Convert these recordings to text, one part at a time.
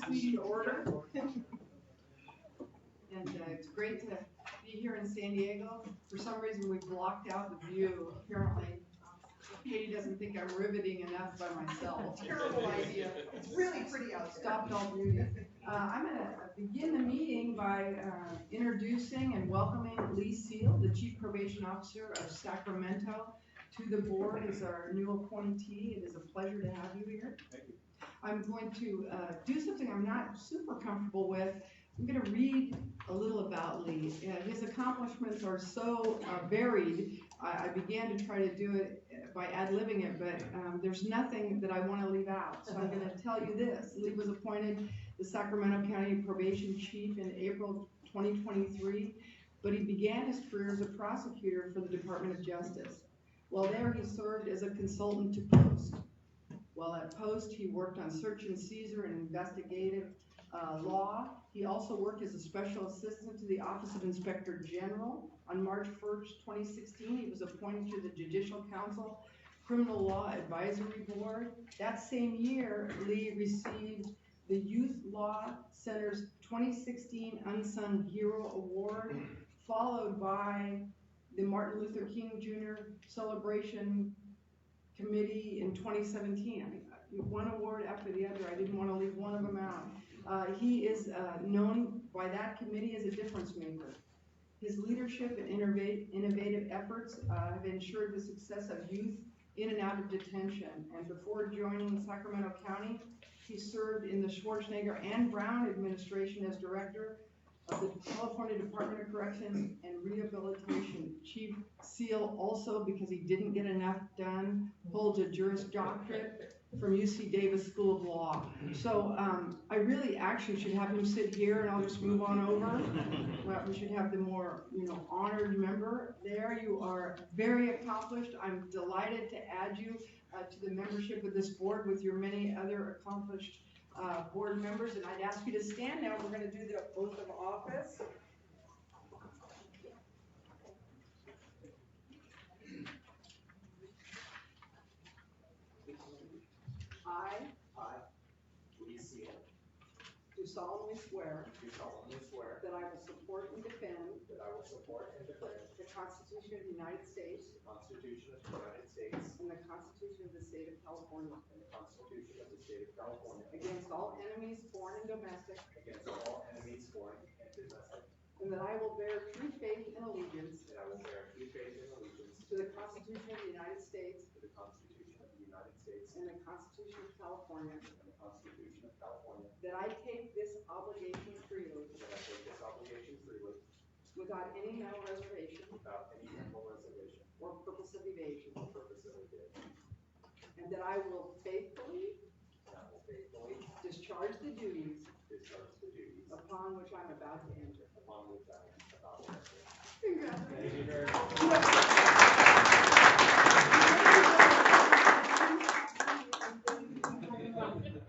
meeting to order. And it's great to be here in San Diego. For some reason, we blocked out the view, apparently. Katie doesn't think I'm riveting enough by myself. Terrible idea. It's really pretty out there. Stopped all beauty. I'm going to begin the meeting by introducing and welcoming Lee Seal, the Chief Probation Officer of Sacramento, to the board as our new appointee. It is a pleasure to have you here. Thank you. I'm going to do something I'm not super comfortable with. I'm going to read a little about Lee. His accomplishments are so varied. I began to try to do it by ad-libbing it, but there's nothing that I want to leave out. So I'm going to tell you this. Lee was appointed the Sacramento County Probation Chief in April 2023, but he began his career as a prosecutor for the Department of Justice. While there, he served as a consultant to Post. While at Post, he worked on search and seizure and investigative law. He also worked as a special assistant to the Office of Inspector General. On March 1st, 2016, he was appointed to the Judicial Council Criminal Law Advisory Board. That same year, Lee received the Youth Law Center's 2016 Unsung Hero Award, followed by the Martin Luther King Jr. Celebration Committee in 2017. I mean, one award after the other. I didn't want to leave one of them out. He is known by that committee as a difference maker. His leadership and innovative efforts have ensured the success of youth in and out of detention. And before joining Sacramento County, he served in the Schwarzenegger and Brown administration as director of the California Department of Corrections and Rehabilitation. Chief Seal, also because he didn't get enough done, holds a Juris Doctorate from UC Davis School of Law. So I really actually should have him sit here, and I'll just move on over. Well, we should have the more, honored member there. You are very accomplished. I'm delighted to add you to the membership of this board with your many other accomplished board members, and I'd ask you to stand now. We're going to do the oath of office. I, Lee Seal, do solemnly swear do solemnly swear that I will support and defend that I will support and defend the Constitution of the United States the Constitution of the United States and the Constitution of the State of California and the Constitution of the State of California against all enemies, foreign and domestic, against all enemies, foreign and domestic, and that I will bear true faith and allegiance and I will bear true faith and allegiance to the Constitution of the United States to the Constitution of the United States and the Constitution of California, and the Constitution of California, that I take this obligation freely that I take this obligation freely without any mental reservation without any mental reservation or purpose of evasion, or purpose of evasion, and that I will faithfully and I will faithfully discharge the duties discharge the duties upon which I'm about to enter. upon which I am about to enter. Congratulations. Thank you very much.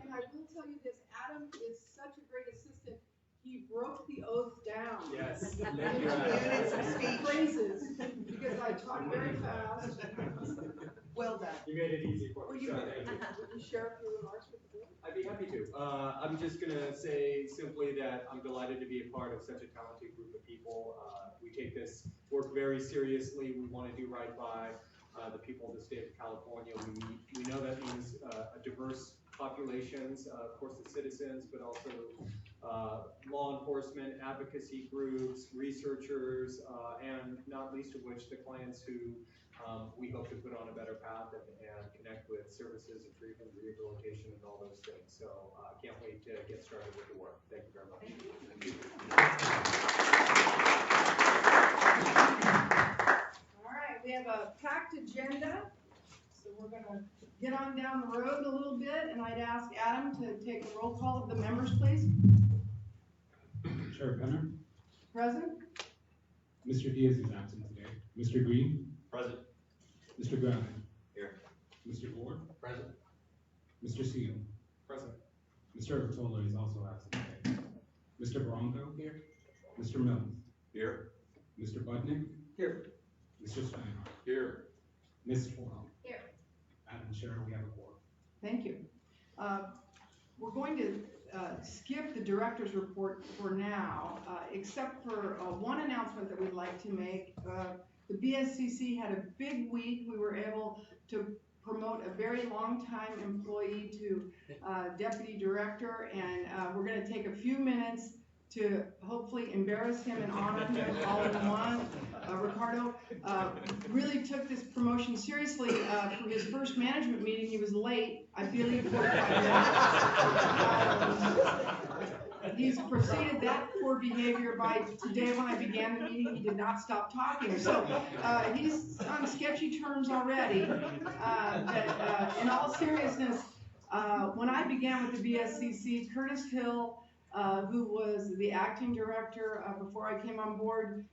And I will tell you this, Adam is such a great assistant. He broke the oath down. Yes. Minutes of speech. Phrases, because I talk very fast. Well done. You made it easy for Would me. you, So thank you. would you share a few remarks with the board? I'd be happy to. I'm just gonna say simply that I'm delighted to be a part of such a talented group of people. We take this work very seriously. We want to do right by the people of the state of California. We know that means a diverse populations, of course the citizens, but also law enforcement, advocacy groups, researchers, and not least of which the clients who we hope to put on a better path and connect with services and treatment, rehabilitation, and all those things. So I can't wait to get started with the work. Thank you very much. Thank you. All right, we have a packed agenda, so we're gonna get on down the road a little bit, and I'd ask Adam to take a roll call of the members, please. Chair Penner, Present? Mr. Diaz is absent today. Mr. Green, Present. Mr. Brown, Here. Mr. Ford, Present. Mr. Seal, Present. Mr. Otola is also absent today. Mr. Bronco, Here. Mr. Mills, Here. Mr. Budnick, Here. Mr. Steinhardt, Here. Ms. Twell. Here. Madam Chair, we have a quorum. Thank you. We're going to skip the director's report for now, except for one announcement that we'd like to make. The BSCC had a big week. We were able to promote a very long-time employee to deputy director, and we're going to take a few minutes to hopefully embarrass him and honor him all in one. Ricardo really took this promotion seriously. For his first management meeting, he was late, I believe 45 minutes. He's proceeded that poor behavior by today when I began the meeting, he did not stop talking. So he's on sketchy terms already. In all seriousness, when I began with the BSCC, Curtis Hill, who was the acting director before I came on board,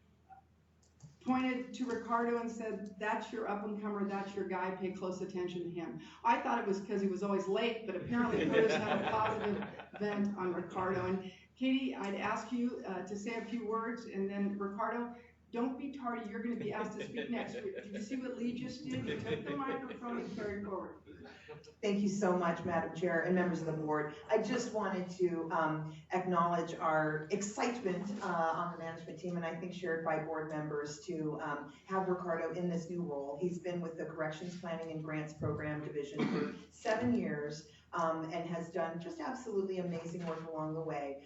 pointed to Ricardo and said, "That's your up-and-comer, that's your guy, pay close attention to him." I thought it was because he was always late, but apparently Curtis had a positive vent on Ricardo. And Katie, I'd ask you to say a few words, and then Ricardo, don't be tardy, you're going to be asked to speak next. Did you see what Lee just did? He took the microphone and carried forward. Thank you so much, Madam Chair and members of the board. I just wanted to acknowledge our excitement on the management team, and I think shared by board members, to have Ricardo in this new role. He's been with the Corrections Planning and Grants Program Division for 7 years and has done just absolutely amazing work along the way.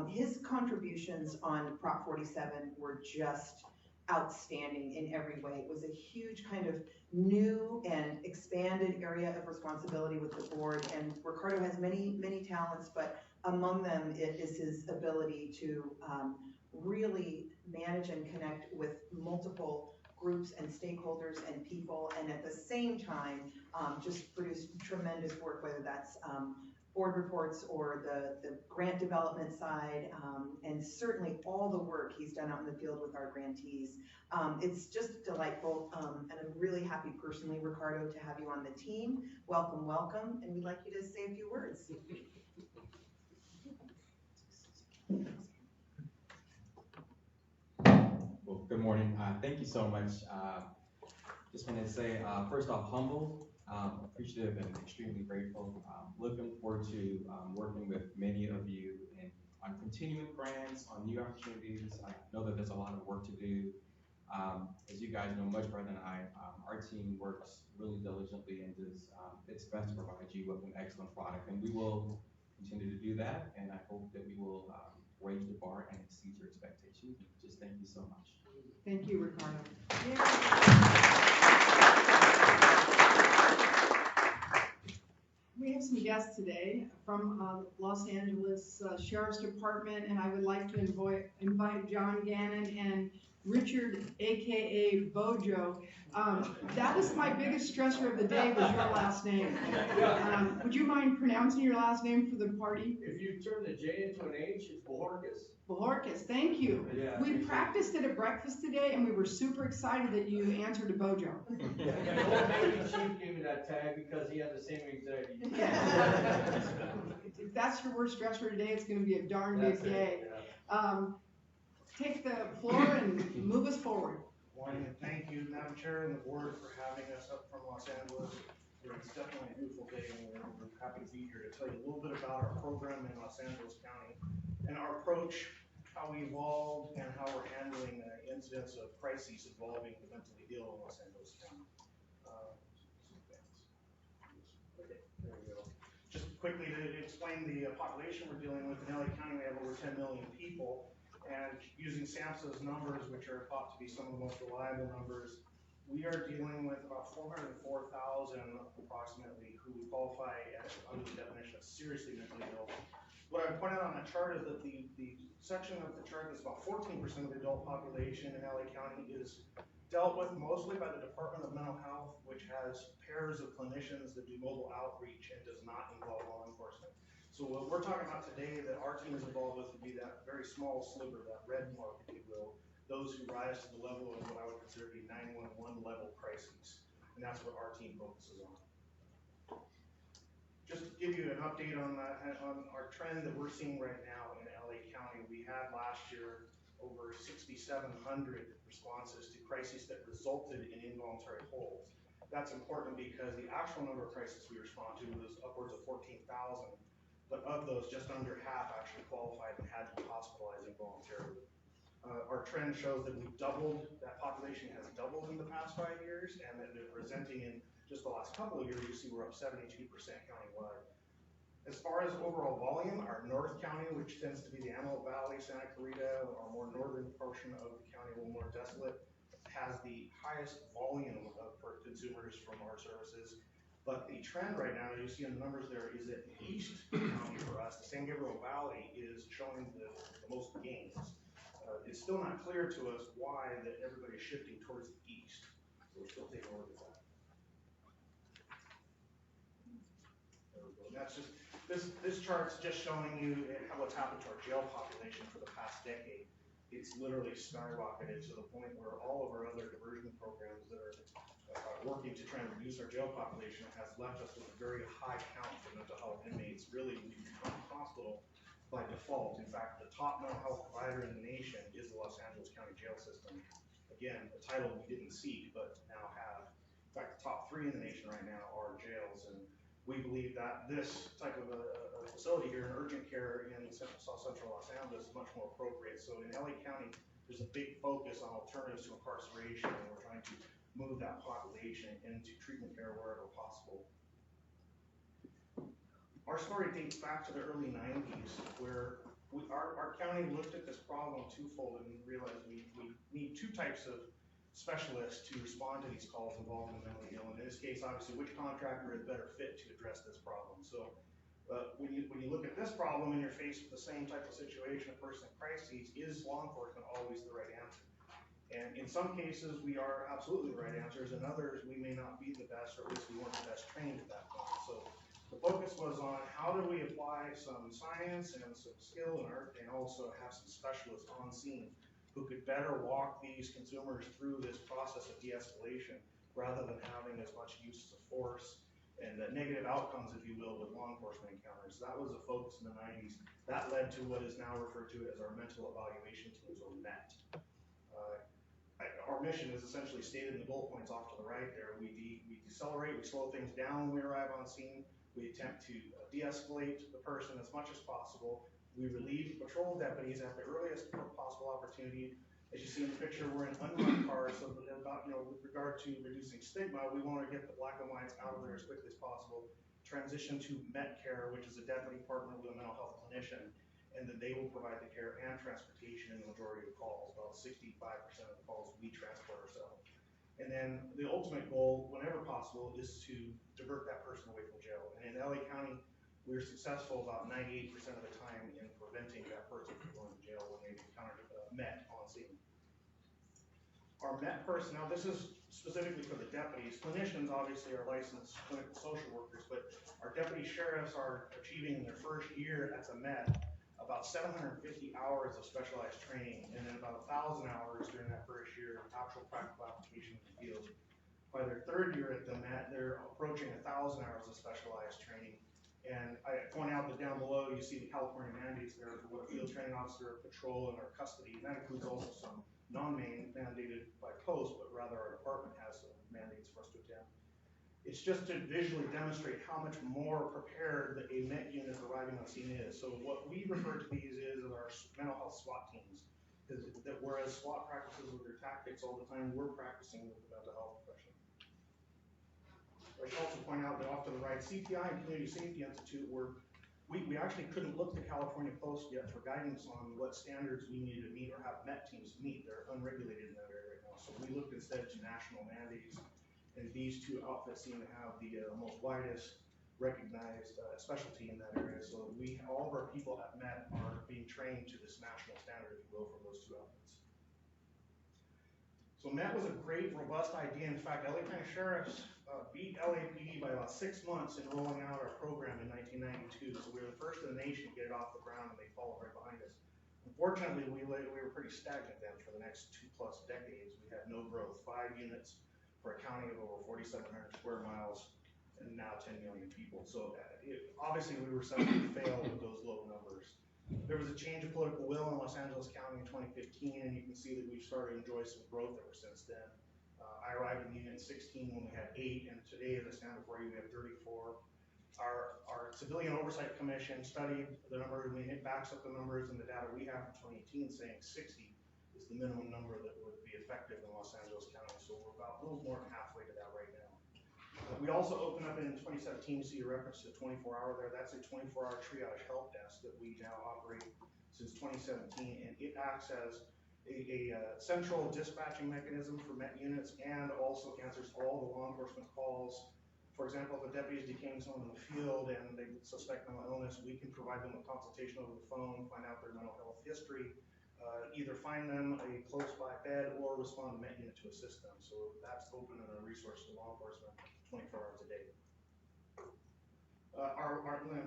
His contributions on Prop 47 were just outstanding in every way. It was a huge kind of new and expanded area of responsibility with the board, and Ricardo has many, many talents, but among them it is his ability to really manage and connect with multiple groups and stakeholders and people, and at the same time just produce tremendous work, whether that's board reports or the grant development side, and certainly all the work he's done out in the field with our grantees. It's just delightful, and I'm really happy personally, Ricardo, to have you on the team. Welcome, welcome, and we'd like you to say a few words. Well, good morning. Thank you so much. Just wanted to say, first off, humble, appreciative, and extremely grateful. Looking forward to working with many of you on continuing grants, on new opportunities. I know that there's a lot of work to do. As you guys know much better than I, our team works really diligently and does its best to provide you with an excellent product, and we will continue to do that, and I hope that we will raise the bar and exceed your expectations. Just thank you so much. Thank you, Ricardo. We have some guests today from Los Angeles Sheriff's Department, and I would like to invite John Gannon and Richard, aka Bojo. That was my biggest stressor of the day, was your last name. Would you mind pronouncing your last name for the party? If you turn the J into an H, it's Bojorquez. Bojorquez, thank you. Yeah, We practiced it at breakfast today, and we were super excited that you answered to Bojo. Yeah, the old Navy chief gave me that tag because he had the same anxiety. If that's your worst stressor today, it's going to be a darn good day. Take the floor and move us forward. Morning, and thank you, Madam Chair and the board, for having us up from Los Angeles. It's definitely a beautiful day, and we're happy to be here to tell you a little bit about our program in Los Angeles County and our approach, how we evolved, and how we're handling incidents of crises involving the mentally ill in Los Angeles County. Okay, there we go. Just quickly to explain the population we're dealing with in LA County, we have over 10 million people. And using SAMHSA's numbers, which are thought to be some of the most reliable numbers, we are dealing with about 404,000 approximately who would qualify as under the definition of seriously mentally ill. What I pointed out on that chart is that the section of the chart that's about 14% of the adult population in LA County is dealt with mostly by the Department of Mental Health, which has pairs of clinicians that do mobile outreach and does not involve law enforcement. So what we're talking about today that our team is involved with would be that very small sliver, that red mark, if you will, those who rise to the level of what I would consider to be 911 level crises. And that's what our team focuses on. Just to give you an update on our trend that we're seeing right now in LA County, we had last year over 6,700 responses to crises that resulted in involuntary holds. That's important because the actual number of crises we respond to was upwards of 14,000. but of those, just under half actually qualified and had to be hospitalized involuntarily. Our trend shows that that population has doubled in the past 5 years, and that they're presenting in just the last couple of years, you see we're up 72% countywide. As far as overall volume, our North County, which tends to be the Antelope Valley, Santa Clarita, our more northern portion of the county, a little more desolate, has the highest volume for consumers from our services. But the trend right now, you see in the numbers there, is that East County for us, the San Gabriel Valley, is showing the most gains. It's still not clear to us why that everybody's shifting towards the east. So we're still taking a look at that. There we go. And that's just, this chart's just showing you what's happened to our jail population for the past decade. It's literally skyrocketed to the point where all of our other diversion programs that are working to try and reduce our jail population has left us with a very high count for mental health inmates. Really, we've become a hospital by default. In fact, the top mental health provider in the nation is the Los Angeles County Jail System. Again, a title we didn't seek, but now have. In fact, the top 3 in the nation right now are jails, and we believe that this type of a facility here in urgent care in South Central Los Angeles is much more appropriate. So in LA County, there's a big focus on alternatives to incarceration, and we're trying to move that population into treatment care wherever possible. Our story dates back to the early 90s, where our county looked at this problem twofold and realized we need 2 types of specialists to respond to these calls involving the mentally ill. And in this case, obviously, which contractor is better fit to address this problem? So when you look at this problem and you're faced with the same type of situation, a person in crises, is law enforcement always the right answer? And in some cases, we are absolutely the right answers. In others, we may not be the best, or at least we weren't the best trained at that point. So the focus was on how do we apply some science and some skill and art, and also have some specialists on scene who could better walk these consumers through this process of de-escalation, rather than having as much use of force and negative outcomes, if you will, with law enforcement encounters. That was the focus in the 90s. That led to what is now referred to as our mental evaluation teams, or MET. Our mission is essentially stated in the bullet points off to the right there. We decelerate, we slow things down when we arrive on scene. We attempt to de-escalate the person as much as possible. We relieve patrol deputies at the earliest possible opportunity. As you see in the picture, we're in unmarked cars, so about, with regard to reducing stigma, we want to get the black and whites out of there as quickly as possible. Transition to Met Care, which is a deputy partner with a mental health clinician, and then they will provide the care and transportation in the majority of the calls. About 65% of the calls we transport ourselves. And then the ultimate goal, whenever possible, is to divert that person away from jail. And in LA County, we're successful about 98% of the time in preventing that person from going to jail when they've encountered MET on scene. Our MET personnel, this is specifically for the deputies. Clinicians obviously are licensed clinical social workers, but our deputy sheriffs are achieving in their first year at the MET about 750 hours of specialized training, and then about 1,000 hours during that first year of actual practical application in the field. By their 3rd year at the MET, they're approaching 1,000 hours of specialized training. And I point out that down below, you see the California mandates there for what a field training officer, patrol, and our custody. And that includes also some non-mandated by post, but rather our department has some mandates for us to attend. It's just to visually demonstrate how much more prepared a MET unit arriving on scene is. So what we refer to these as our mental health SWAT teams. That whereas SWAT practices with their tactics all the time, we're practicing with the mental health profession. I should also point out that off to the right, CTI and Community Safety Institute we actually couldn't look to California Post yet for guidance on what standards we needed to meet or have MET teams meet. They're unregulated in that area right now. So we looked instead to national mandates, and these 2 outfits seem to have the most widest recognized specialty in that area. So all of our people at MET are being trained to this national standard, if you will, from those 2 outfits. So MET was a great, robust idea. In fact, LA County Sheriffs beat LAPD by about 6 months in rolling out our program in 1992. So we were the first in the nation to get it off the ground, and they followed right behind us. Unfortunately, we were pretty stagnant then for the next 2+ decades. We had no growth, 5 units for a county of over 4,700 square miles, and now 10 million people. So obviously we were set up to fail with those low numbers. There was a change of political will in Los Angeles County in 2015, and you can see that we've started to enjoy some growth ever since then. I arrived in the unit in 16 when we had 8, and today, as I stand before you, we have 34. Our civilian oversight commission studied the number, and it backs up the numbers and the data we have from 2018 saying 60 is the minimum number that would be effective in Los Angeles County. So we're about a little more than halfway to that right now. We also opened up in 2017, you see a reference to 24-hour there. That's a 24-hour triage help desk that we now operate since 2017, and it acts as a central dispatching mechanism for Met units and also answers all the law enforcement calls. For example, if a deputy is detaining someone in the field and they suspect mental illness, we can provide them a consultation over the phone, find out their mental health history, either find them a close by bed or respond to Met unit to assist them. So that's open and a resource to law enforcement 24 hours a day.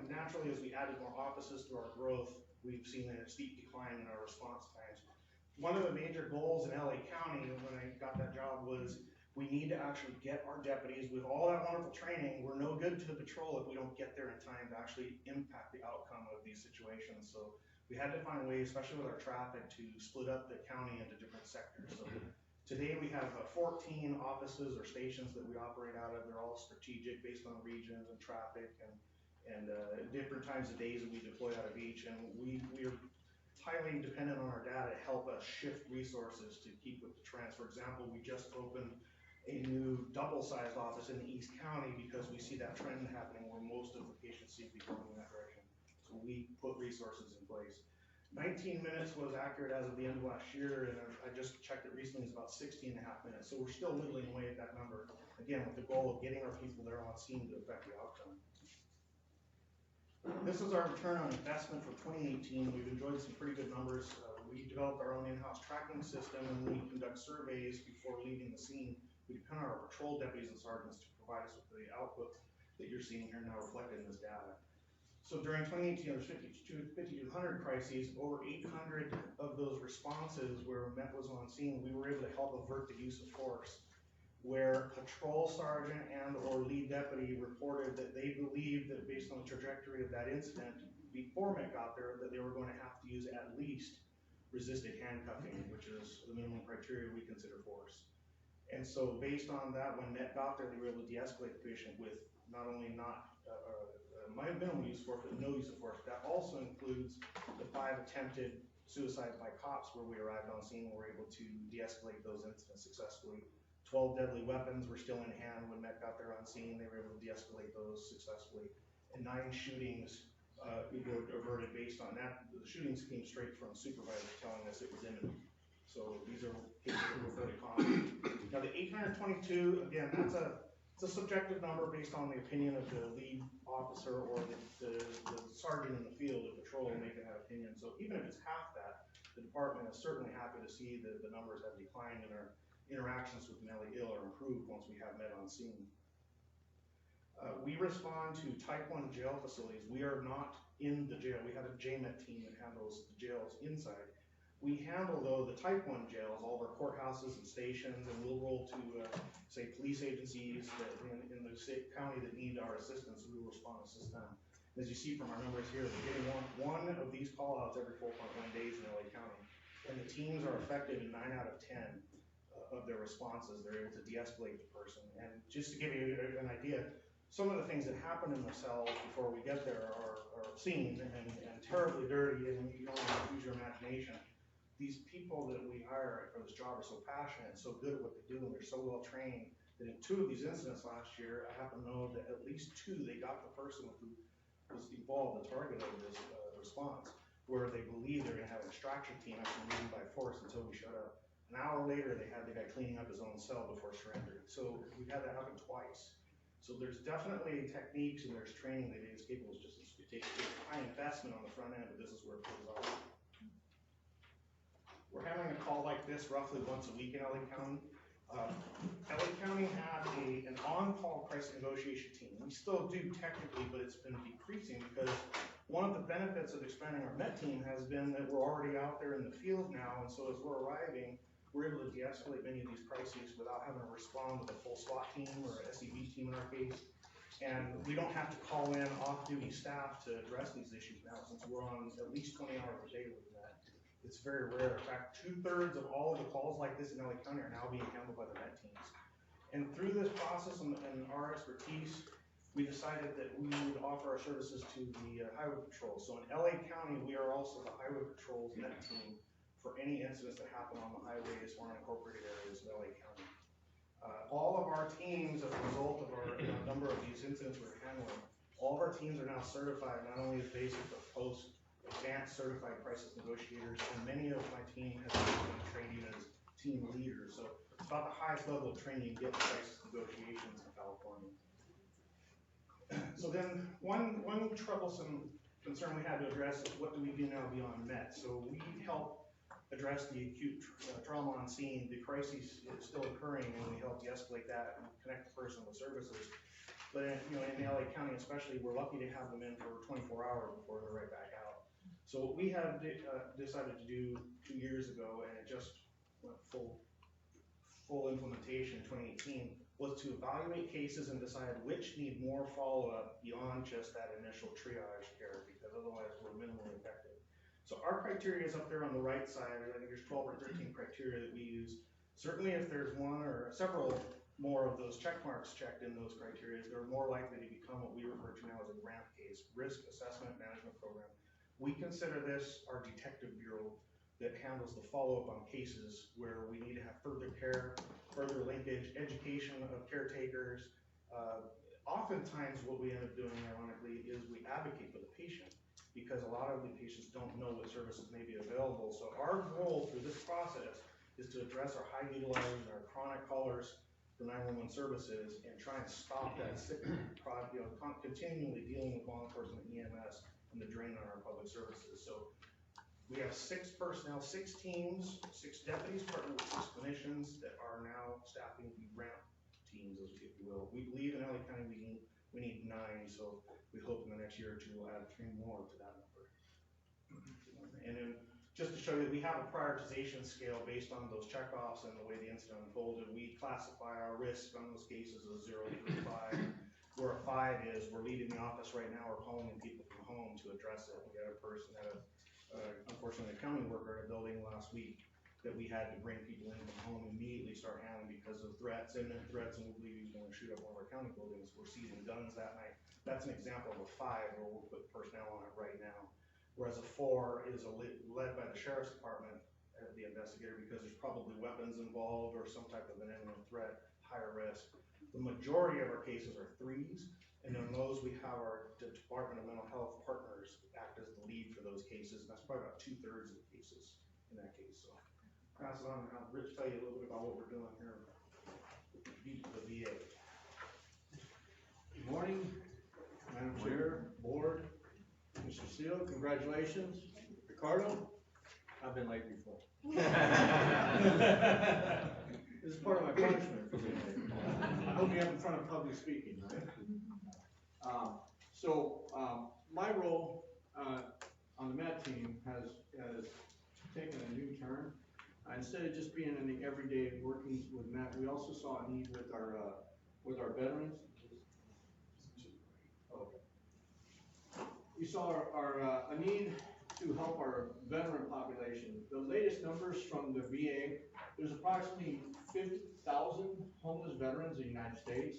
Naturally, as we added more offices to our growth, we've seen a steep decline in our response times. One of the major goals in LA County when I got that job was we need to actually get our deputies with all that wonderful training. We're no good to the patrol if we don't get there in time to actually impact the outcome of these situations. So we had to find ways, especially with our traffic, to split up the county into different sectors. So today we have 14 offices or stations that we operate out of. They're all strategic based on regions and traffic and different times of days that we deploy out of each. And we are highly dependent on our data to help us shift resources to keep with the trends. For example, we just opened a new double-sized office in the East County because we see that trend happening where most of the patients seem to be going in that direction. So we put resources in place. 19 minutes was accurate as of the end of last year, and I just checked it recently, it's about 16 and a half minutes. So we're still whittling away at that number, again, with the goal of getting our people there on scene to affect the outcome. This is our return on investment for 2018. We've enjoyed some pretty good numbers. We developed our own in-house tracking system, and we conduct surveys before leaving the scene. We depend on our patrol deputies and sergeants to provide us with the output that you're seeing here now reflected in this data. So during 2018, there was 5,200 crises. Over 800 of those responses where Met was on scene, we were able to help avert the use of force. Where patrol sergeant and or lead deputy reported that they believed that based on the trajectory of that incident, before Met got there, that they were going to have to use at least resisted handcuffing, which is the minimum criteria we consider force. And so based on that, when Met got there, they were able to de-escalate the patient with not only minimum use of force, but no use of force. That also includes the 5 attempted suicides by cops where we arrived on scene and were able to de-escalate those incidents successfully. 12 deadly weapons were still in hand when Met got there on scene. They were able to de-escalate those successfully. And 9 shootings were averted based on that. The shootings came straight from supervisors telling us it was imminent. So these are cases that were fairly common. Now the 822, again, it's a subjective number based on the opinion of the lead officer or the sergeant in the field of patrol making that opinion. So even if it's half that, the department is certainly happy to see that the numbers have declined and our interactions with mentally ill are improved once we have Met on scene. We respond to type 1 jail facilities. We are not in the jail. We have a JMET team that handles the jails inside. We handle, though, the type 1 jails, all of our courthouses and stations, and we'll roll to, say, police agencies that in the state county that need our assistance, we will respond and assist them. As you see from our numbers here, we're getting one of these call-outs every 4.1 days in LA County. And the teams are effective in 9 out of 10 of their responses. They're able to de-escalate the person. And just to give you an idea, some of the things that happen in the cells before we get there are obscene and terribly dirty, and you don't want to use your imagination. These people that we hire for this job are so passionate and so good at what they do, and they're so well trained that in 2 of these incidents last year, I happen to know that at least 2, they got the person who was involved, the target of this response, where they believed they're going to have an extraction team actually moving by force until we showed up. An hour later, they had the guy cleaning up his own cell before surrendering. So we've had that happen twice. So there's definitely techniques and there's training that is capable. It's just it takes high investment on the front end, but this is where it pays off. We're having a call like this roughly once a week in LA County. LA County had an on-call crisis negotiation team. We still do technically, but it's been decreasing because one of the benefits of expanding our Met team has been that we're already out there in the field now, and so as we're arriving, we're able to de-escalate many of these crises without having to respond with a full SWAT team or SEV team in our case. And we don't have to call in off-duty staff to address these issues now, since we're on at least 20 hours a day with that. It's very rare. In fact, 2/3 of all of the calls like this in LA County are now being handled by the Met teams. And through this process and our expertise, we decided that we would offer our services to the highway patrol. So in LA County, we are also the highway patrol's net team for any incidents that happen on the highways or incorporated areas of LA County. All of our teams, as a result of our number of these incidents we're handling, all of our teams are now certified, not only as basic, but post advanced certified crisis negotiators, and many of my team have been training as team leaders. So it's about the highest level of training you get in crisis negotiations in California. So then one troublesome concern we had to address is what do we do now beyond MET? So we help address the acute trauma on scene. The crisis is still occurring, and we help de-escalate that and connect the person with services. But in LA County especially, we're lucky to have them in for 24 hours before they're right back out. So what we have decided to do 2 years ago, and it just went full implementation in 2018, was to evaluate cases and decide which need more follow-up beyond just that initial triage care, because otherwise we're minimally effective. So our criteria is up there on the right side. I think there's 12 or 13 criteria that we use. Certainly if there's one or several more of those check marks checked in those criteria, they're more likely to become what we refer to now as a RAMP case, Risk Assessment Management Program. We consider this our detective bureau that handles the follow-up on cases where we need to have further care, further linkage, education of caretakers. Oftentimes what we end up doing, ironically, is we advocate for the patient, because a lot of the patients don't know what services may be available. So our goal through this process is to address our high utilizers, our chronic callers for 911 services, and try and stop that continually dealing with law enforcement and EMS and the drain on our public services. So we have 6 personnel, 6 teams, 6 deputies partnered with 6 clinicians that are now staffing the RAMP teams, if you will. We believe in LA County we need 9, so we hope in the next year or 2 we'll add 3 more to that number. And then just to show you, we have a prioritization scale based on those checkoffs and the way the incident unfolded. We classify our risk on those cases as 0 through 5, where a 5 is we're leaving the office right now, we're calling in people from home to address it. We had a person unfortunately an accounting worker in a building last week that we had to bring people in from home immediately, start handling because of threats, imminent threats, and we believe he was going to shoot up one of our county buildings. We're seizing guns that night. That's an example of a 5 where we'll put personnel on it right now. Whereas a 4 is led by the sheriff's department, the investigator, because there's probably weapons involved or some type of an imminent threat, higher risk. The majority of our cases are 3s, and in those we have our Department of Mental Health partners act as the lead for those cases, and that's probably about 2/3 of the cases in that case. So pass it on and have Rich tell you a little bit about what we're doing here with the VA. Good morning, Madam Chair, Board, Mr. Seal, congratulations. Ricardo, I've been late before. This is part of my punishment for being late. I hope you have in front of public speaking, right? My role on the MET team has taken a new turn. Instead of just being in the everyday workings with MET, we also saw a need with our veterans. We saw a need to help our veteran population. The latest numbers from the VA, there's approximately 50,000 homeless veterans in the United States.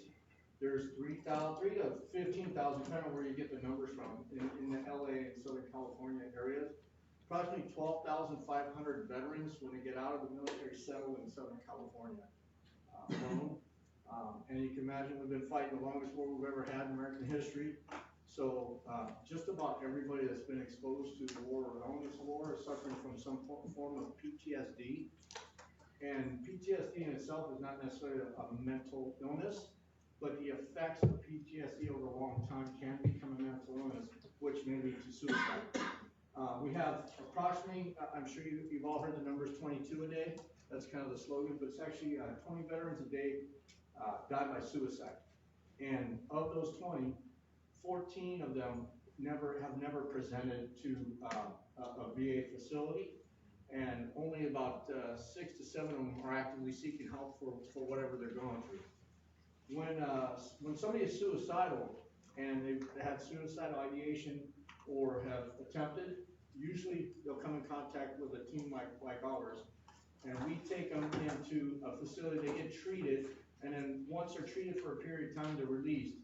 There's 3,000 to 15,000, depending on where you get the numbers from, in the LA and Southern California areas. Approximately 12,500 veterans, when they get out of the military, settle in Southern California alone. And you can imagine we've been fighting the longest war we've ever had in American history. So just about everybody that's been exposed to the war or known this war is suffering from some form of PTSD. And PTSD in itself is not necessarily a mental illness, but the effects of PTSD over a long time can become a mental illness, which may lead to suicide. We have approximately, I'm sure you've all heard the numbers 22 a day. That's kind of the slogan, but it's actually 20 veterans a day die by suicide. And of those 20, 14 of them have never presented to a VA facility, and only about 6 to 7 of them are actively seeking help for whatever they're going through. When somebody is suicidal and they've had suicidal ideation or have attempted, usually they'll come in contact with a team like ours, and we take them into a facility, they get treated, and then once they're treated for a period of time, they're released.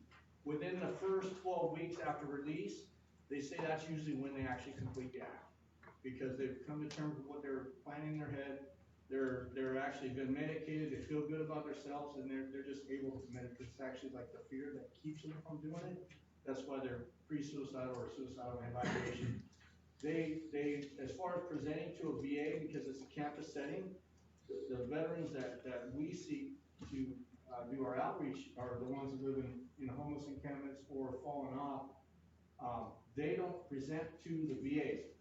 Within the first 12 weeks after release, they say that's usually when they actually complete the act. Because they've come to terms with what they're planning in their head, they're actually been medicated, they feel good about themselves, and they're just able to medicate. It's actually like the fear that keeps them from doing it. That's why they're pre-suicidal or suicidal evaluation. They, as far as presenting to a VA, because it's a campus setting, the veterans that we seek to do our outreach are the ones that live in homeless encampments or fallen off. They don't present to the VAs.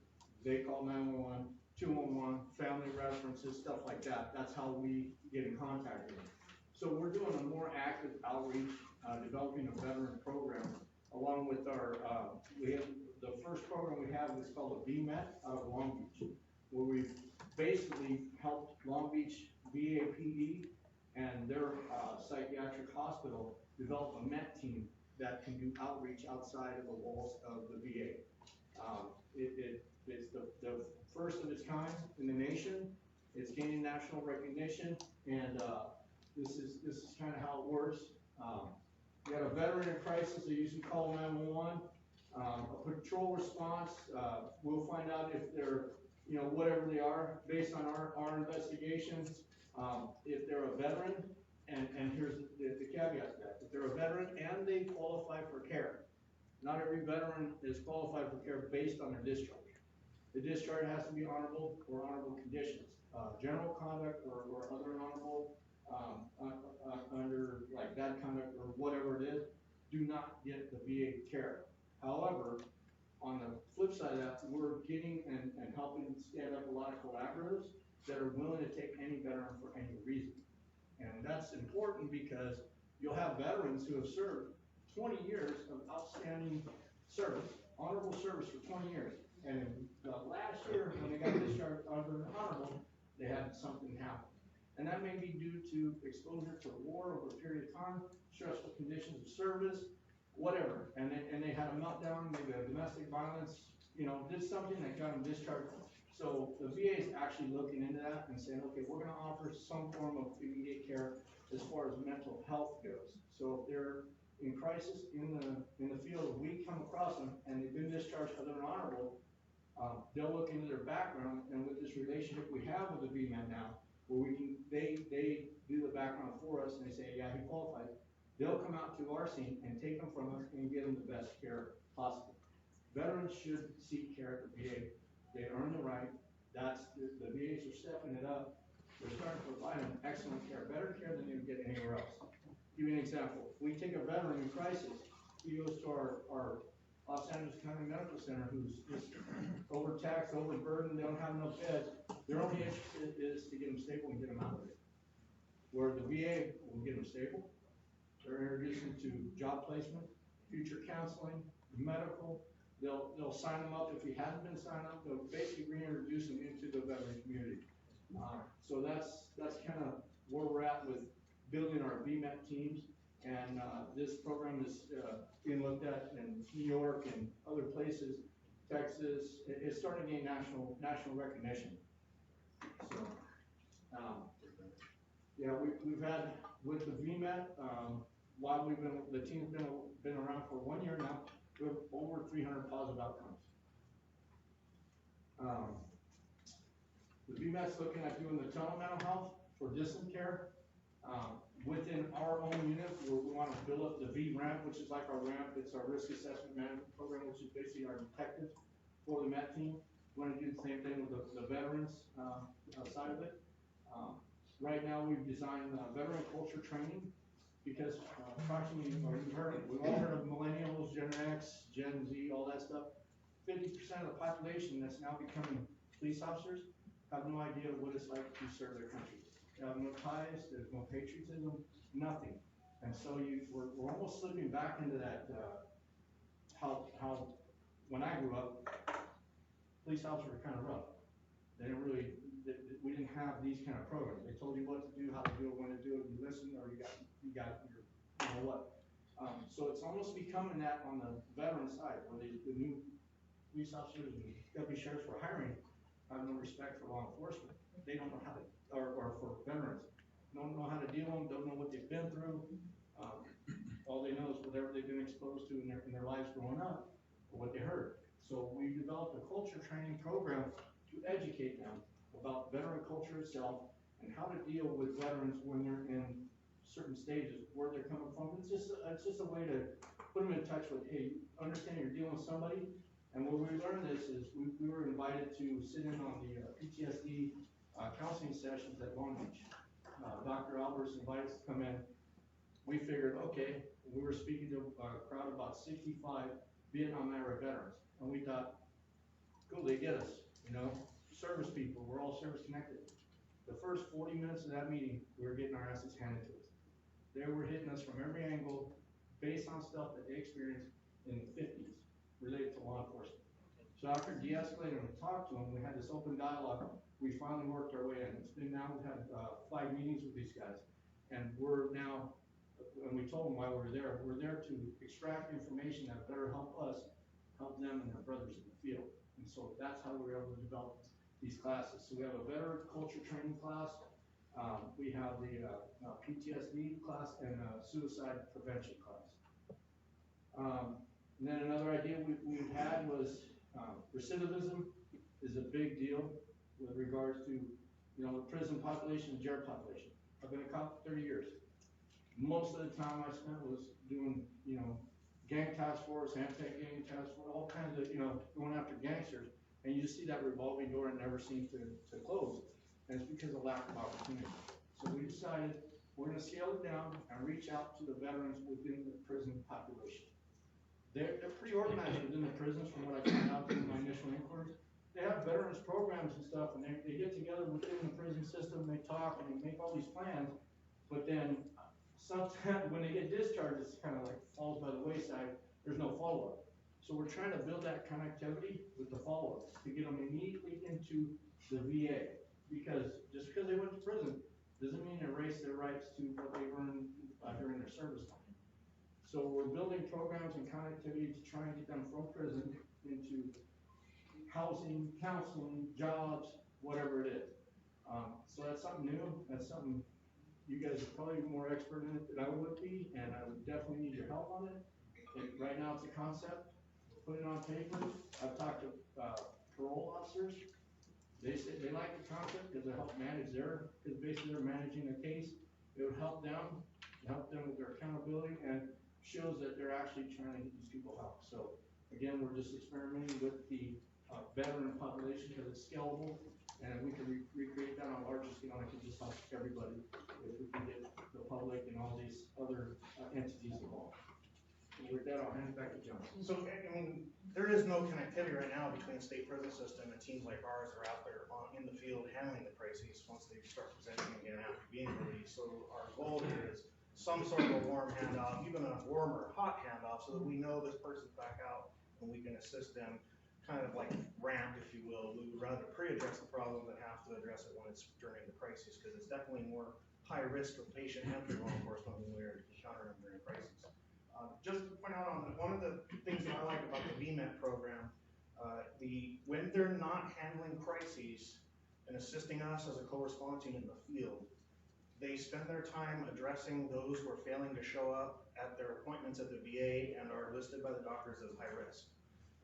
They call 911, 211, family references, stuff like that. That's how we get in contact with them. So we're doing a more active outreach, developing a veteran program, along with our, we have, the first program we have is called the VMET out of Long Beach, where we've basically helped Long Beach VAPD and their psychiatric hospital develop a MET team that can do outreach outside of the walls of the VA. It's the first of its kind in the nation. It's gaining national recognition, and this is kind of how it works. You got a veteran in crisis, they usually call 911. A patrol response, we'll find out if they're, whatever they are, based on our investigations. If they're a veteran, and here's the caveat to that, if they're a veteran and they qualify for care. Not every veteran is qualified for care based on their discharge. The discharge has to be honorable or honorable conditions. General conduct or other honorable, under like bad conduct or whatever it is, do not get the VA care. However, on the flip side of that, we're getting and helping stand up a lot of collaboratives that are willing to take any veteran for any reason. And that's important because you'll have veterans who have served 20 years of outstanding service, honorable service for 20 years. And last year, when they got discharged under honorable, they had something happen. And that may be due to exposure to war over a period of time, stressful conditions of service, whatever. And they had a meltdown, maybe a domestic violence, did something that got them discharged. So the VA is actually looking into that and saying, okay, we're gonna offer some form of immediate care as far as mental health goes. So if they're in crisis in the field, we come across them and they've been discharged other than honorable, they'll look into their background, and with this relationship we have with the VMAT now, where they do the background for us and they say, yeah, he qualified. They'll come out to our scene and take them from us and give them the best care possible. Veterans should seek care at the VA. They earn the right. That's the VAs are stepping it up. They're starting to provide them excellent care, better care than they would get anywhere else. Give you an example. If we take a veteran in crisis, he goes to our Los Angeles County Medical Center who's just overtaxed, overburdened, they don't have enough beds. Their only interest is to get them stable and get them out of it. Where the VA will get them stable. They're introduced to job placement, future counseling, medical. They'll sign them up if he hasn't been signed up. They'll basically reintroduce him into the veteran community. So that's kind of where we're at with building our VMAT teams. And this program is being looked at in New York and other places, Texas. It's starting to gain national recognition. So, yeah, we've had with the VMAT, while the team's been around for 1 year now, we have over 300 positive outcomes. The VMAT's looking at doing the telemental health for distant care. Within our own unit, we want to build up the VRAMP, which is like our RAMP. It's our risk assessment management program, which is basically our detectives for the MET team. We want to do the same thing with the veterans side of it. Right now, we've designed veteran culture training because approximately, or you've heard it, we've all heard of millennials, Gen X, Gen Z, all that stuff. 50% of the population that's now becoming police officers have no idea what it's like to serve their country. They have no ties, there's no patriotism, nothing. And so we're almost slipping back into that, how when I grew up, police officers were kind of rough. They didn't really, we didn't have these kind of programs. They told you what to do, how to do it, when to do it, you listen, or you got your, what. So it's almost becoming that on the veteran side, where the new police officers and deputy sheriffs we're hiring have no respect for law enforcement. They don't know how to, or for veterans, don't know how to deal with them, don't know what they've been through. A all they know is whatever they've been exposed to in their lives growing up, or what they heard. So we developed a culture training program to educate them about veteran culture itself and how to deal with veterans when they're in certain stages, where they're coming from. It's just a way to put them in touch with, hey, understand you're dealing with somebody. And where we learned this is we were invited to sit in on the PTSD counseling sessions at Long Beach. Dr. Alberts invited us to come in. We figured, okay, we were speaking to a crowd of about 65 Vietnam era veterans. And we thought, cool, they get us, you know, service people, we're all service connected. The first 40 minutes of that meeting, we were getting our asses handed to us. They were hitting us from every angle based on stuff that they experienced in the 50s related to law enforcement. So after de-escalating and talked to them, we had this open dialogue. We finally worked our way in. It's been now, we've had 5 meetings with these guys. And we're now, and we told them why we're there to extract information that better help us, help them and their brothers in the field. And so that's how we were able to develop these classes. So we have a veteran culture training class. We have the PTSD class and a suicide prevention class. And then another idea we had was recidivism is a big deal with regards to, you know, the prison population and jail population. I've been a cop for 30 years. Most of the time I spent was doing, you know, gang task force, anti-gang task force, all kinds of, you know, going after gangsters. And you just see that revolving door and never seems to close. And it's because of lack of opportunity. So we decided we're gonna scale it down and reach out to the veterans within the prison population. They're pretty organized within the prisons from what I found out in my initial inquiries. They have veterans programs and stuff, and they get together within the prison system, they talk and they make all these plans, but then sometimes when they get discharged, it's kind of like falls by the wayside, there's no follow-up. So we're trying to build that connectivity with the follow-up to get them immediately into the VA, because just because they went to prison doesn't mean erase their rights to what they earned during their service time. So we're building programs and connectivity to try and get them from prison into housing, counseling, jobs, whatever it is. So that's something new. That's something you guys are probably more expert in it than I would be, and I would definitely need your help on it. Right now it's a concept. Put it on paper. I've talked to parole officers. They say they like the concept because it helps manage because basically they're managing a case. It would help them with their accountability, and shows that they're actually trying to get these people help. So again, we're just experimenting with the veteran population because it's scalable, and we can recreate that on a larger scale, and it can just help everybody if we can get the public and all these other entities involved. And with that, I'll hand it back to John. So, I mean, there is no connectivity right now between the state prison system and teams like ours that are out there in the field handling the crises once they start presenting again after being released. So our goal here is some sort of a warm handoff, even a warm or hot handoff, so that we know this person's back out and we can assist them, kind of like ramp, if you will. We would rather pre-address the problem than have to address it when it's during the crisis, because it's definitely more high risk for patient and for law enforcement when we're encountering them during a crisis. Just to point out on one of the things that I like about the VMET program, when they're not handling crises and assisting us as a co-response team in the field, they spend their time addressing those who are failing to show up at their appointments at the VA and are listed by the doctors as high risk.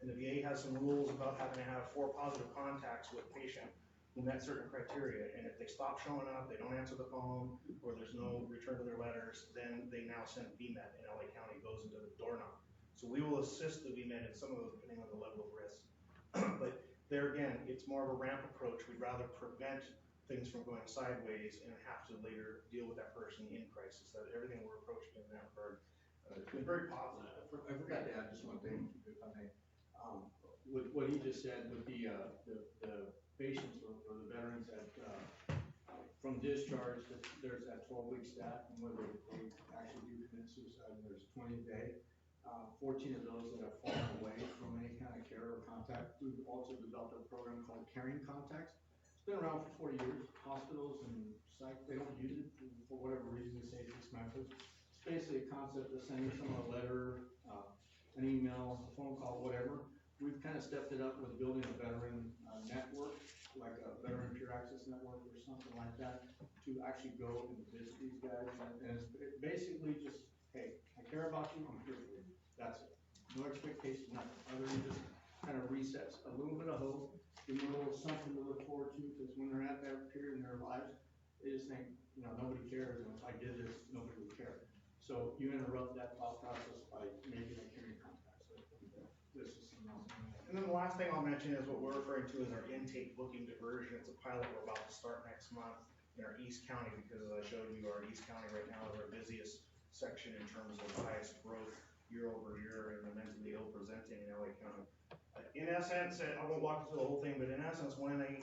And the VA has some rules about having to have 4 positive contacts with patient who met certain criteria. And if they stop showing up, they don't answer the phone, or there's no return to their letters, then they now send VMET in LA County, goes into the door knock. So we will assist the VMET in some of those depending on the level of risk. But there again, it's more of a ramp approach. We'd rather prevent things from going sideways and have to later deal with that person in crisis. That everything we're approaching in that regard has been very positive. I forgot to add just one thing, if I may. With what he just said, with the patients or the veterans that from discharge, there's that 12-week stat, and whether they actually do commit suicide, and there's 20 a day. 14 of those that have fallen away from any kind of care or contact. We've also developed a program called Caring Contacts. It's been around for 40 years. Hospitals and psych, they don't use it for whatever reason. They say it's expensive. It's basically a concept of sending someone a letter, an email, a phone call, whatever. We've kind of stepped it up with building a veteran network, like a veteran peer access network or something like that, to actually go and visit these guys. And it's basically just, hey, I care about you, I'm here for you. That's it. No expectation, nothing, other than just kind of resets, a little bit of hope, give them a little something to look forward to, because when they're at that period in their lives, they just think, you know, nobody cares, and if I did this, nobody would care. So you interrupt that thought process by making a caring contact, so this is something else. And then the last thing I'll mention is what we're referring to as our intake booking diversion. It's a pilot we're about to start next month in our East County, because as I showed you, our East County right now is our busiest section in terms of highest growth year over year in the mentally ill presenting in LA County. In essence, I won't walk you through the whole thing, but in essence, when a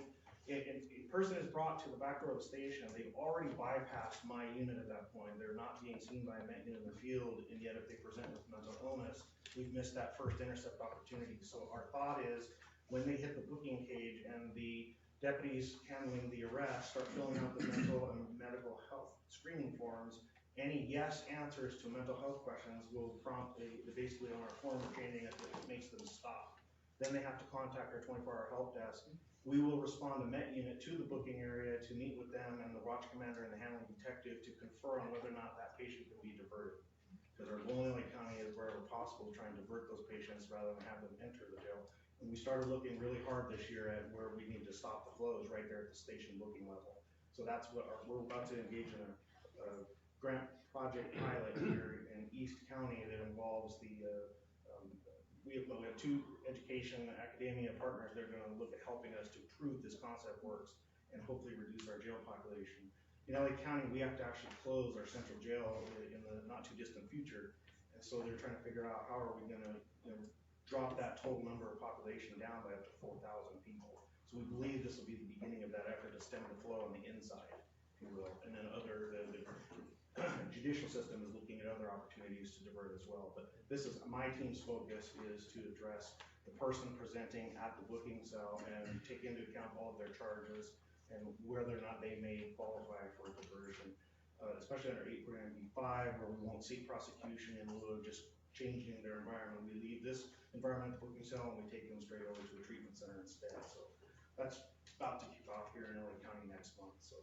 person is brought to the back door of the station, they've already bypassed my unit at that point. They're not being seen by a med unit in the field, and yet if they present with mental illness, we've missed that first intercept opportunity. So our thought is, when they hit the booking cage and the deputies handling the arrest start filling out the mental and medical health screening forms, any yes answers to mental health questions will prompt basically on our form changing it, that makes them stop. Then they have to contact our 24-hour help desk. We will respond to Met Unit to the booking area to meet with them and the watch commander and the handling detective to confer on whether or not that patient can be diverted. Because our goal in LA County is wherever possible, try and divert those patients rather than have them enter the jail. And we started looking really hard this year at where we need to stop the flows right there at the station booking level. So that's what we're about to engage in a grant project pilot here in East County that involves the, we have 2 education academia partners. They're gonna look at helping us to prove this concept works and hopefully reduce our jail population. In LA County, we have to actually close our central jail in the not too distant future. And so they're trying to figure out how are we gonna, drop that total number of population down by up to 4,000 people. So we believe this will be the beginning of that effort to stem the flow on the inside, if you will. And then the judicial system is looking at other opportunities to divert as well. But this is, my team's focus is to address the person presenting at the booking cell and take into account all of their charges and whether or not they may qualify for a diversion. Especially under 8.5, where we won't seek prosecution in lieu of just changing their environment. We leave this environment at the booking cell and we take them straight over to a treatment center instead. So that's about to kick off here in LA County next month. So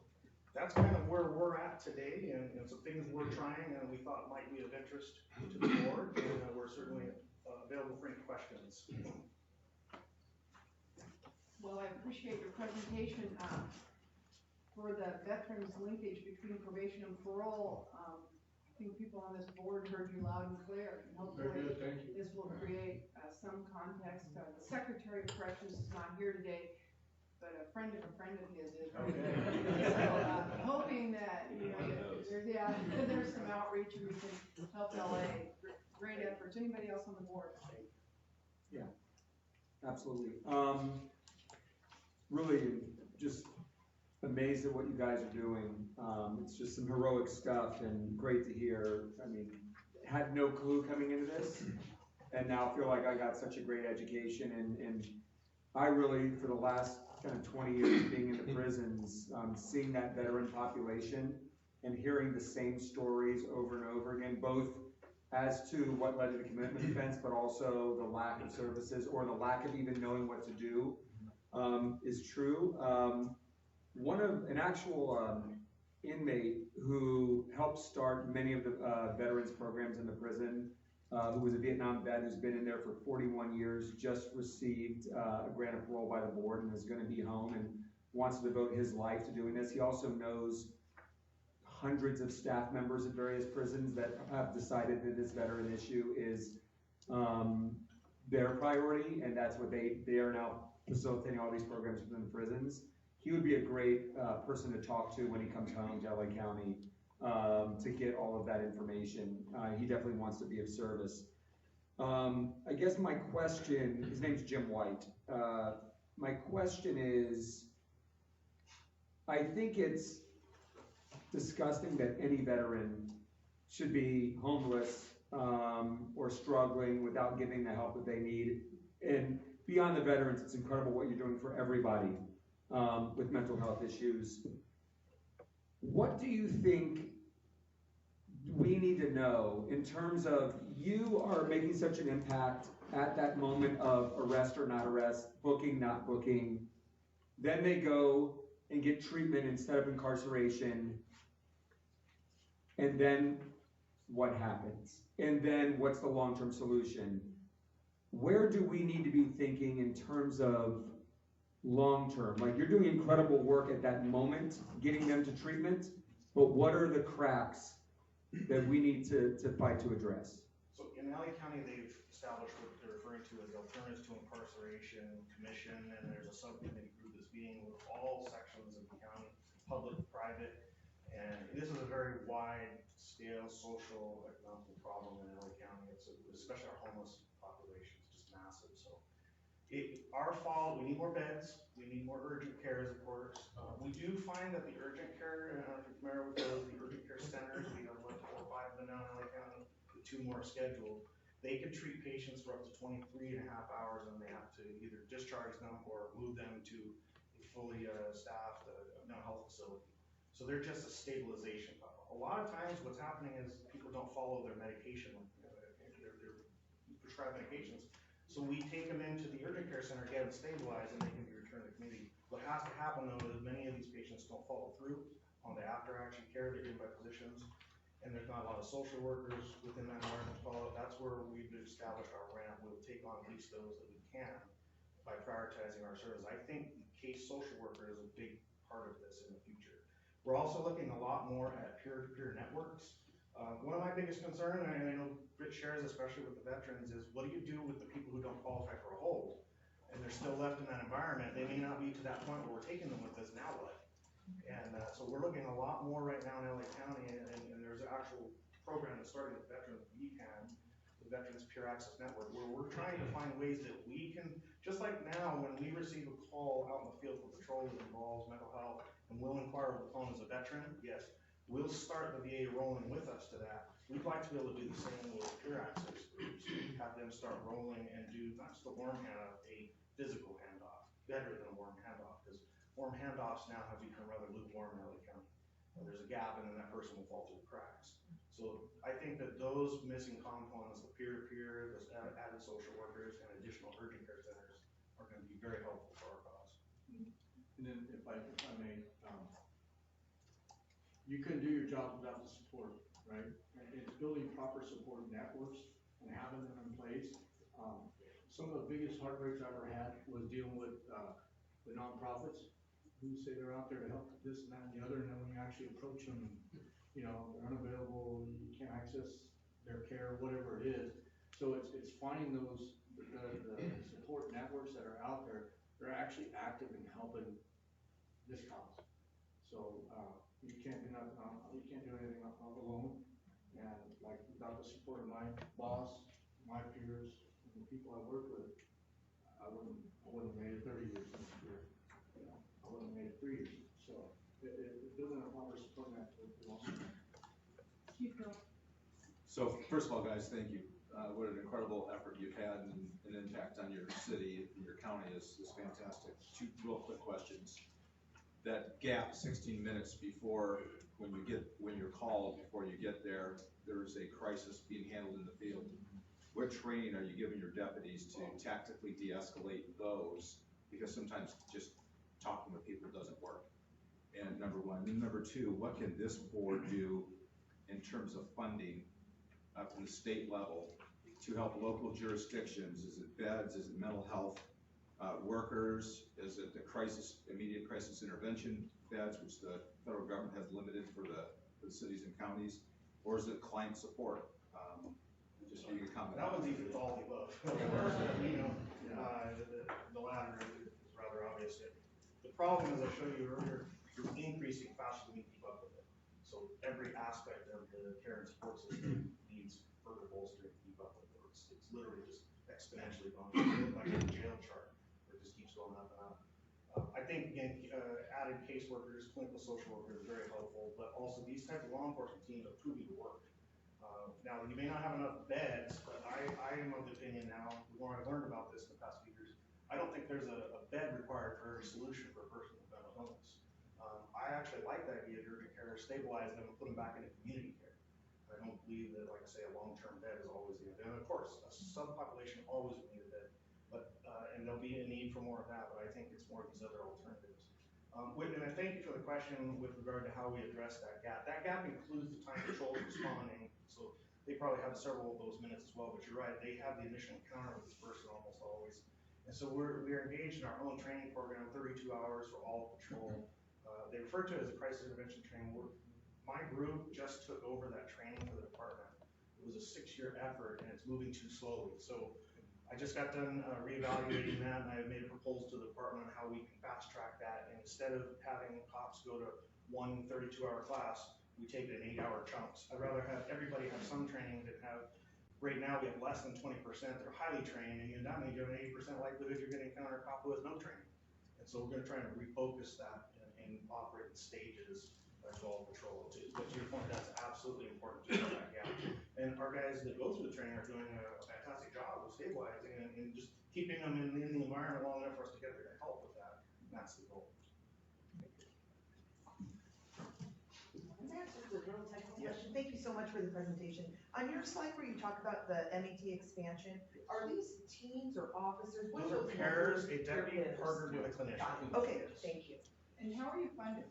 that's kind of where we're at today, and some things we're trying and we thought might be of interest to the board, and we're certainly available for any questions. Well, I appreciate your presentation. For the veterans linkage between probation and parole, I think people on this board heard you loud and clear. And hopefully Very good, thank you. this will create some context. The Secretary of Corrections is not here today, but a friend of his is. Okay. So hoping that, there's some outreach and we can help LA. Great efforts. Anybody else on the board? Yeah, absolutely. Really just amazed at what you guys are doing. It's just some heroic stuff and great to hear. I mean, had no clue coming into this, and now feel like I got such a great education, and I really, for the last kind of 20 years being in the prisons, seeing that veteran population and hearing the same stories over and over again, both as to what led to the commitment offense, but also the lack of services or the lack of even knowing what to do, is true. An actual inmate who helped start many of the veterans programs in the prison, who was a Vietnam vet who's been in there for 41 years, just received a grant of parole by the board and is going to be home and wants to devote his life to doing this. He also knows hundreds of staff members at various prisons that have decided that this veteran issue is their priority, and that's what they are now facilitating all these programs within the prisons. He would be a great person to talk to when he comes home to LA County to get all of that information. He definitely wants to be of service. I guess my question, his name's Jim White. My question is, I think it's disgusting that any veteran should be homeless or struggling without getting the help that they need. And beyond the veterans, it's incredible what you're doing for everybody with mental health issues. What do you think we need to know in terms of you are making such an impact at that moment of arrest or not arrest, booking, not booking, then they go and get treatment instead of incarceration, and then what happens? And then what's the long-term solution? Where do we need to be thinking in terms of long-term? Like, you're doing incredible work at that moment, getting them to treatment, but what are the cracks that we need to fight to address? So in LA County, they've established what they're referring to as the Alternatives to Incarceration Commission, and there's a subcommittee group that's meeting with all sections of the county, public, private, and this is a very wide scale social economic problem in LA County. Especially our homeless population is just massive. So our fault, we need more beds, we need more urgent care, of course. We do find that the urgent care, I don't know if you're familiar with those, the urgent care centers, we have like 4 or 5 of them now in LA County, with 2 more scheduled. They can treat patients for up to 23.5 hours, and they have to either discharge them or move them to a fully staffed mental health facility. So they're just a stabilization level. A lot of times what's happening is people don't follow their medication, their prescribed medications. So we take them into the urgent care center, get them stabilized, and they can be returned to the community. What has to happen though is many of these patients don't follow through on the after action care they're given by physicians, and there's not a lot of social workers within that environment to follow. That's where we've established our ramp. We'll take on at least those that we can by prioritizing our services. I think case social worker is a big part of this in the future. We're also looking a lot more at peer-to-peer networks. One of my biggest concerns, and I know Rich shares, especially with the veterans, is what do you do with the people who don't qualify for a hold? And they're still left in that environment. They may not be to that point where we're taking them with us, now what? And so we're looking a lot more right now in LA County, and there's an actual program that's starting with Veterans VCAN, the Veterans Peer Access Network, where we're trying to find ways that we can, just like now when we receive a call out in the field for patrol that involves mental health, and we'll inquire with the phone as a veteran, yes, we'll start the VA rolling with us to that. We'd like to be able to do the same with peer access groups, have them start rolling and do not just a warm handoff, a physical handoff, better than a warm handoff, because warm handoffs now have become rather lukewarm in LA County. There's a gap and then that person will fall through the cracks. So I think that those missing components, the peer-to-peer, those added social workers, and additional urgent care centers are going to be very helpful for our cause. And then if I may, you couldn't do your job without the support, right? And it's building proper support networks and having them in place. Some of the biggest heartbreaks I ever had was dealing with the nonprofits who say they're out there to help this and that and the other, and then when you actually approach them, you know, they're unavailable, you can't access their care, whatever it is. So it's finding those the support networks that are out there, they're actually active in helping this cause. So you can't do nothing, you can't do anything alone. And like without the support of my boss, my peers, and the people I work with, I wouldn't have made it 30 years in this career. You know, I wouldn't have made it 3 years. So building a proper support network is awesome. So first of all, guys, thank you. What an incredible effort you've had and an impact on your city and your county is fantastic. 2 real quick questions. That gap, 16 minutes before when you're called, before you get there, there's a crisis being handled in the field. What training are you giving your deputies to tactically de-escalate those? Because sometimes just talking with people doesn't work. And number one. And number two, what can this board do in terms of funding up to the state level to help local jurisdictions? Is it beds? Is it mental health workers? Is it the immediate crisis intervention beds, which the federal government has limited for the cities and counties? Or is it client support? Just give you a comment. That one's easy, it's all the above. You know, the latter is rather obvious. The problem, as I showed you earlier, you're increasing faster than you keep up with it. So every aspect of the care and support system needs further bolstering to keep up with it. It's literally just exponentially going. It's like a jail chart where it just keeps going up and up. I think, again, added caseworkers, clinical social workers are very helpful, but also these types of law enforcement teams are proving to work. Now, you may not have enough beds, but I am of the opinion now, the more I've learned about this in the past few years, I don't think there's a bed required for every solution for a person with mental illness. I actually like the idea of urgent care, stabilize them and put them back into community care. I don't believe that, like I say, a long-term bed is always the end. And of course, a subpopulation always will need a bed, but, and there'll be a need for more of that, but I think it's more of these other alternatives. And I thank you for the question with regard to how we address that gap. That gap includes the time patrols responding So they probably have several of those minutes as well, but you're right, they have the initial encounter with this person almost always. And so we're engaged in our own training program, 32 hours for all patrol. They refer to it as a crisis intervention training. My group just took over that training for the department. It was a 6-year effort and it's moving too slowly. So I just got done reevaluating that, and I made a proposal to the department on how we can fast track that. And instead of having cops go to one 32-hour class, we take it in 8-hour chunks. I'd rather have everybody have some training than have, right now we have less than 20% that are highly trained, and that means you have an 80% likelihood you're gonna encounter a cop who has no training. And so we're gonna try to refocus that and operate in stages as all patrol. But to your point, that's absolutely important to fill that gap. And our guys that go through the training are doing a fantastic job of stabilizing and just keeping them in the environment long enough for us to get there to help with that. And that's the goal. That's just a real technical question. Thank you so much for the presentation. On your slide where you talk about the MET expansion, are these teams or officers? What Those are pairs, a deputy pairs? partnered with a clinician. Got it. Okay, thank you. And how are you funded?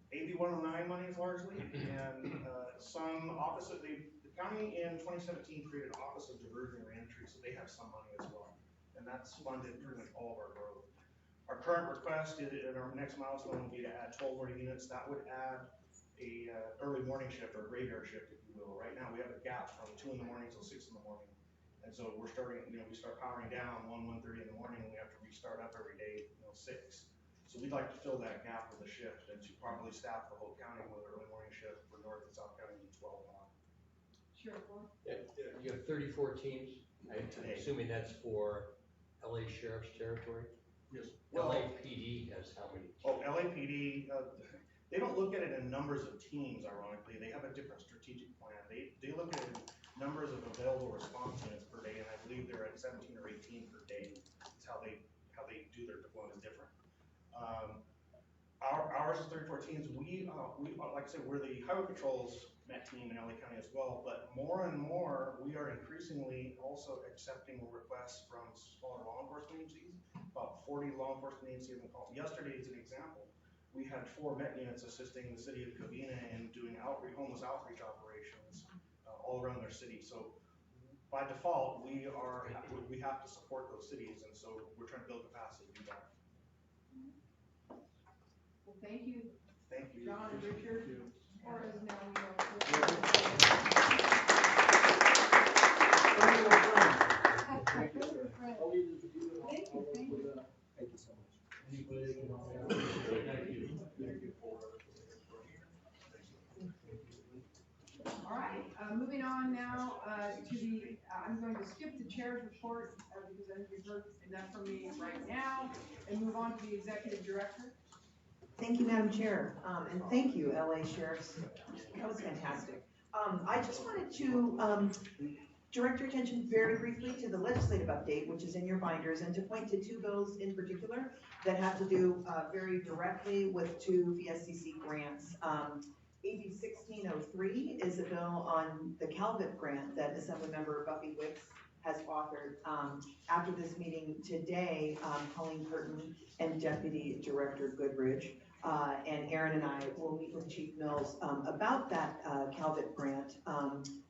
AB 109 monies largely, and some office of the county in 2017 created an Office of Diversion and Reentry, so they have some money as well. And that's funded pretty much all of our growth. Our current request is, and our next milestone will be to add 12 more units. That would add a early morning shift or a graveyard shift, if you will. Right now we have a gap from 2 in the morning till 6 in the morning. And so we're starting, we start powering down 1:30 in the morning, and we have to restart up every day, 6. So we'd like to fill that gap with a shift and to properly staff the whole county with an early morning shift for North and South County in 12 on. Sure. You have 34 teams. I'm assuming that's for LA Sheriff's territory? Yes. LAPD has how many? Oh, LAPD, they don't look at it in numbers of teams, ironically. They have a different strategic plan. They look at it in numbers of available response units per day, and I believe they're at 17 or 18 per day. That's how they do their deployment is different. Ours is 34 teams. We like I said, we're the Highway Patrol's MET team in LA County as well, but more and more, we are increasingly also accepting requests from smaller law enforcement agencies. About 40 law enforcement agencies have been called. Yesterday, as an example, we had 4 MET units assisting the city of Covina in doing homeless outreach operations all around their city. So by default, we have to support those cities, and so we're trying to build capacity to do that. Well, thank you, Thank you. John and Richard, or as now we know. Thank you, sir. Thank you, thank you. Thank you so much. All right, moving on now to the, I'm going to skip the chair's report because I think you've heard enough from me right now, and move on to the executive director. Thank you, Madam Chair, and thank you, LA Sheriffs. That was fantastic. I just wanted to direct your attention very briefly to the legislative update, which is in your binders, and to point to 2 bills in particular that have to do very directly with 2 VSCC grants. AB 1603 is a bill on the Calvert grant that Assemblymember Buffy Wicks has authored. After this meeting today, Colleen Curtin and Deputy Director Goodridge and Aaron and I will meet with Chief Mills about that Calvert grant.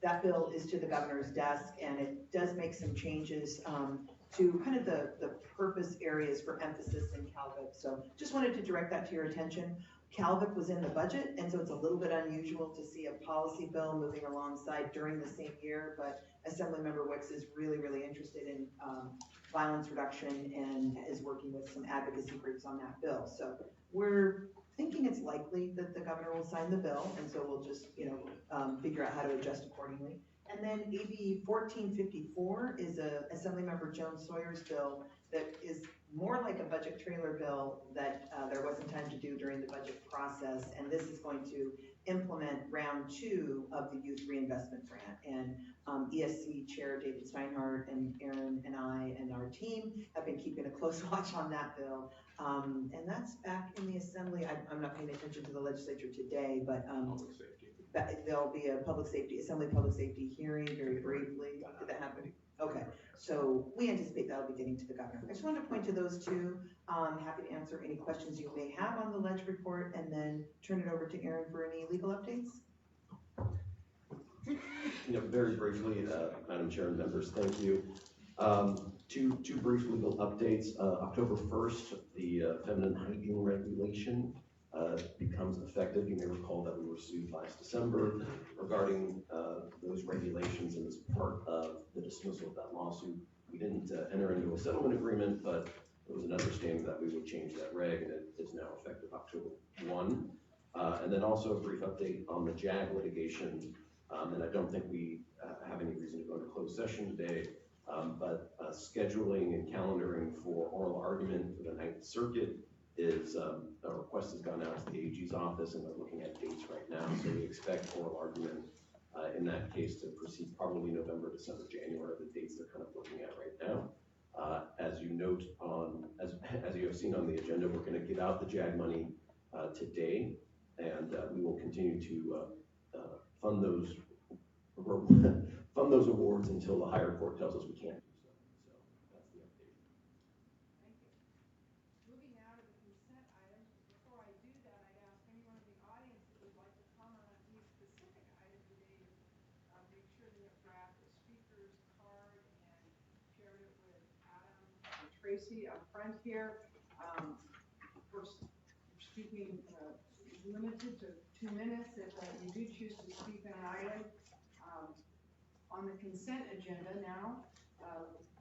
That bill is to the governor's desk, and it does make some changes to kind of the purpose areas for emphasis in Calvert. So just wanted to direct that to your attention. Calvert was in the budget, and so it's a little bit unusual to see a policy bill moving alongside during the same year, but Assemblymember Wicks is really, really interested in violence reduction and is working with some advocacy groups on that bill. So we're thinking it's likely that the governor will sign the bill, and so we'll just, figure out how to adjust accordingly. And then AB 1454 is Assemblymember Joan Sawyer's bill that is more like a budget trailer bill that there wasn't time to do during the budget process, and this is going to implement round 2 of the Youth Reinvestment Grant. And ESC Chair David Steinhardt and Aaron and I and our team have been keeping a close watch on that bill. And that's back in the Assembly. I'm not paying attention to the legislature today, but there'll be a Assembly Public Safety hearing very briefly. Did that happen? Okay, so we anticipate that'll be getting to the governor. I just wanted to point to those 2. Happy to answer any questions you may have on the ledge report, and then turn it over to Aaron for any legal updates. Very briefly, Madam Chair and members, thank you. Two brief legal updates. October 1st, the feminine hygiene regulation becomes effective. You may recall that we were sued last December regarding those regulations, and as part of the dismissal of that lawsuit, we didn't enter into a settlement agreement, but there was an understanding that we would change that reg, and it is now effective October 1. And then also a brief update on the JAG litigation. And I don't think we have any reason to go into closed session today, but scheduling and calendaring for oral argument for the Ninth Circuit is, a request has gone out to the AG's office, and they're looking at dates right now. So we expect oral argument in that case to proceed probably November, December, January, the dates they're kind of looking at right now. As you note as you have seen on the agenda, we're going to give out the JAG money today, and we will continue to fund those awards until the higher court tells us we can't do so. So that's the update. Thank you. Moving now to the consent items. Before I do that, I'd ask anyone in the audience that would like to comment on any specific item today, make sure that you grabbed the speaker's card and shared it with Adam and Tracy up front here. First, speaking is limited to 2 minutes if you do choose to speak on an item. On the consent agenda now,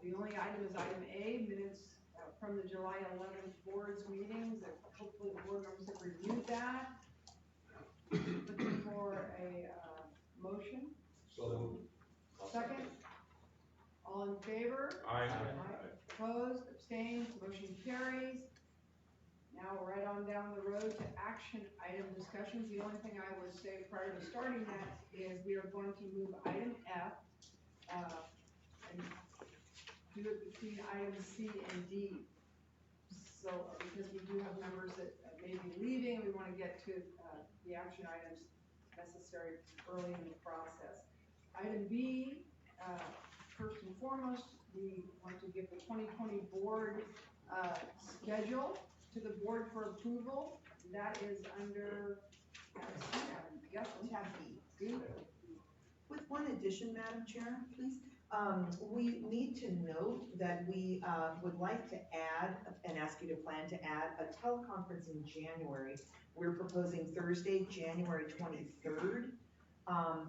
the only item is item A, minutes from the July 11th board's meetings. That hopefully the board members have reviewed that. Looking for a motion. So Second. All in favor? Aye. Opposed, abstained, motion carries. Now we're right on down the road to action item discussions. The only thing I would say prior to starting that is we are going to move item F and do it between items C and D. So, because we do have members that may be leaving, we want to get to the action items necessary early in the process. Item B, first and foremost, we want to give the 2020 board schedule to the board for approval. That is under, yes, tab B. With one addition, Madam Chair, please. We need to note that we would like to add, and ask you to plan to add, a teleconference in January. We're proposing Thursday, January 23rd,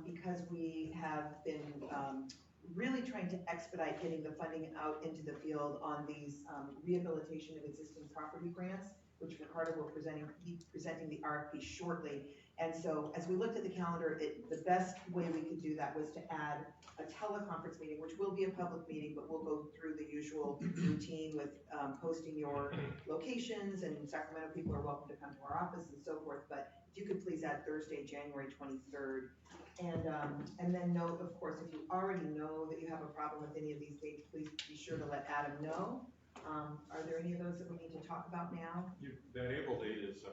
because we have been really trying to expedite getting the funding out into the field on these rehabilitation of existing property grants, which Ricardo will be presenting the RFP shortly. And so as we looked at the calendar, the best way we could do that was to add a teleconference meeting, which will be a public meeting, but we'll go through the usual routine with posting your locations, and Sacramento people are welcome to come to our office and so forth. But if you could please add Thursday, January 23rd. And then note, of course, if you already know that you have a problem with any of these dates, please be sure to let Adam know. Are there any of those that we need to talk about now? That April date is,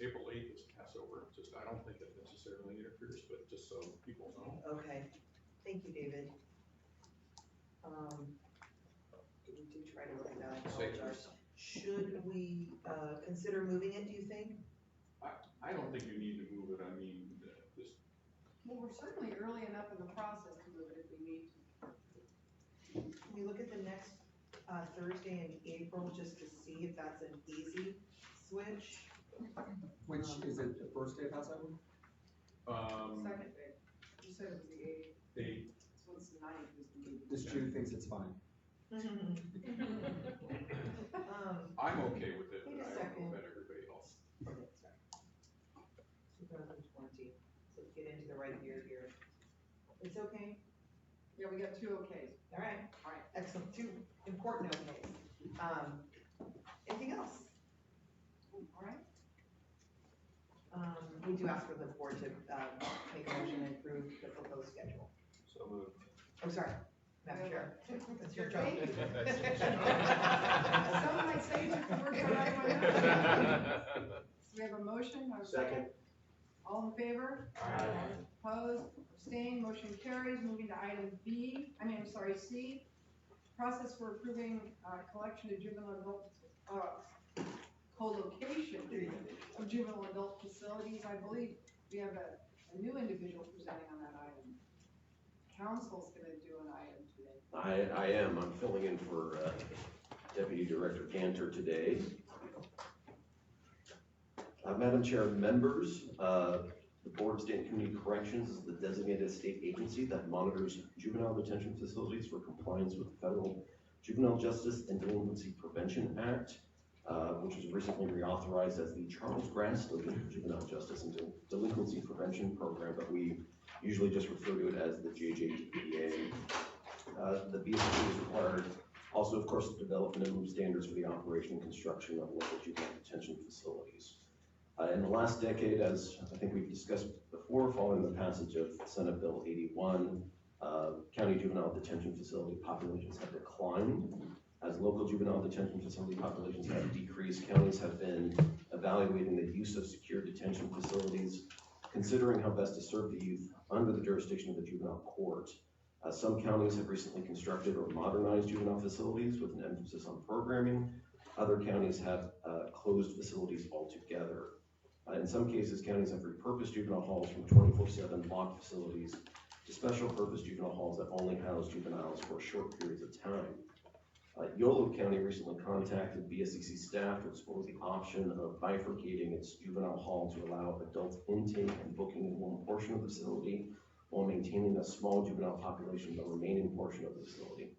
April 8th is Passover. Just, I don't think that necessarily interferes, but just so people know. Okay, thank you, David. We do try to look at that, I apologize. Should we consider moving it, do you think? I don't think you need to move it. I mean, just. Well, we're certainly early enough in the process to move it if we need to. Can we look at the next Thursday in April, just to see if that's an easy switch? Which, is it the first day of Passover? Second day. You said it was the 8th. 8th. So it's the 9th is the meeting. This Jew thinks it's fine. I'm okay with it, Wait but a I don't second. know about everybody else. 2020, so let's get into the right year here. It's okay? Yeah, we got 2 okays. All right, excellent, 2 important okays. Anything else? All right. We do ask for the board to make a motion and approve the proposed schedule. So moved. Oh, sorry, Madam Chair, that's your job. Thank you. Someone might say you took the word from right away. So we have a motion, have a second? All in favor? Aye. Opposed, abstained, motion carries. Moving to item C. Process for approving collection of juvenile adult, co-location of juvenile adult facilities. I believe we have a a new individual presenting on that item. Council's gonna do an item today. I am. I'm filling in for Deputy Director Ganter today. Madam Chair, members, the Board of State and Community Corrections is the designated state agency that monitors juvenile detention facilities for compliance with the Federal Juvenile Justice and Delinquency Prevention Act, which was recently reauthorized as the Charles Grassley Juvenile Justice and Delinquency Prevention Program, but we usually just refer to it as the JJDPA. The BSD is required also, of course, the development and standards for the operation and construction of local juvenile detention facilities. In the last decade, as I think we've discussed before, following the passage of Senate Bill 81, county juvenile detention facility populations have declined. As local juvenile detention facility populations have decreased, counties have been evaluating the use of secure detention facilities, considering how best to serve the youth under the jurisdiction of the juvenile court. Some counties have recently constructed or modernized juvenile facilities with an emphasis on programming. Other counties have closed facilities altogether. In some cases, counties have repurposed juvenile halls from 24/7 locked facilities to special purpose juvenile halls that only house juveniles for short periods of time. Yolo County recently contacted BSCC staff to explore the option of bifurcating its juvenile hall to allow adult intake and booking in one portion of the facility while maintaining a small juvenile population in the remaining portion of the facility.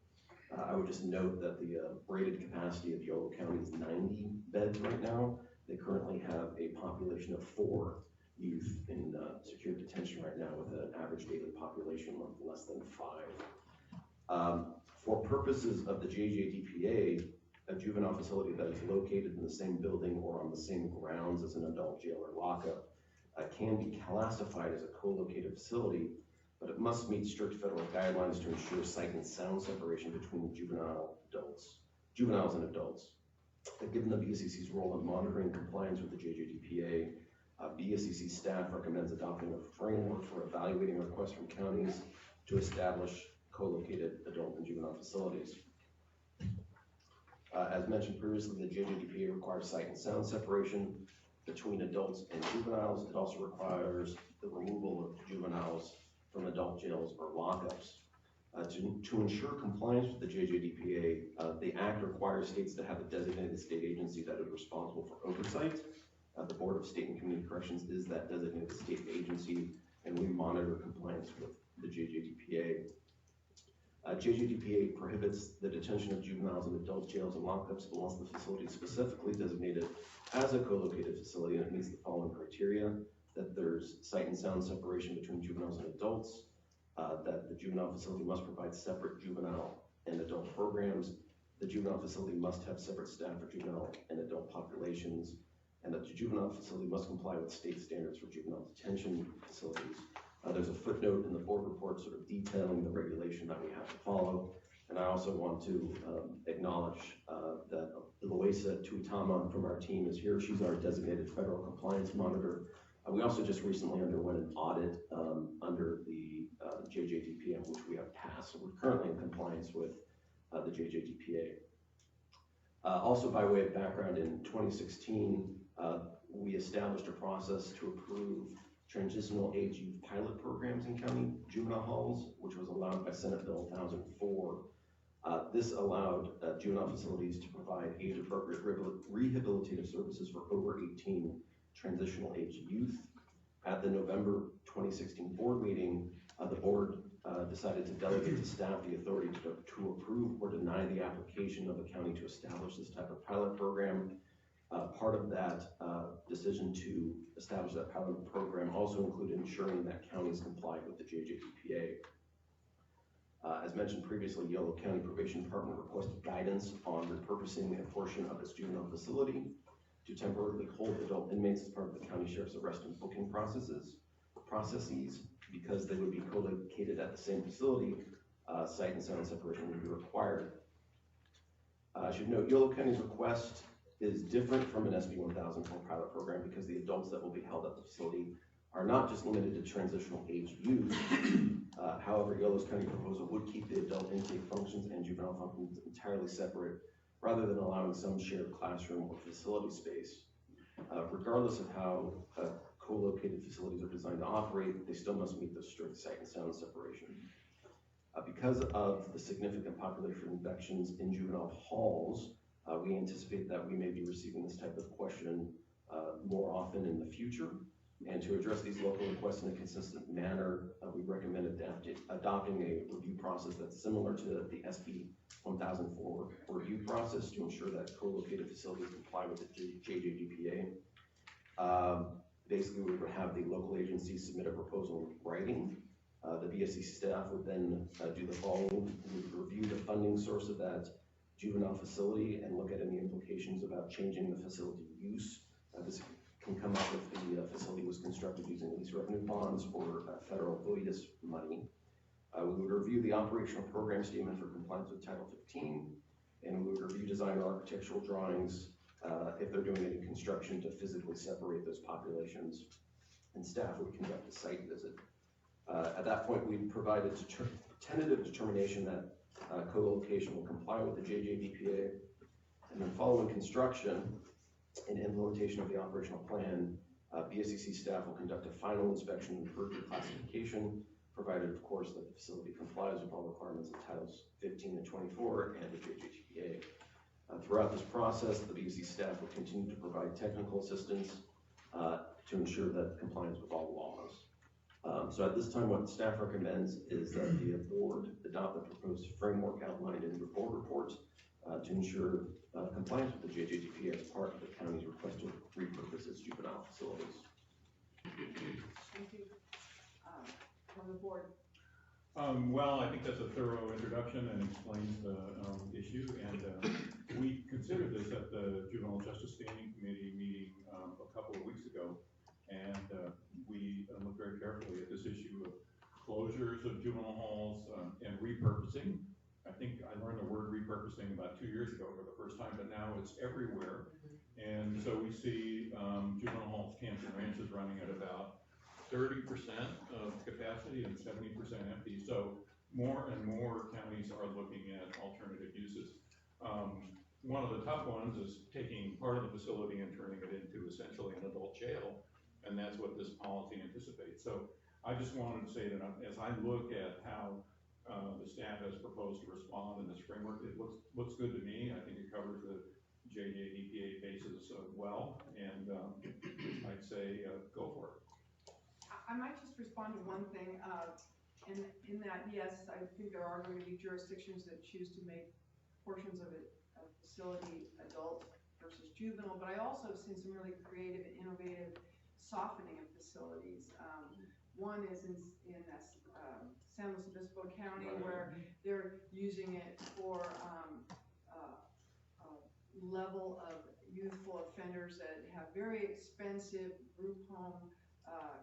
I would just note that the rated capacity of Yolo County is 90 beds right now. They currently have a population of 4 youth in secure detention right now with an average daily population of less than 5. For purposes of the JJDPA, a juvenile facility that is located in the same building or on the same grounds as an adult jail or lockup can be classified as a co-located facility, but it must meet strict federal guidelines to ensure sight and sound separation between juveniles and adults. Given the BSCC's role in monitoring compliance with the JJDPA, BSCC staff recommends adopting a framework for evaluating requests from counties to establish co-located adult and juvenile facilities. As mentioned previously, the JJDPA requires sight and sound separation between adults and juveniles. It also requires the removal of juveniles from adult jails or lockups. To ensure compliance with the JJDPA, the Act requires states to have a designated state agency that is responsible for oversight. The Board of State and Community Corrections is that designated state agency, and we monitor compliance with the JJDPA. JJDPA prohibits the detention of juveniles in adult jails and lockups unless the facility is specifically designated as a co-located facility and it meets the following criteria: that there's sight and sound separation between juveniles and adults, that the juvenile facility must provide separate juvenile and adult programs, the juvenile facility must have separate staff for juvenile and adult populations, and that the juvenile facility must comply with state standards for juvenile detention facilities. There's a footnote in the board report sort of detailing the regulation that we have to follow. And I also want to acknowledge that Eloisa Tuitama from our team is here. She's our designated federal compliance monitor. We also just recently underwent an audit under the JJDPA, which we have passed. So we're currently in compliance with the JJDPA. Also, by way of background, in 2016, we established a process to approve transitional age youth pilot programs in county juvenile halls, which was allowed by Senate Bill 1004. This allowed juvenile facilities to provide age-appropriate rehabilitative services for over 18 transitional age youth. At the November 2016 board meeting, the board decided to delegate to staff the authority to approve or deny the application of a county to establish this type of pilot program. Part of that decision to establish that pilot program also included ensuring that counties complied with the JJDPA. As mentioned previously, Yolo County Probation Department requested guidance on repurposing a portion of its juvenile facility to temporarily hold adult inmates as part of the county sheriff's arrest and booking processes. Because they would be co-located at the same facility, sight and sound separation would be required. I should note, Yolo County's request is different from an SB 1004 pilot program because the adults that will be held at the facility are not just limited to transitional age youth. However, Yolo's County proposal would keep the adult intake functions and juvenile functions entirely separate, rather than allowing some shared classroom or facility space. Regardless of how co-located facilities are designed to operate, they still must meet the strict sight and sound separation. Because of the significant population reductions in juvenile halls, we anticipate that we may be receiving this type of question more often in the future. And to address these local requests in a consistent manner, we recommend adopting a review process that's similar to the SB 1004 review process to ensure that co-located facilities comply with the JJGPA. Basically, we would have the local agency submit a proposal in writing. The BSC staff would then do the following. We would review the funding source of that juvenile facility and look at any implications about changing the facility use. This can come up if the facility was constructed using lease revenue bonds or federal VOIDS money. We would review the operational program statement for compliance with Title 15, and we would review design or architectural drawings if they're doing any construction to physically separate those populations, and staff would conduct a site visit. At that point, we provide a tentative determination that co-location will comply with the JJDPA, and then following construction and implementation of the operational plan, BSCC staff will conduct a final inspection and further classification, provided, of course, that the facility complies with all requirements of Titles 15 and 24 and the JJDPA. Throughout this process, the BSC staff will continue to provide technical assistance to ensure that compliance with all laws. So at this time, what staff recommends is that the board adopt the proposed framework outlined in the board report to ensure compliance with the JJDP as part of the county's request to repurpose its juvenile facilities. Thank you. From the board. Well, I think that's a thorough introduction and explains the issue, and we considered this at the Juvenile Justice Standing Committee meeting a couple of weeks ago, and we looked very carefully at this issue of closures of juvenile halls and repurposing. I think I learned the word repurposing about 2 years ago for the first time, but now it's everywhere. And so we see juvenile halls, camps, and ranches running at about 30% of capacity and 70% empty. So more and more counties are looking at alternative uses. One of the tough ones is taking part of the facility and turning it into essentially an adult jail, and that's what this policy anticipates. So I just wanted to say that as I look at how the staff has proposed to respond in this framework, it looks good to me. I think it covers the JJDPA basis well, and I'd say go for it. I might just respond to one thing. In that, yes, I think there are going to be jurisdictions that choose to make portions of a facility adult versus juvenile, but I also have seen some really creative and innovative softening of facilities. One is in San Luis Obispo County, where they're using it for level of youthful offenders that have very expensive group home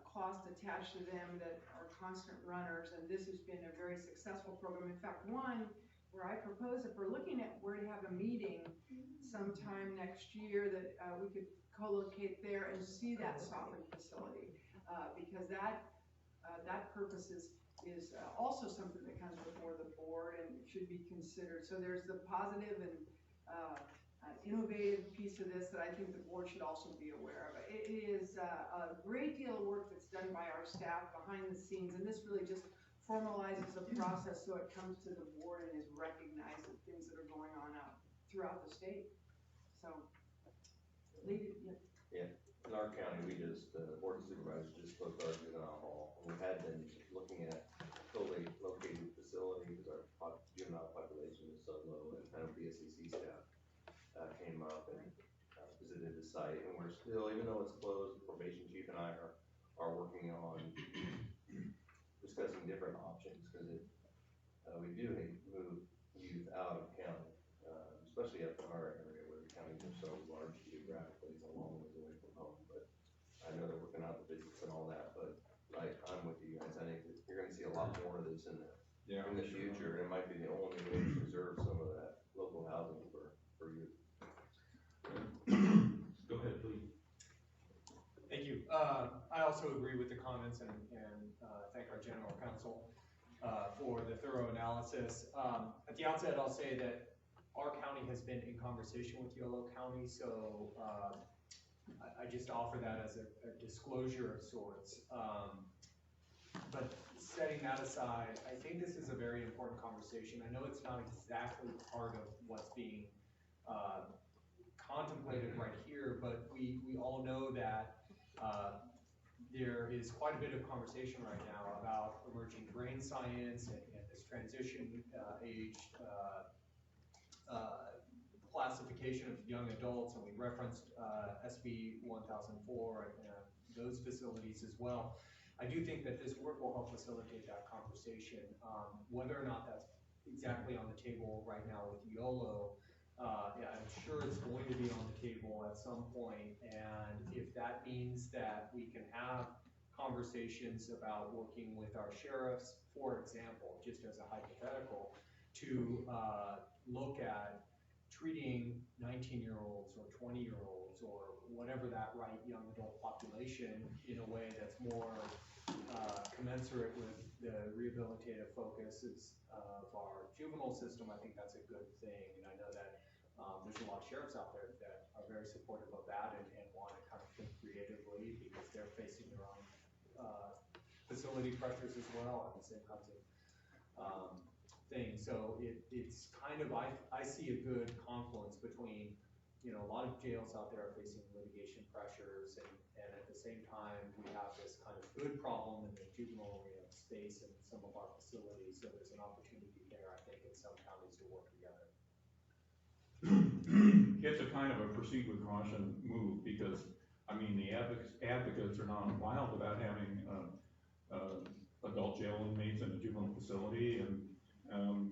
cost attached to them that are constant runners, and this has been a very successful program. In fact, one where I propose, if we're looking at where to have a meeting sometime next year, that we could co-locate there and see that softened facility, because that purpose is also something that comes before the board and should be considered. So there's the positive and innovative piece of this that I think the board should also be aware of. It is a great deal of work that's done by our staff behind the scenes, and this really just formalizes a process so it comes to the board and is recognized of things that are going on out throughout the state. So, yeah, in our county, the board of supervisors just closed our juvenile hall. We had been looking at totally located facility because our juvenile population is so low, and kind of BSCC staff came up and visited the site, and we're still, even though it's closed, the probation chief and I are working on discussing different options, because we do move youth out of county, especially up in our area where the counties are so large geographically, it's a long ways away from home. But I know they're working out the business and all that, but I'm with you guys. I think that you're going to see a lot more of this in the future, and it might be the only way to preserve some of that local housing for youth. Go ahead, please. Thank you. I also agree with the comments and thank our general counsel for the thorough analysis. At the outset, I'll say that our county has been in conversation with Yolo County, so I just offer that as a disclosure of sorts. But setting that aside, I think this is a very important conversation. I know it's not exactly part of what's being contemplated right here, but we all know that there is quite a bit of conversation right now about emerging brain science and this transition age classification of young adults, and we referenced SB 1004 and those facilities as well. I do think that this work will help facilitate that conversation. Whether or not that's exactly on the table right now with YOLO, yeah, I'm sure it's going to be on the table at some point, and if that means that we can have conversations about working with our sheriffs, for example, just as a hypothetical, to look at treating 19-year-olds or 20-year-olds or whatever that right young adult population in a way that's more commensurate with the rehabilitative focuses of our juvenile system, I think that's a good thing. And I know that there's a lot of sheriffs out there that are very supportive of that and want to kind of think creatively because they're facing their own facility pressures as well and the same kinds of things. So it's kind of, I see a good confluence between, you know, a lot of jails out there are facing litigation pressures and at the same time we have this kind of good problem in the juvenile rehab space in some of our facilities. So there's an opportunity there, I think, in some counties to work together. It's a kind of a proceed with caution move because, I mean, the advocates are not wild about having adult jail inmates in a juvenile facility, and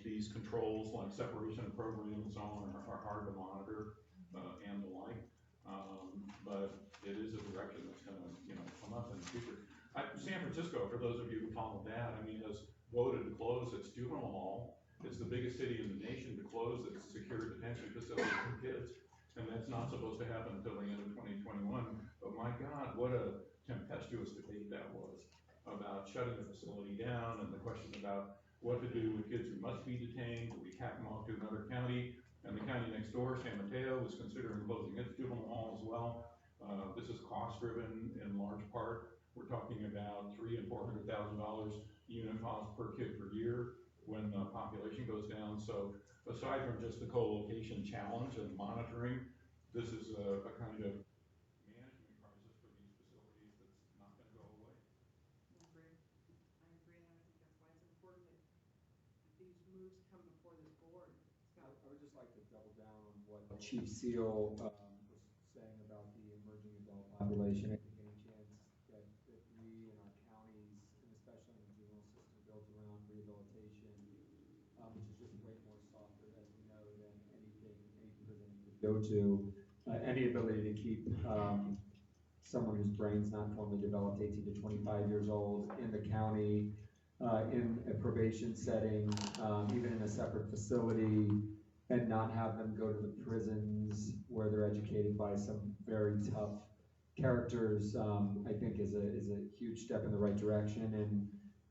these controls like separation of program and so on are hard to monitor and the like. But it is a direction that's going to, you know, come up in the future. San Francisco, for those of you who follow that, I mean, has voted to close its juvenile hall. It's the biggest city in the nation to close its secure detention facility for kids, and that's not supposed to happen until the end of 2021. But my God, what a tempestuous debate that was about shutting the facility down and the question about what to do with kids who must be detained. Do we cap them off to another county? And the county next door, San Mateo, was considering closing its juvenile hall as well. This is cost-driven in large part. We're talking about $300,000 and $400,000 unit cost per kid per year when the population goes down. So aside from just the co-location challenge and monitoring, this is a kind of management crisis for these facilities that's not going to go away. I agree, and I think that's why it's important that these moves come before this board. Scott? I would just like to double down on what Chief Seal was saying about the emerging adult population. I think any chance that we in our counties, and especially in the juvenile system built around rehabilitation, which is just way more softer, as we know, than anything any prison you could go to, any ability to keep someone whose brain's not formally developed, 18 to 25 years old, in the county, in a probation setting, even in a separate facility, and not have them go to the prisons where they're educated by some very tough characters, I think is a huge step in the right direction. And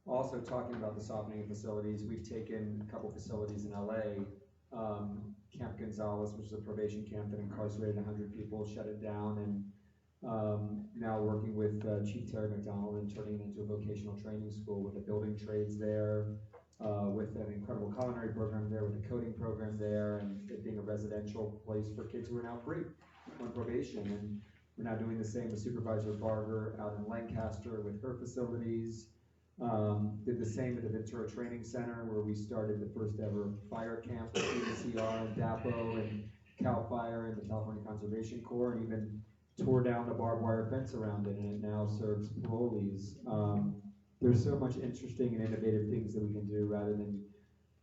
also talking about the softening of facilities, we've taken a couple facilities in LA, Camp Gonzales, which is a probation camp that incarcerated 100 people, shut it down, and now working with Chief Terry McDonald and turning it into a vocational training school with the building trades there, with an incredible culinary program there, with a coding program there, and it being a residential place for kids who are now free on probation. And we're now doing the same with Supervisor Barger out in Lancaster with her facilities. Did the same at the Ventura Training Center, where we started the first ever fire camp with CDCR and DAPO and CAL FIRE and the California Conservation Corps, and even tore down the barbed wire fence around it, and it now serves parolees. There's so much interesting and innovative things that we can do rather than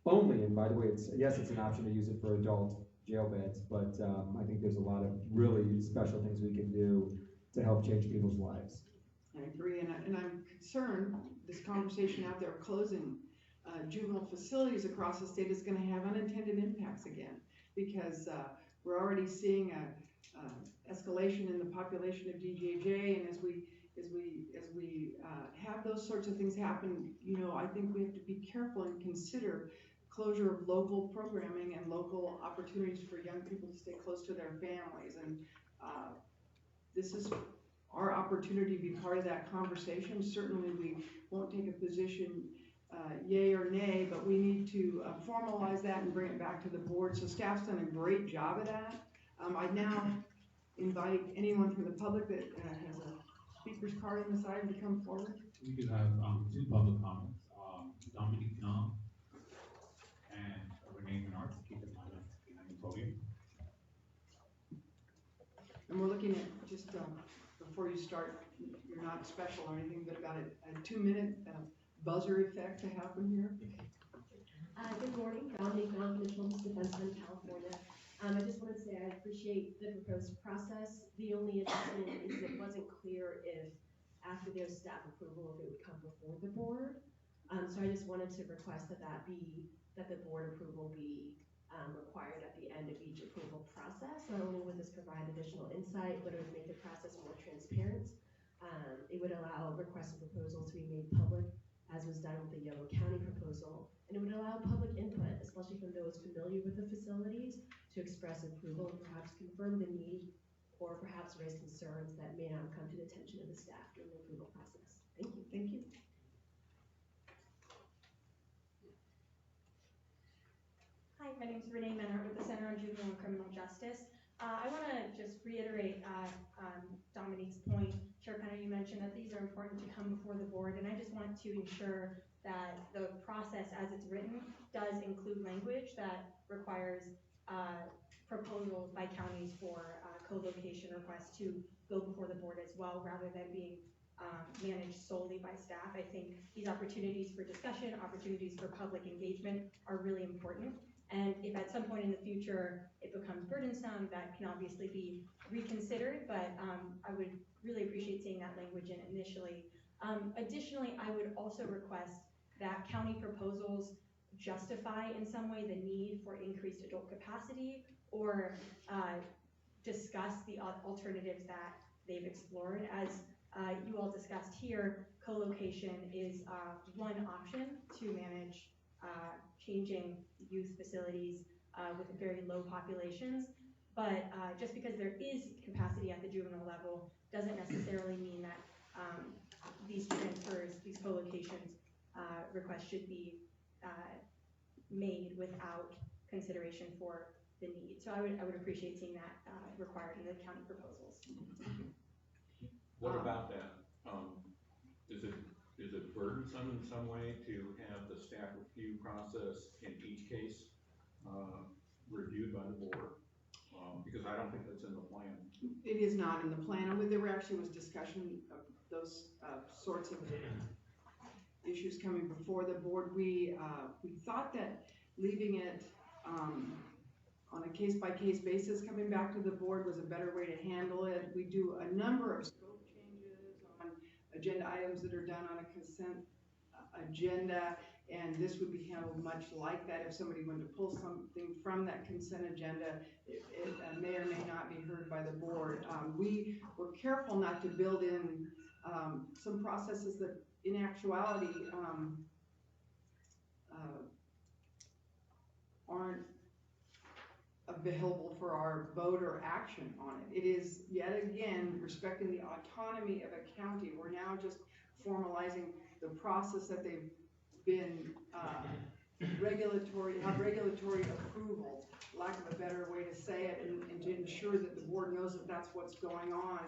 only, and by the way, yes, it's an option to use it for adult jail beds, but I think there's a lot of really special things we can do to help change people's lives. I agree, and I'm concerned this conversation out there of closing juvenile facilities across the state is going to have unintended impacts again, because we're already seeing a escalation in the population of DJJ, and as we have those sorts of things happen, you know, I think we have to be careful and consider closure of local programming and local opportunities for young people to stay close to their families. And this is our opportunity to be part of that conversation. Certainly, we won't take a position, yay or nay, but we need to formalize that and bring it back to the board. So staff's done a great job of that. I now invite anyone from the public that has a speaker's card on the side to come forward. We do have, 2 public comments, Dominique Young and Renee Menard, keep in mind behind the podium. And we're looking at, just before you start, you're not special or anything, but about a 2-minute buzzer effect to happen here. Good morning, Dominique Young from the Children's Defense Fund, California. I just wanted to say I appreciate the proposed process. The only adjustment is it wasn't clear if after there's staff approval, if it would come before the board. So I just wanted to request that the board approval be required at the end of each approval process. Not only would this provide additional insight, but it would make the process more transparent. It would allow requests and proposals to be made public, as was done with the Yolo County proposal, and it would allow public input, especially from those familiar with the facilities, to express approval and perhaps confirm the need, or perhaps raise concerns that may not come to the attention of the staff during the approval process. Thank you. Thank you. Hi, my name is Renee Menard with the Center on Juvenile and Criminal Justice. I want to just reiterate Dominique's point. Chair Penner, you mentioned that these are important to come before the board, and I just want to ensure that the process as it's written does include language that requires proposals by counties for co-location requests to go before the board as well, rather than being managed solely by staff. I think these opportunities for discussion, opportunities for public engagement are really important. And if at some point in the future it becomes burdensome, that can obviously be reconsidered, but I would really appreciate seeing that language in initially. Additionally, I would also request that county proposals justify in some way the need for increased adult capacity, or discuss the alternatives that they've explored. As you all discussed here, co-location is one option to manage changing youth facilities with very low populations. But just because there is capacity at the juvenile level doesn't necessarily mean that these transfers, these co-locations requests should be made without consideration for the need. So I would appreciate seeing that required in the county proposals. What about that? Is it burdensome in some way to have the staff review process in each case reviewed by the board? Because I don't think that's in the plan. It is not in the plan. There actually was discussion of those sorts of issues coming before the board. We thought that leaving it on a case-by-case basis, coming back to the board, was a better way to handle it. We do a number of scope changes on agenda items that are done on a consent agenda, and this would be handled much like that. If somebody wanted to pull something from that consent agenda, it may or may not be heard by the board. We were careful not to build in some processes that in actuality aren't available for our vote or action on it. It is, yet again, respecting the autonomy of a county. We're now just formalizing the process that they've been regulatory approval, lack of a better way to say it, and to ensure that the board knows that that's what's going on.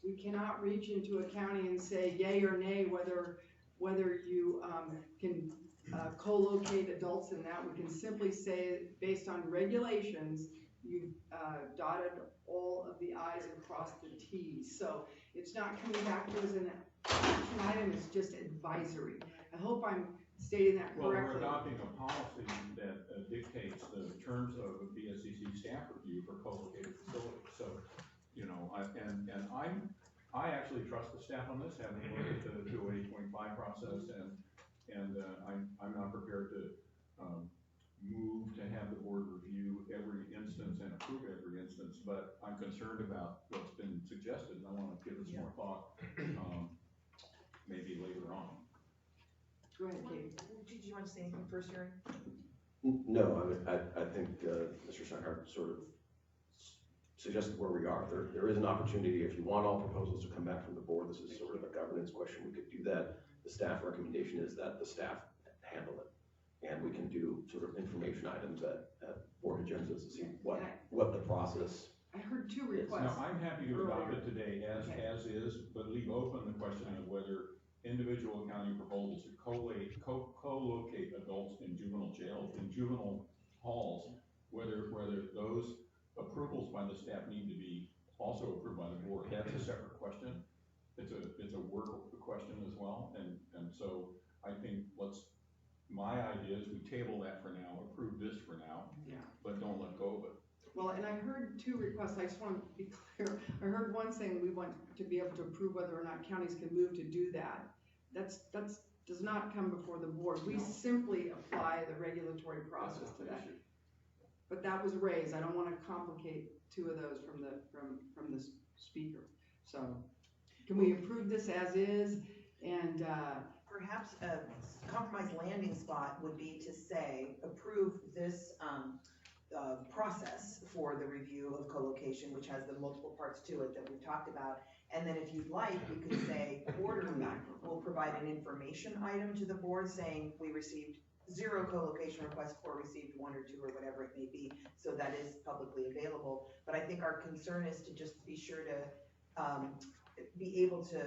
We cannot reach into a county and say yay or nay whether you can co-locate adults in that. We can simply say, based on regulations, you've dotted all of the I's and crossed the T's. So it's not coming back to us as an action item, it's just advisory. I hope I'm stating that correctly. Well, we're adopting a policy that dictates the terms of a BSCC staff review for co-located facilities. So, you know, I actually trust the staff on this, having looked at the 208.5 process, and I'm not prepared to move to have the board review every instance and approve every instance, but I'm concerned about what's been suggested, and I want to give this more thought, maybe later on. Go ahead, Kate. Did you want to say anything first, Jerry? No, I think Mr. Steinhardt sort of suggested where we are. There is an opportunity, if you want all proposals to come back from the board, this is sort of a governance question, we could do that. The staff recommendation is that the staff handle it. And we can do sort of information items at board agendas to see what the process. I heard two Now, requests. I'm happy to adopt earlier. it today as is, but leave open the question of whether individual county proposals to co-locate adults in juvenile jails, in juvenile halls, whether those approvals by the staff need to be also approved by the board. That's a separate question. It's a work question as well, and so I think my idea is we table that for now, approve this for now, Yeah. but don't let go of it. Well, and I heard two requests, I just want to be clear. I heard one saying we want to be able to approve whether or not counties can move to do that. That's does not come before the board. We simply apply the regulatory process to that. But that was raised. I don't want to complicate two of those from the speaker. So can we approve this as is? And Perhaps a compromise landing spot would be to say, approve this process for the review of co-location, which has the multiple parts to it that we've talked about. And then if you'd like, you could say, quarterly, we'll provide an information item to the board saying we received 0 co-location requests or received 1 or 2 or whatever it may be. So that is publicly available. But I think our concern is to just be sure to be able to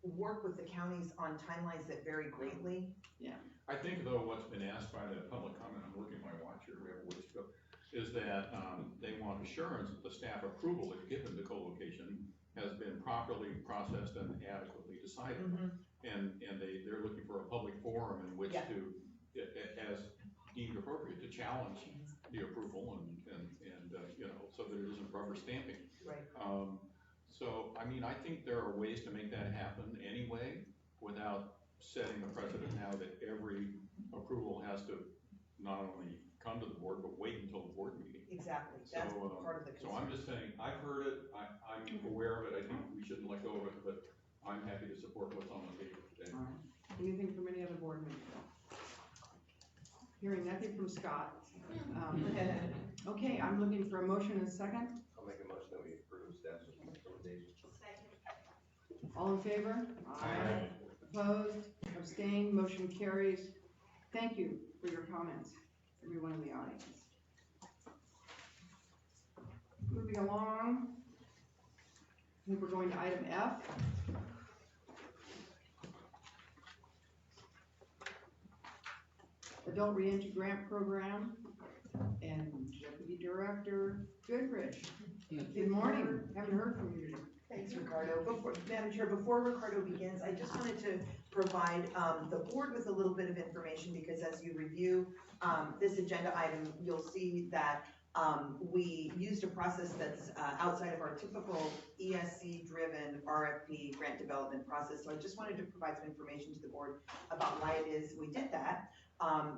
work with the counties on timelines that vary greatly. Yeah. I think though what's been asked by the public comment, I'm working my watch here, we have a ways to go, is that they want assurance that the staff approval if given to co-location has been properly processed and adequately decided. And they're looking for a public forum in which to, as deemed appropriate, to challenge the approval and so there isn't rubber stamping. Right. So, I mean, I think there are ways to make that happen anyway, without setting the precedent now that every approval has to not only come to the board, but wait until the board meeting. Exactly, that's part of the concern. So I'm just saying, I've heard it, I'm aware of it, I think we shouldn't let go of it, but I'm happy to support what's on the table today. all right. Anything from any other board member? Hearing nothing from Scott. Okay, I'm looking for a motion and a second. I'll make a motion that we approve staff's recommendation. All in favor? Aye. Opposed? Abstained? Motion carries. Thank you for your comments, everyone in the audience. Moving along, I think we're going to item F. Adult Reentry Grant Program and Deputy Director Goodrich. Good morning. Haven't heard from you today. Thanks, Ricardo. Madam Chair, before Ricardo begins, I just wanted to provide the board with a little bit of information because as you review this agenda item, you'll see that we used a process that's outside of our typical ESC-driven RFP grant development process. So I just wanted to provide some information to the board about why it is we did that.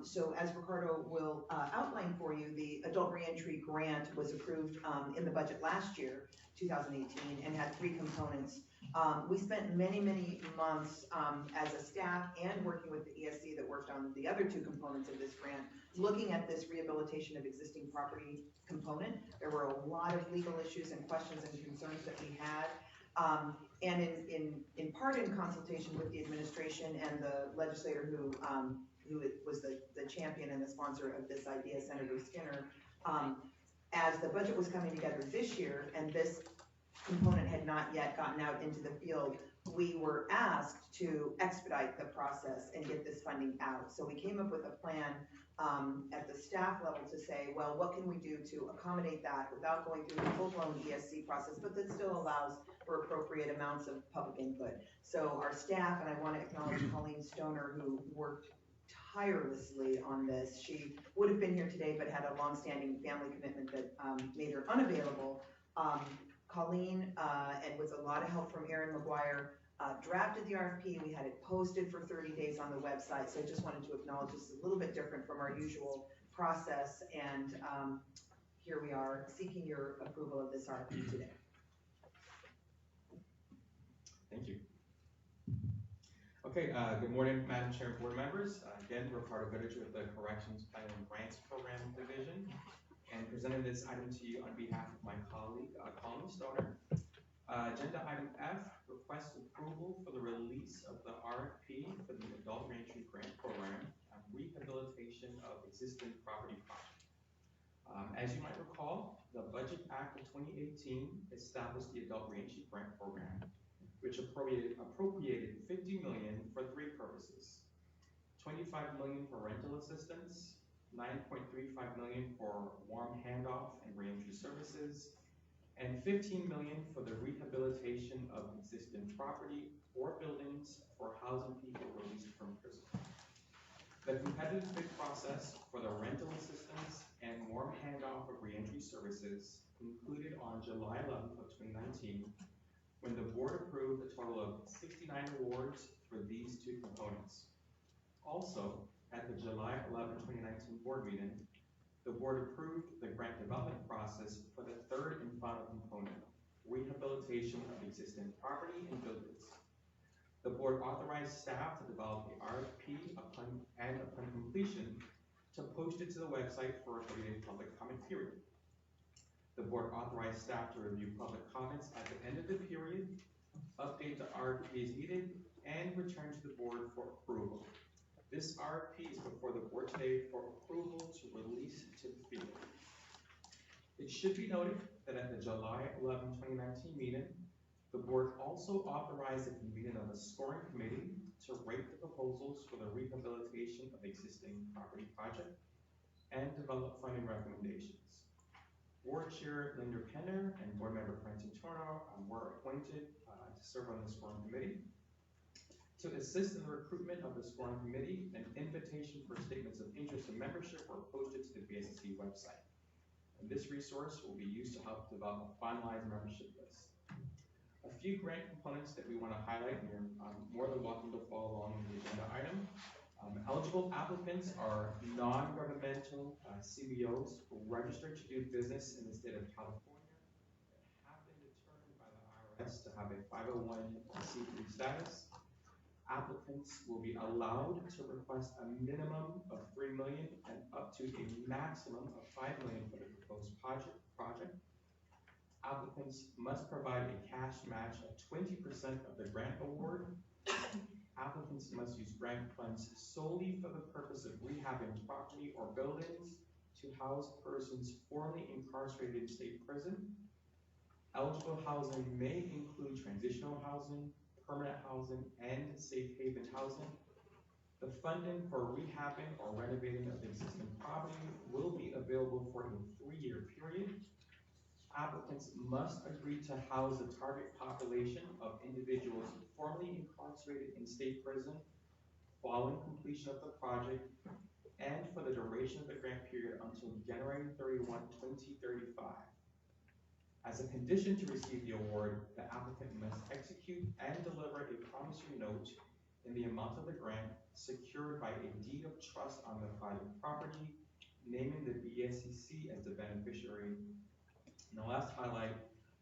So as Ricardo will outline for you, the adult reentry grant was approved in the budget last year, 2018, and had 3 components. We spent many months as a staff and working with the ESC that worked on the other 2 components of this grant, looking at this rehabilitation of existing property component. There were a lot of legal issues and questions and concerns that we had. And in part in consultation with the administration and the legislator who was the champion and the sponsor of this idea, Senator Skinner, as the budget was coming together this year and this component had not yet gotten out into the field, we were asked to expedite the process and get this funding out. So we came up with a plan at the staff level to say, well, what can we do to accommodate that without going through the full-blown ESC process, but that still allows for appropriate amounts of public input. So our staff, and I want to acknowledge Colleen Stoner, who worked tirelessly on this. She would have been here today, but had a long-standing family commitment that made her unavailable. Colleen, and with a lot of help from Erin McGuire, drafted the RFP. We had it posted for 30 days on the website. So I just wanted to acknowledge this is a little bit different from our usual process. And here we are seeking your approval of this RFP today. Thank you. Okay, good morning, Madam Chair and board members. Again, Ricardo Goodrich with the Corrections Planning and Grants Program Division. and presenting this item to you on behalf of my colleague, Colin Stoner. Agenda item F, request approval for the release of the RFP for the Adult Reentry Grant Program, rehabilitation of existing property project. As you might recall, the Budget Act of 2018 established the Adult Reentry Grant Program, which appropriated $50 million for three purposes. $25 million for rental assistance, $9.35 million for warm handoff and reentry services, and $15 million for the rehabilitation of existing property or buildings for housing people released from prison. The competitive bid process for the rental assistance and warm handoff of reentry services concluded on July 11th of 2019, when the board approved a total of 69 awards for these two components. Also, at the July 11, 2019 board meeting, the board approved the grant development process for the third and final component, rehabilitation of existing property and buildings. The board authorized staff to develop the RFP upon completion to post it to the website for a 30-day public comment period. The board authorized staff to review public comments at the end of the period, update the RFP as needed, and return to the board for approval. This RFP is before the board today for approval to release to the field. It should be noted that at the July 11, 2019 meeting, the board also authorized the convening of a scoring committee to rate the proposals for the rehabilitation of existing property project and develop funding recommendations. Board Chair Linda Penner and Board Member Francis Turner were appointed to serve on the scoring committee. To assist in the recruitment of the scoring committee, an invitation for statements of interest and membership were posted to the BSSC website. And this resource will be used to help develop a finalized membership list. A few grant components that we want to highlight, and you're more than welcome to follow along with the agenda item. Eligible applicants are non-governmental CBOs registered to do business in the state of California that have been determined by the IRS to have a 501c3 status. Applicants will be allowed to request a minimum of $3 million and up to a maximum of $5 million for the proposed project. Applicants must provide a cash match of 20% of the grant award. Applicants must use grant funds solely for the purpose of rehabbing property or buildings to house persons formerly incarcerated in state prison. Eligible housing may include transitional housing, permanent housing, and safe haven housing. The funding for rehabbing or renovating of existing property will be available for a 3-year period. Applicants must agree to house the target population of individuals formerly incarcerated in state prison following completion of the project and for the duration of the grant period until January 31, 2035. As a condition to receive the award, the applicant must execute and deliver a promissory note in the amount of the grant secured by a deed of trust on the private property, naming the BSCC as the beneficiary. And the last highlight,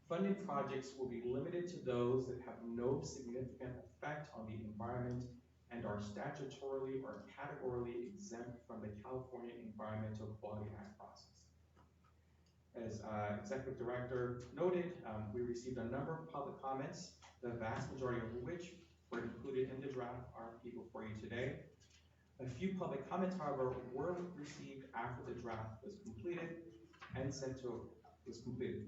funding projects will be limited to those that have no significant effect on the environment and are statutorily or categorically exempt from the California Environmental Quality Act process. As Executive Director noted, we received a number of public comments, the vast majority of which were included in the draft RFP before you today. A few public comments, however, were received after the draft was completed and was completed.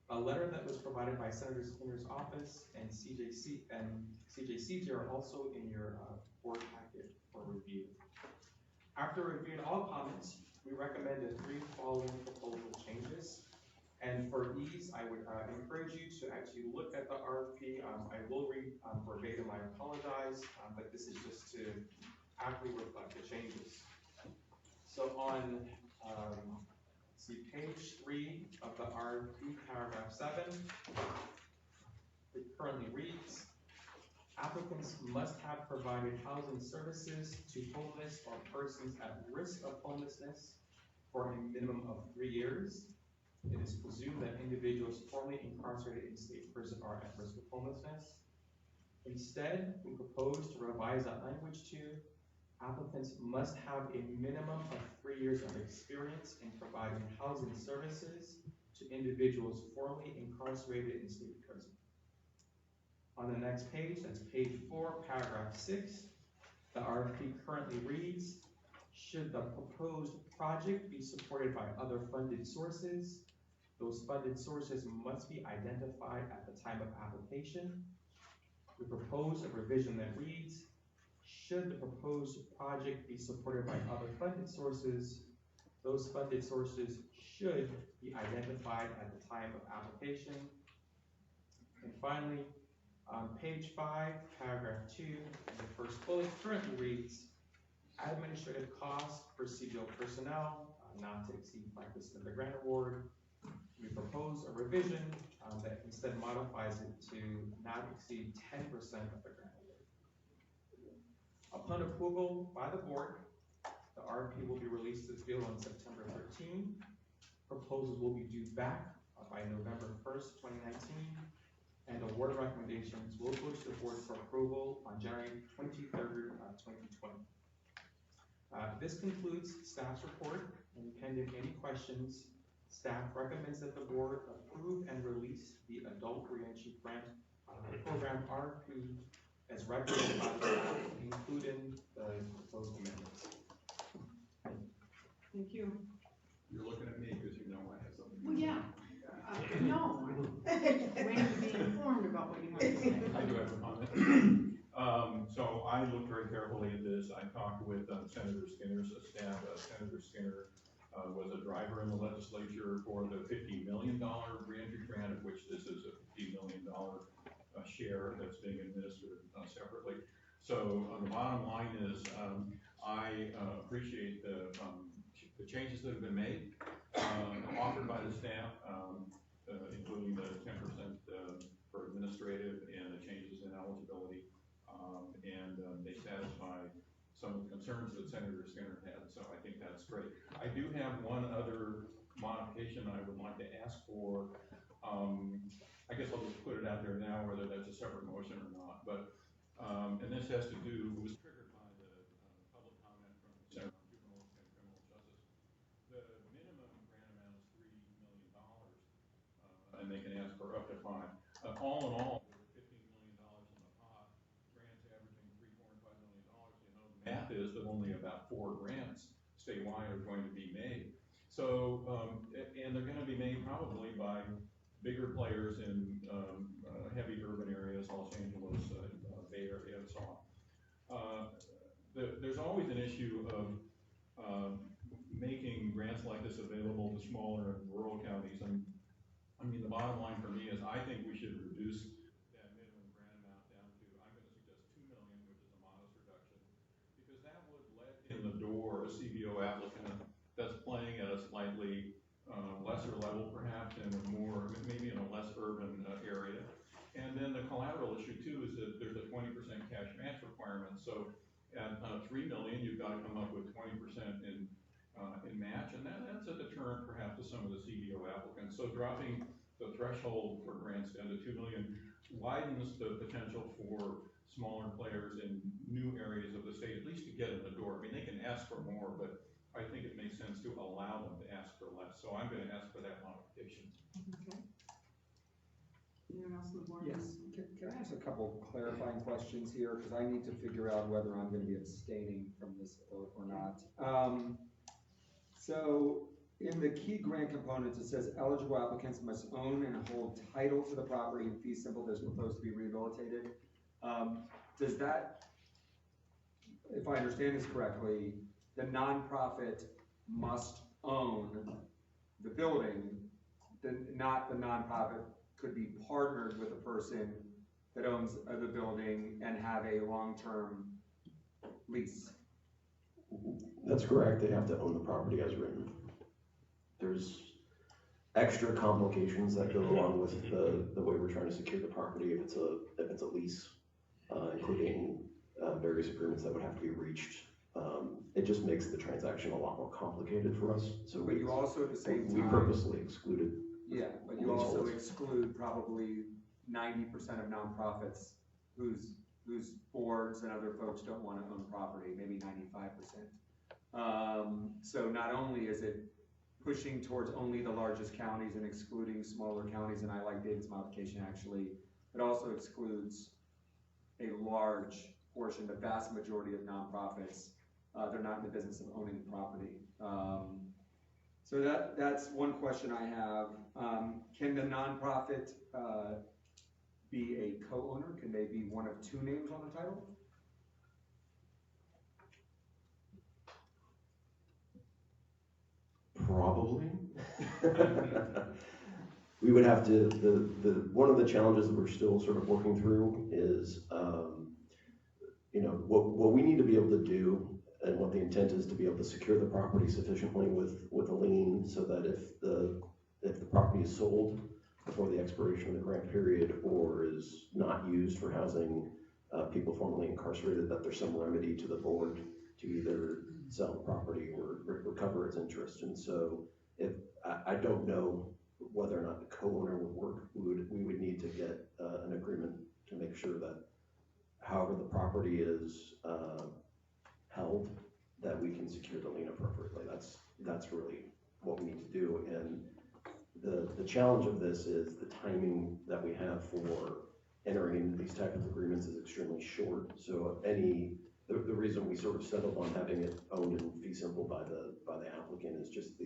A letter that was provided by Senator Skinner's office and CJ Seager are also in your board packet for review. After reviewing all comments, we recommend the 3 following proposal changes. And for ease, I would encourage you to actually look at the RFP. I will read verbatim, I apologize, but this is just to accurately reflect the changes. So on page 3 of the RFP, paragraph 7, it currently reads, applicants must have provided housing services to homeless or persons at risk of homelessness for a minimum of 3 years. It is presumed that individuals formerly incarcerated in state prison are at risk of homelessness. Instead, we propose to revise that language to applicants must have a minimum of 3 years of experience in providing housing services to individuals formerly incarcerated in state prison. On the next page, that's page 4, paragraph 6, the RFP currently reads, should the proposed project be supported by other funded sources, those funded sources must be identified at the time of application. We propose a revision that reads, should the proposed project be supported by other funded sources, those funded sources should be identified at the time of application. And finally, on page 5, paragraph 2, the first bullet currently reads, administrative costs for CBO personnel not to exceed 5% of the grant award. We propose a revision that instead modifies it to not exceed 10% of the grant award. Upon approval by the board, the RFP will be released to the field on September 13. Proposals will be due back by November 1st, 2019, and award recommendations will go to the board for approval on January 23rd, 2020. This concludes staff's report, and pending any questions, staff recommends that the board approve and release the adult reentry grant program RFP as recommended by the staff, including the proposed amendments. Thank you. You're looking at me because you know I have something. Well, yeah. No, I'm waiting to be informed about what you have to say. I do have a comment. So I looked very carefully at this. I talked with Senator Skinner's staff. Senator Skinner was a driver in the legislature for the $50 million reentry grant, of which this is a $50 million share that's being administered separately. So the bottom line is I appreciate the changes that have been made, offered by the staff, including the 10% for administrative and the changes in eligibility. They satisfy some of the concerns that Senator Skinner had, so I think that's great. I do have one other modification I would like to ask for. I guess I'll just put it out there now, whether that's a separate motion or not, but, and this has to do, was triggered by the public comment from the Center on Juvenile and Criminal Justice. The minimum grant amount is $3 million, and they can ask for up to 5. All in all, math is that only about 4 grants statewide are going to be made. So, and they're going to be made probably by bigger players in heavy urban areas, Los Angeles, Bay Area, and so on. There's always an issue of making grants like this available to smaller and rural counties. And I mean, the bottom line for me is I think we should reduce that minimum grant amount down to, I'm going to suggest $2 million, which is a modest reduction, because that would let in the door a CBO applicant that's playing at a slightly lesser level perhaps, and more, maybe in a less urban area. And then the collateral issue too is that there's a 20% cash match requirement. So at $3 million, you've got to come up with 20% in match, and that's a deterrent perhaps to some of the CBO applicants. So dropping the threshold for grants down to $2 million widens the potential for smaller players in new areas of the state, at least to get in the door. I mean, they can ask for more, but I think it makes sense to allow them to ask for less. So I'm going to ask for that modification. Okay. Anyone else on the board? Yes, can I ask a couple clarifying questions here, because I need to figure out whether I'm going to be abstaining from this vote or not. So in the key grant components, it says eligible applicants must own and hold title to the property in fee simple that's proposed to be rehabilitated. Does that, if I understand this correctly, the nonprofit must own the building, not the nonprofit could be partnered with a person that owns the building and have a long-term lease? That's correct. They have to own the property as written. There's extra complications that go along with the way we're trying to secure the property if it's a lease, including various agreements that would have to be reached. It just makes the transaction a lot more complicated for us. So but you also at the same time, we purposely excluded. Yeah, but you also exclude probably 90% of nonprofits whose whose boards and other folks don't wanna own property, maybe 95%. So not only is it pushing towards only the largest counties and excluding smaller counties, and I like David's modification actually, it also excludes a large portion, the vast majority of nonprofits. They're not in the business of owning property. So that's one question I have. Can the nonprofit be a co-owner? Can they be one of two names on the title? Probably. We would have to, one of the challenges that we're still sort of working through is, you know, what we need to be able to do, and what the intent is to be able to secure the property sufficiently with a lien, so that if the property is sold before the expiration of the grant period, or is not used for housing people formerly incarcerated, that there's some remedy to the board to either sell the property or recover its interest. And so if, I don't know whether or not the co-owner would work. We would need to get an agreement to make sure that however the property is held, that we can secure the lien appropriately. That's really what we need to do. And the challenge of this is the timing that we have for entering into these type of agreements is extremely short. So the reason we sort of settled on having it owned in fee simple by the applicant is just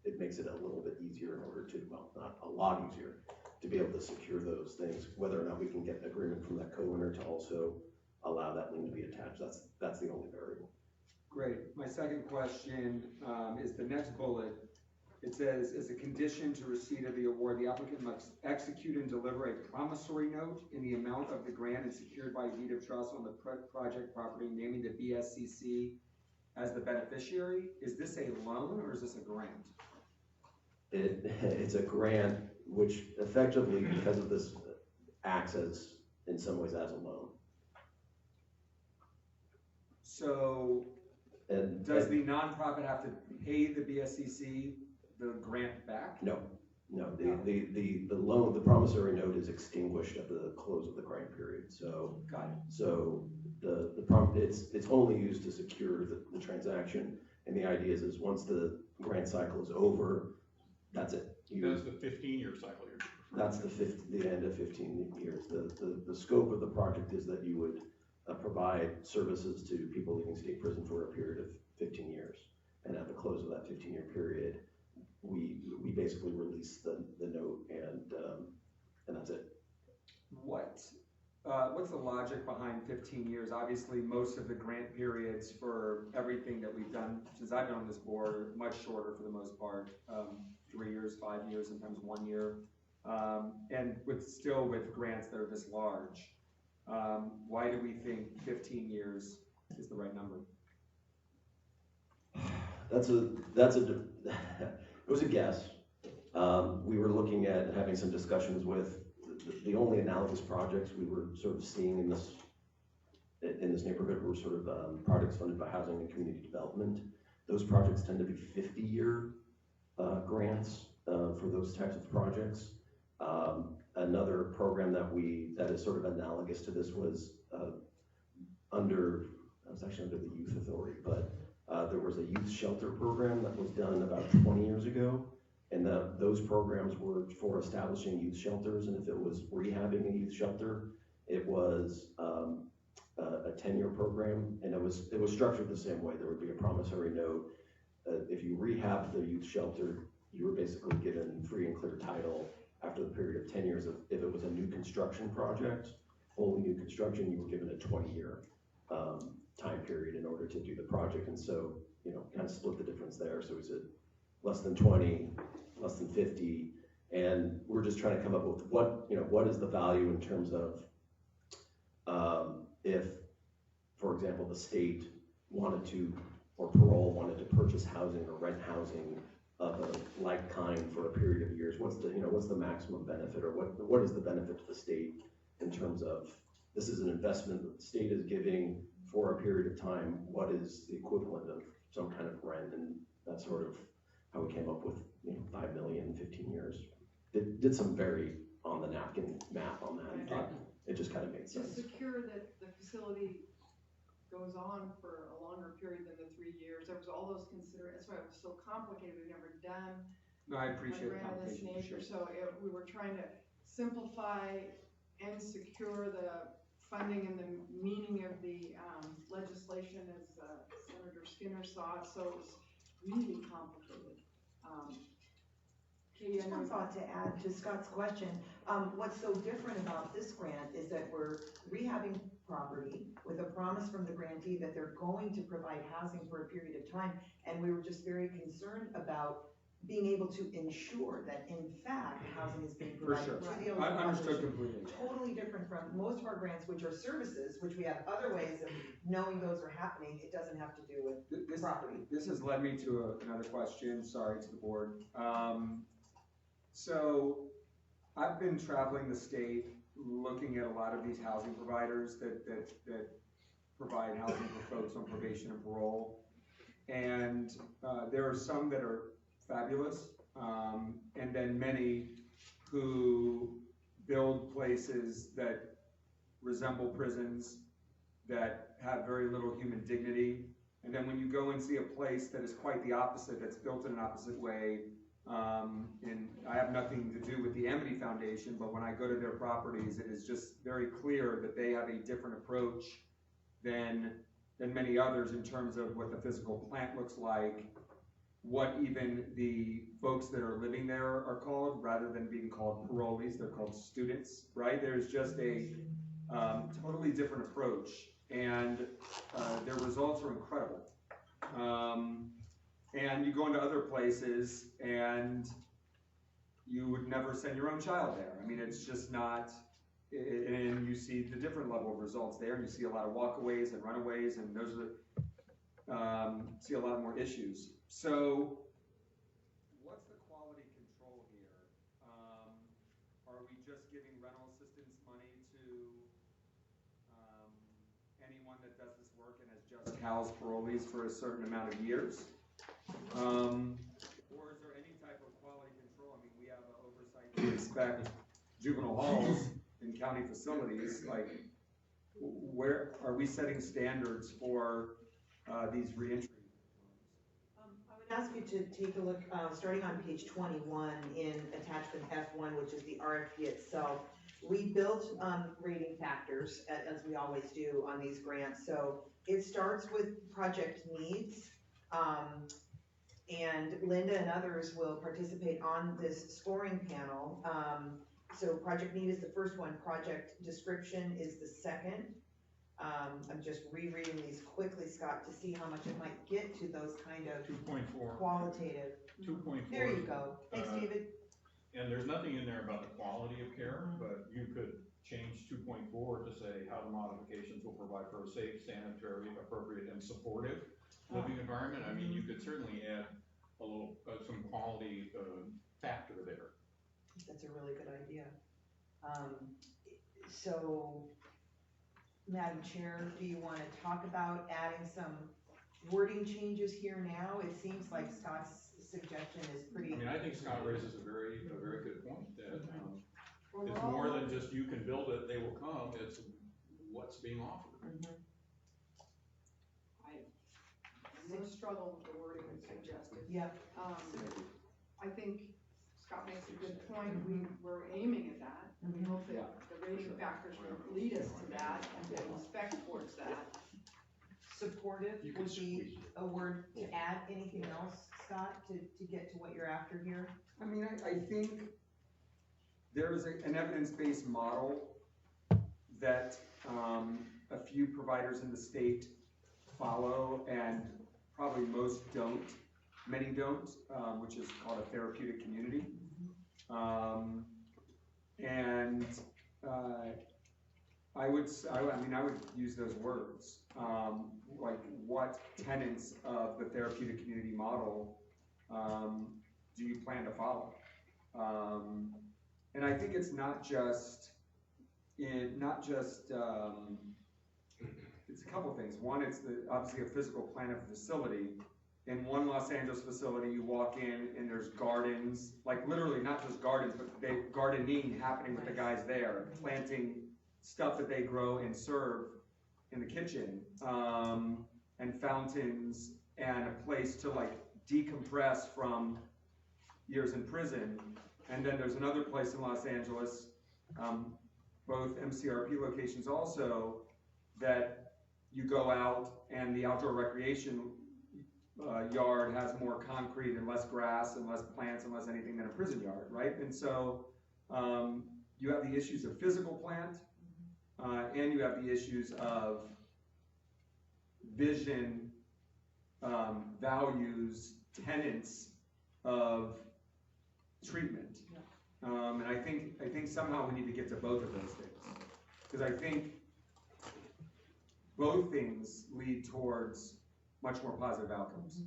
it makes it a little bit easier in order to, well, not a lot easier, to be able to secure those things. Whether or not we can get an agreement from that co-owner to also allow that lien to be attached, that's the only variable. Great. My second question is the next bullet. It says, as a condition to receipt of the award, the applicant must execute and deliver a promissory note in the amount of the grant and secured by deed of trust on the project property, naming the BSCC as the beneficiary. Is this a loan or is this a grant? It's a grant, which effectively, because of this, acts as, in some ways, as a loan. So, does the nonprofit have to pay the BSCC the grant back? No. The loan, the promissory note is extinguished at the close of the grant period. So, got it. So it's only used to secure the transaction. And the idea is once the grant cycle is over, that's it. That's the 15-year cycle here. That's the end of 15 years. The scope of the project is that you would provide services to people leaving state prison for a period of 15 years. And at the close of that 15-year period, we basically release the note and that's it. What's the logic behind 15 years? Obviously, most of the grant periods for everything that we've done since I've been on this board are much shorter for the most part. 3 years, 5 years, sometimes 1 year. And with grants that are this large, why do we think 15 years is the right number? It was a guess. We were looking at having some discussions with the only analogous projects we were sort of seeing in this neighborhood were sort of projects funded by Housing and Community Development. Those projects tend to be 50-year grants for those types of projects. Another program that is sort of analogous to this was actually under the Youth Authority, but there was a youth shelter program that was done about 20 years ago. And those programs were for establishing youth shelters, and if it was rehabbing a youth shelter, it was a 10-year program, and it was structured the same way. There would be a promissory note. If you rehabbed the youth shelter, you were basically given free and clear title after the period of 10 years. If it was a new construction project, wholly new construction, you were given a 20-year time period in order to do the project. And so, kind of split the difference there. So we said less than 20, less than 50, and we're just trying to come up with what is the value in terms of if, for example, the state wanted to, or parole wanted to purchase housing or rent housing of a like kind for a period of years, what's the maximum benefit, or what is the benefit to the state in terms of this is an investment that the state is giving for a period of time, what is the equivalent of some kind of rent? And that's sort of how we came up with 5 million, 15 years. Did some very on the napkin math on that. It just kind of made To sense. secure that the facility goes on for a longer period than the 3 years, there was all those that's why it was so complicated, we've never done No, I a appreciate the grant of this conversation, for nature, sure. so we were trying to simplify and secure the funding and the meaning of the legislation as Senator Skinner saw it, so it was really complicated. Katie, Just one thought to add to Scott's question. What's so different about this grant is that we're rehabbing property with a promise from the grantee that they're going to provide housing for a period of time. And we were just very concerned about being able to ensure that in fact, housing is being For provided sure. to the I eligible understood population. completely. Totally different from most of our grants, which are services, which we have other ways of knowing those are happening. It doesn't have to do with This, property. this has led me to another question, sorry to the board. So I've been traveling the state, looking at a lot of these housing providers that provide housing for folks on probation and parole. And there are some that are fabulous, and then many who build places that resemble prisons, that have very little human dignity. And then when you go and see a place that is quite the opposite, that's built in an opposite way, and I have nothing to do with the Amity Foundation, but when I go to their properties, it is just very clear that they have a different approach than many others in terms of what the physical plant looks like, what even the folks that are living there are called, rather than being called parolees, they're called students, right? There's just a totally different approach, and their results are incredible. And you go into other places and you would never send your own child there. I mean, it's just not, and you see the different level of results there, and you see a lot of walkaways and runaways, and those are, see a lot more issues. So, what's the quality control here? Are we just giving rental assistance money to anyone that does this work and has just housed parolees for a certain amount of years? Or is there any type of quality control? I mean, we have an oversight to inspect juvenile halls in county facilities. Like, where are we setting standards for these reentry? I would ask you to take a look, starting on page 21 in attachment F1, which is the RFP itself. We built rating factors, as we always do on these grants. So it starts with project needs. And Linda and others will participate on this scoring panel. So project need is the first one, project description is the second. I'm just rereading these quickly, Scott, to see how much it might get to those kind of 2.4. qualitative. 2.4. There you go. Thanks, David. And there's nothing in there about the quality of care, but you could change 2.4 to say how the modifications will provide for a safe, sanitary, appropriate, and supportive living environment. I mean, you could certainly add a little, some quality factor there. That's a really good idea. So, Madam Chair, do you want to talk about adding some wording changes here now? It seems like Scott's suggestion is pretty. I mean, I think Scott raises a very good point that it's more than just you can build it, they will come, it's what's being offered. I'm gonna struggle with the wording that's suggested. Yeah. I think Scott makes a good point, we're aiming at that, and we hope that the rating factors will lead us to that, and to inspect towards that. Supportive would be a word to add. Anything else, Scott, to get to what you're after here? I mean, I think there is an evidence-based model that a few providers in the state follow, and probably most don't. Many don't, which is called a therapeutic community. I would use those words. Like, what tenets of the therapeutic community model do you plan to follow? And I think it's not just, it's a couple things. One, it's obviously a physical plan of a facility. In one Los Angeles facility, you walk in and there's gardens, like literally not just gardens, but gardening happening with the guys there, planting stuff that they grow and serve in the kitchen, and fountains, and a place to like decompress from years in prison. And then there's another place in Los Angeles, both MCRP locations also, that you go out and the outdoor recreation yard has more concrete and less grass and less plants and less anything than a prison yard, right? And so you have the issues of physical plant, and you have the issues of vision, values, tenets of treatment. And I think somehow we need to get to both of those things, because I think both things lead towards much more positive outcomes.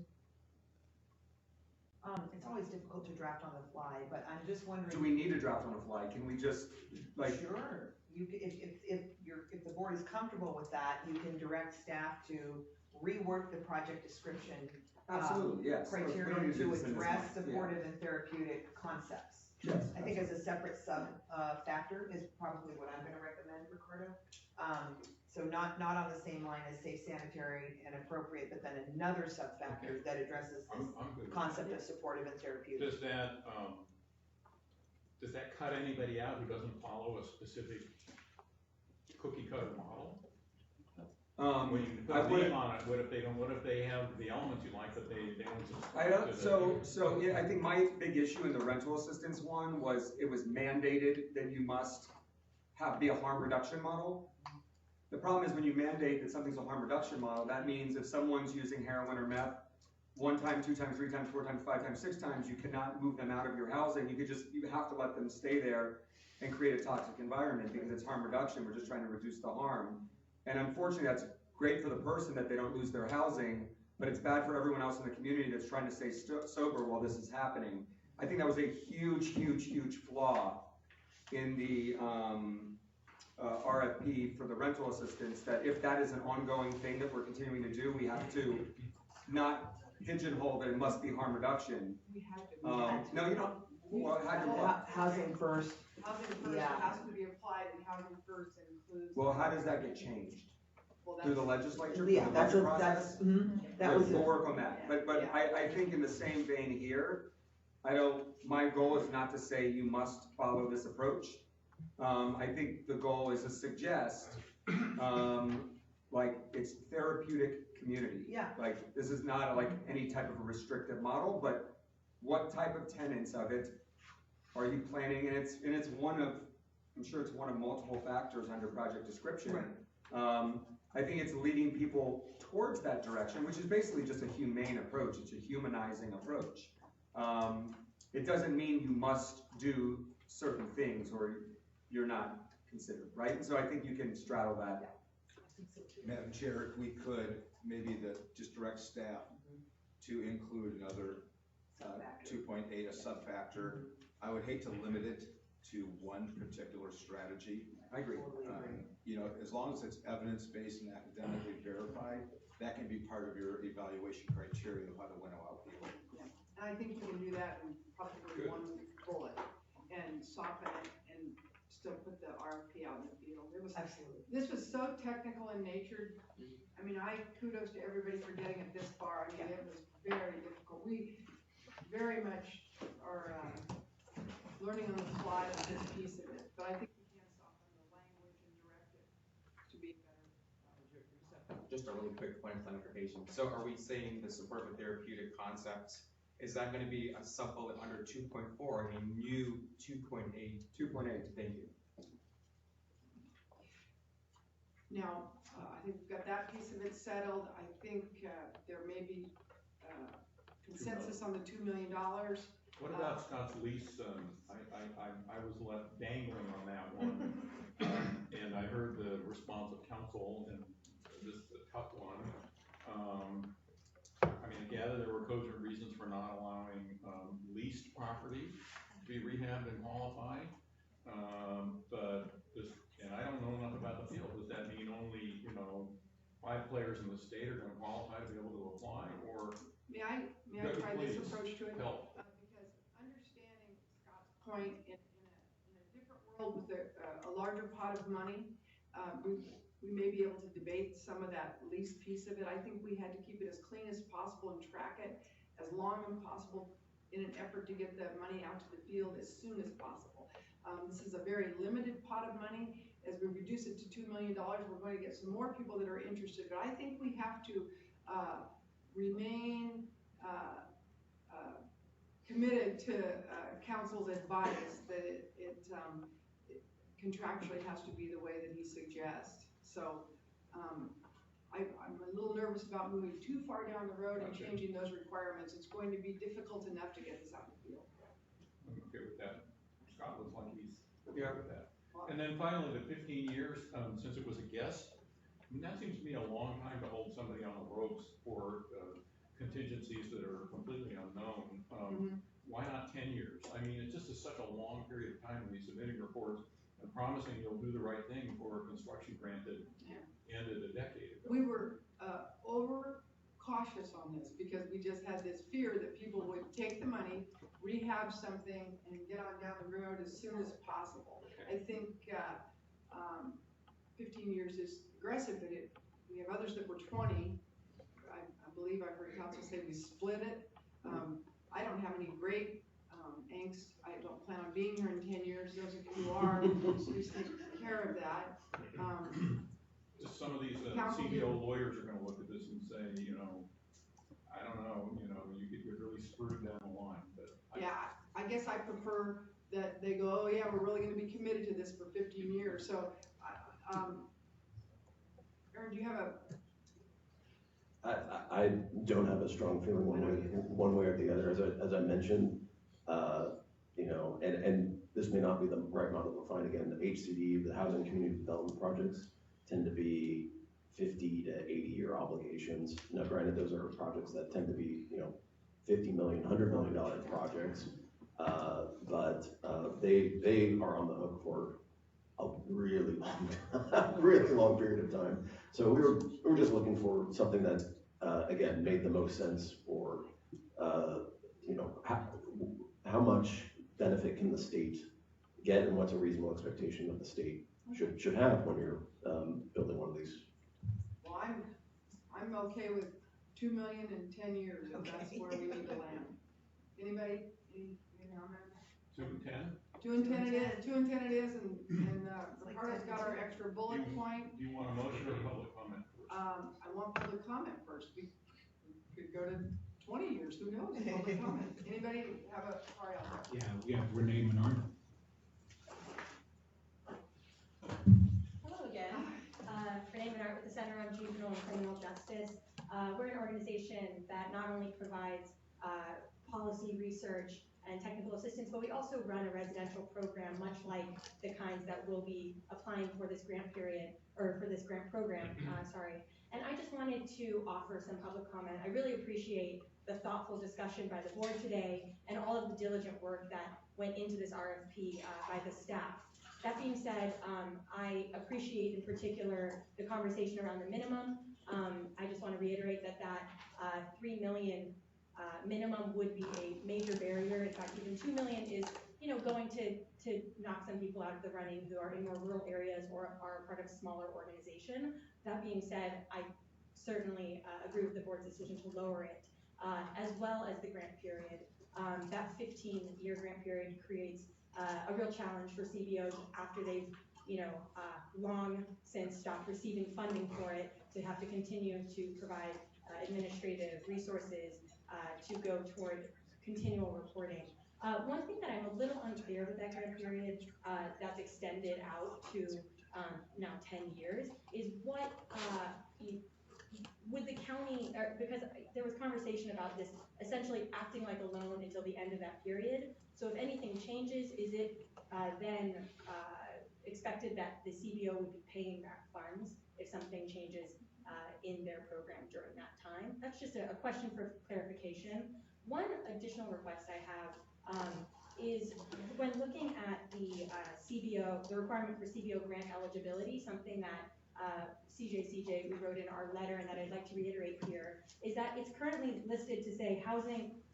It's always difficult to draft on the fly, but I'm just wondering. Do we need to draft on the fly? Can we just, like? Sure. If the board is comfortable with that, you can direct staff to rework the project description. Absolutely, yes. Criteria to address supportive and therapeutic concepts. Yes. I think as a separate factor is probably what I'm gonna recommend, Ricardo. So not on the same line as safe, sanitary, and appropriate, but then another sub-factor that addresses this concept of supportive and therapeutic. Does that cut anybody out who doesn't follow a specific cookie cutter model? When you put a name on it, what if they don't? What if they have the elements you like, but they don't subscribe to Yeah, I think my big issue in the rental assistance one was it was mandated that you must be a harm reduction model. The problem is when you mandate that something's a harm reduction model, that means if someone's using heroin or meth 1 time, 2 times, 3 times, 4 times, 5 times, 6 times, you cannot move them out of your housing. You have to let them stay there and create a toxic environment because it's harm reduction. We're just trying to reduce the harm. And unfortunately, that's great for the person that they don't lose their housing, but it's bad for everyone else in the community that's trying to stay sober while this is happening. I think that was a huge, huge, huge flaw in the RFP for the rental assistance, that if that is an ongoing thing that we're continuing to do, we have to not pigeonhole that it must be harm reduction. We had to. No, you don't. Well, how do what? Housing first. Housing first has to be applied, and housing first includes. Well, how does that get changed? Well, through the legislature? Yeah, through the that's budget what, process? We'll work on that. But I think in the same vein here, my goal is not to say you must follow this approach. I think the goal is to suggest, like, it's therapeutic community. Yeah. Like, this is not like any type of a restrictive model, but what type of tenets of it are you planning? And it's one of, I'm sure it's one of multiple factors under project description. Right. I think it's leading people towards that direction, which is basically just a humane approach. It's a humanizing approach. It doesn't mean you must do certain things or you're not considered, right? And so I think you can straddle that. Madam Chair, if we could, maybe just direct staff to include another 2.8, a sub-factor. I would hate to limit it to one particular strategy. I agree. You know, as long as it's evidence-based and academically verified, that can be part of your evaluation criteria of how to winnow out people. Yeah. And I think we can do that in probably one bullet and soften it and still put the RFP out in the field. It was absolutely. This was so technical in nature. I mean, kudos to everybody for getting it this far. I mean, it was very difficult. We very much are learning on the fly on this piece of it, but I think we can soften the language and direct it to be better. Just a really quick point of clarification. So are we saying the supportive therapeutic concepts, is that going to be a sub-bullet under 2.4, a new 2.8? 2.8. Thank you. Now, I think we've got that piece of it settled. I think there may be consensus on the $2 million. What about Scott's lease? I was left dangling on that one. And I heard the response of council, and this is a tough one. I mean, I gather there were cogent reasons for not allowing leased property to be rehabbed and qualified. And I don't know enough about the field. Does that mean only, 5 players in the state are going to qualify to be able to apply, or? May I try this approach to it? Help. Because understanding Scott's point, in a different world with a larger pot of money, we may be able to debate some of that lease piece of it. I think we had to keep it as clean as possible and track it as long as possible in an effort to get the money out to the field as soon as possible. This is a very limited pot of money. As we reduce it to $2 million, we're going to get some more people that are interested. But I think we have to remain committed to council's advice that it contractually has to be the way that he suggests. So I'm a little nervous about moving too far down the road and changing those requirements. It's going to be difficult enough to get this out in the field. I'm okay with that. Scott looks like he's okay with that. And then finally, the 15 years since it was a guess, I mean, that seems to me a long time to hold somebody on the ropes for contingencies that are completely unknown. Why not 10 years? I mean, it just is such a long period of time to be submitting reports and promising you'll do the right thing for a construction grant that ended a decade ago. We were over cautious on this because we just had this fear that people would take the money, rehab something, and get on down the road as soon as possible. I think 15 years is aggressive, but we have others that were 20. I believe I heard council say we split it. I don't have any great angst. I don't plan on being here in 10 years. Those of you who are, please take care of that. Just some of these CBO lawyers are gonna look at this and say, I don't know, you could get really screwed down the line, but. Yeah, I guess I prefer that they go, oh yeah, we're really gonna be committed to this for 15 years. So, Aaron, do you have I don't have a strong feeling one way or the other, as I mentioned, and this may not be the right model to find again. The HCD, the Housing Community Development Projects, tend to be 50 to 80-year obligations. Now, granted, those are projects that tend to be, $50 million, $100 million projects, but they are on the hook for a really long period of time. So we were just looking for something that, again, made the most sense for, how much benefit can the state get and what's a reasonable expectation that the state should have when you're building one of these. Well, I'm okay with 2 million in 10 years, if that's where we need to land. Anybody? Any comment? 2 and 10? 2 and 10 it is. 2 and 10 it is, and Ricardo's got our extra bullet point. Do you want a motion or public comment first? I want public comment first. We could go to 20 years. Who knows? Public comment. Anybody have a? Sorry, Yeah, we have Renee Menard. Hello again. Renee Menard with the Center on Juvenile and Criminal Justice. We're an organization that not only provides policy research and technical assistance, but we also run a residential program, much like the kinds that we'll be applying for this grant period, or for this grant program, And I just wanted to offer some public comment. I really appreciate the thoughtful discussion by the board today and all of the diligent work that went into this RFP by the staff. That being said, I appreciate in particular the conversation around the minimum. I just want to reiterate that 3 million minimum would be a major barrier. In fact, even 2 million is, going to knock some people out of the running who are in more rural areas or are part of a smaller organization. That being said, I certainly agree with the board's decision to lower it, as well as the grant period. That 15-year grant period creates a real challenge for CBOs after they've, long since stopped receiving funding for it, to have to continue to provide administrative resources to go toward continual reporting. One thing that I'm a little unclear with that grant period that's extended out to now 10 years is what would the county, because there was conversation about this essentially acting like a loan until the end of that period. So if anything changes, is it then expected that the CBO would be paying back funds if something changes in their program during that time? That's just a question for clarification. One additional request I have is when looking at the CBO, the requirement for CBO grant eligibility, something that CJ, we wrote in our letter and that I'd like to reiterate here, is that it's currently listed to say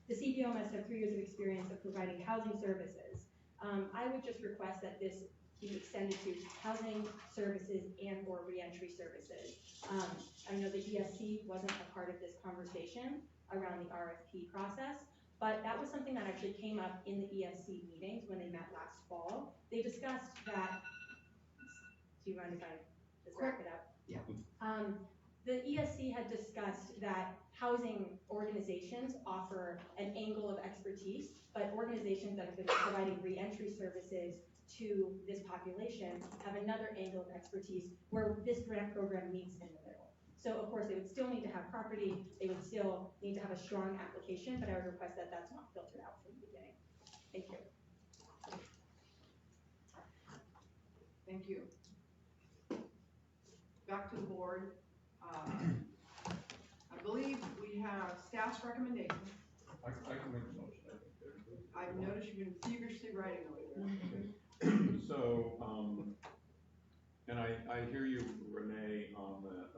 the CBO must have 3 years of experience of providing housing services. I would just request that this be extended to housing services and or reentry services. I know the ESC wasn't a part of this conversation around the RFP process, but that was something that actually came up in the ESC meetings when they met last fall. They discussed that, do you mind if I just wrap it up? Yeah. The ESC had discussed that housing organizations offer an angle of expertise, but organizations that have been providing reentry services to this population have another angle of expertise where this grant program meets in the middle. So of course, they would still need to have property, they would still need to have a strong application, but I would request that that's not filtered out from the beginning. Thank you. Thank you. Back to the board. I believe we have staff's recommendation. I can make a motion, I think. I've noticed you've been feverishly writing over there. So, and I hear you, Renee, on the,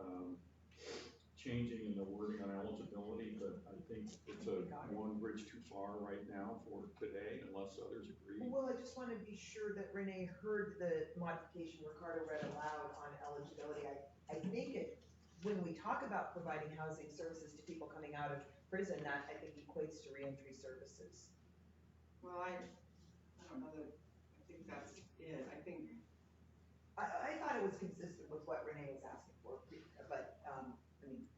changing in the wording on eligibility, but I think it's a one bridge too far right now for today, unless others agree. Well, I just want to be sure that Renee heard the modification Ricardo read aloud on eligibility. I think when we talk about providing housing services to people coming out of prison, that I think equates to reentry services. Well, I don't know that, I think that's it. I think. I thought it was consistent with what Renee was asking for, but, I mean.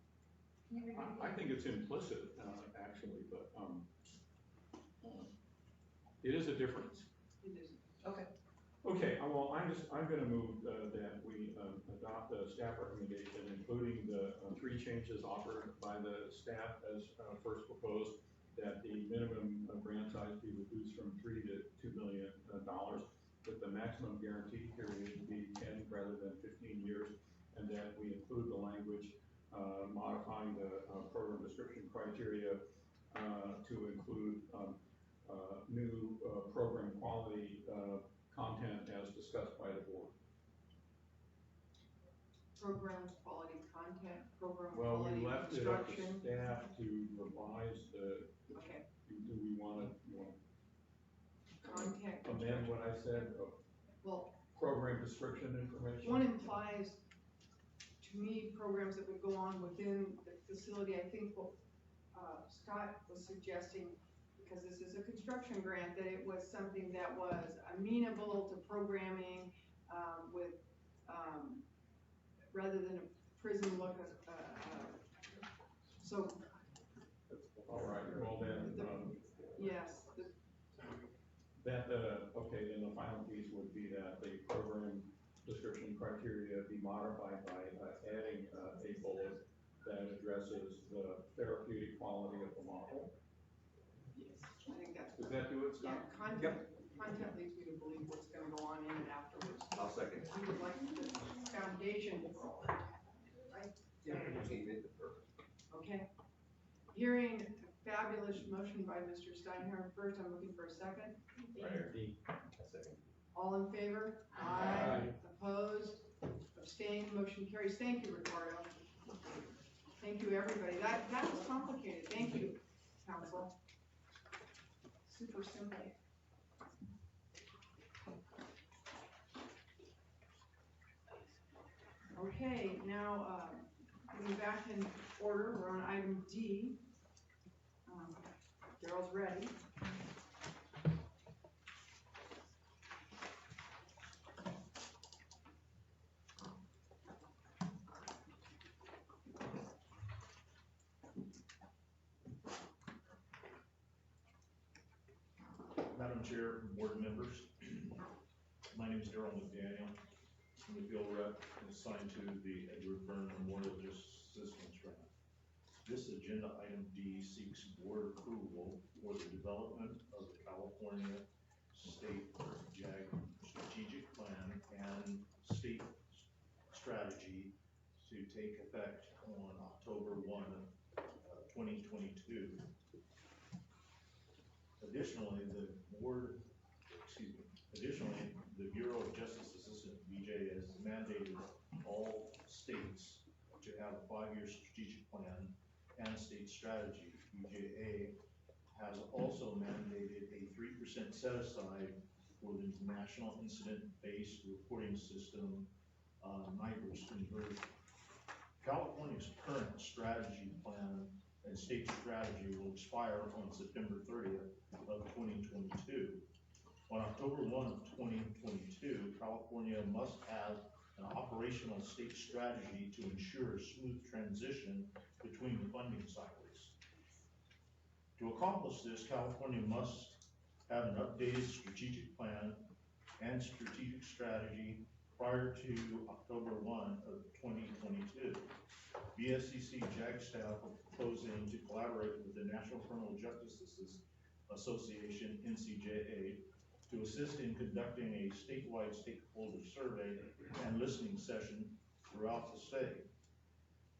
I think it's implicit, actually, but, it is a difference. It is. Okay. Okay, well, I'm gonna move, that we, adopt the staff recommendation, including the, 3 changes offered by the staff as, first proposed, that the minimum grant size be reduced from $3 to $2 million, that the maximum guarantee period be 10 rather than 15 years, and that we include the language, modifying the, program description criteria, to include, new, program quality, content as discussed by the board. Program quality content, program Well, we quality left it up to instruction. staff to revise the, Okay. do we wanna Content. amend what I said, Well, program description information? one implies, to me, programs that would go on within the facility. I think what Scott was suggesting, because this is a construction grant, that it was something that was amenable to programming with, rather than a prison look at, so. All right, well then, Yes. okay, then the final piece would be that the program description criteria be modified by adding a bullet that addresses the therapeutic quality of the model. Yes, I think that's. Does that do it, Scott? Yeah, content leads me to believe what's gonna go on in it afterwards. I'll second. We would like the foundation for all that, right? Okay. Hearing a fabulous motion by Mr. Steinhardt first, I'm looking for a second. Second. All in favor? Aye. Opposed? Abstained? Motion carries. Thank you, Ricardo. Thank you, everybody. That was complicated. Thank you, council. Super simple. Okay, now, getting back in order, we're on item D. Daryl's ready. Madam Chair, board members, my name is Daryl McDaniel. I'm the field rep assigned to the Edward Byrne Memorial Justice Assistance Grant. This agenda item D seeks board approval for the development of the California State JAG strategic plan and state strategy to take effect on October 1, 2022. Additionally, the Bureau of Justice Assistant, BJ, has mandated all states to have a 5-year strategic plan and state strategy. BJA has also mandated a 3% set aside for the National Incident-Based Reporting System, NIBRS conversion. California's current strategy plan and state strategy will expire on September 30th of 2022. On October 1 of 2022, California must have an operational state strategy to ensure a smooth transition between the funding cycles. To accomplish this, California must have an updated strategic plan and strategic strategy prior to October 1 of 2022. BSCC JAG staff are proposing to collaborate with the National Criminal Justice Association, NCJA, to assist in conducting a statewide stakeholder survey and listening session throughout the state.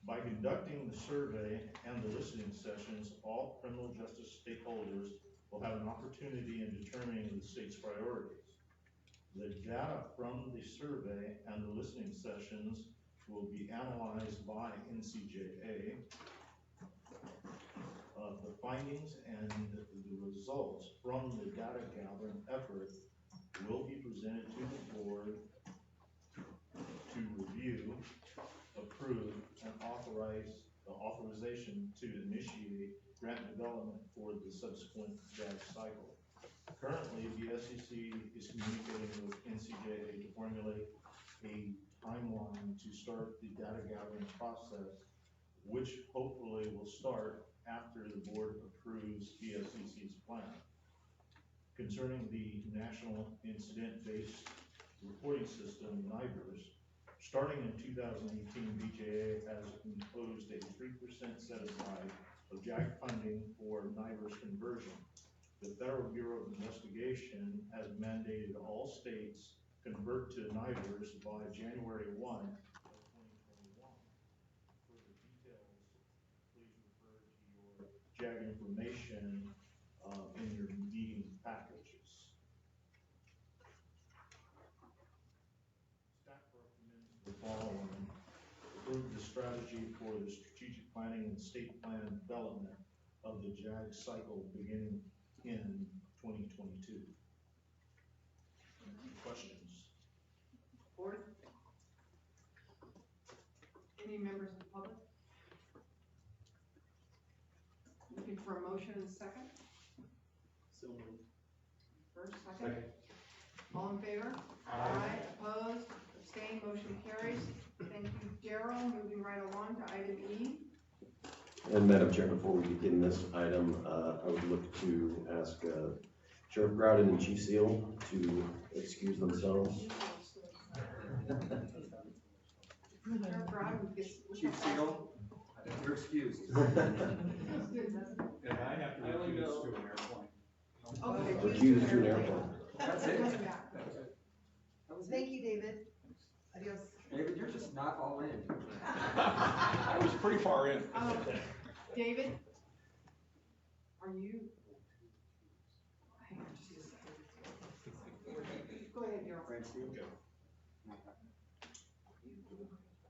By conducting the survey and the listening sessions, all criminal justice stakeholders will have an opportunity in determining the state's priorities. The data from the survey and the listening sessions will be analyzed by NCJA. The findings and the results from the data gathering effort will be presented to the board to review, approve, and authorize the authorization to initiate grant development for the subsequent JAG cycle. Currently, the SEC is communicating with NCJA to formulate a timeline to start the data gathering process, which hopefully will start after the board approves BSCC's plan. Concerning the National Incident-Based Reporting System, NIBRS, starting in 2018, BJA has imposed a 3% set aside of JAG funding for NIBRS conversion. The Federal Bureau of Investigation has mandated all states convert to NIBRS by January 1 of 2021. For the details, please refer to your JAG information in your meeting packages. Staff recommends the following: approve the strategy for the strategic planning and state plan development of the JAG cycle beginning in 2022. Questions? Board? Any members of the public? Looking for a motion and a second? So moved. First, second? All in favor? Aye. Opposed? Abstained? Motion carries. Thank you, Daryl. Moving right along to item E. And Madam Chair, before we begin this item, I would look to ask Sheriff Groudon and Chief Seal to excuse themselves. Sheriff Groudon gets. Chief Seal, you're excused. Feels good, doesn't it? And I have to refuse to an airplane. Okay. Recused to an airplane. That's it. Thank you, David. Adios. David, you're just not all in. I was pretty far in. David, are you? Hang on just a second. Go ahead, Daryl.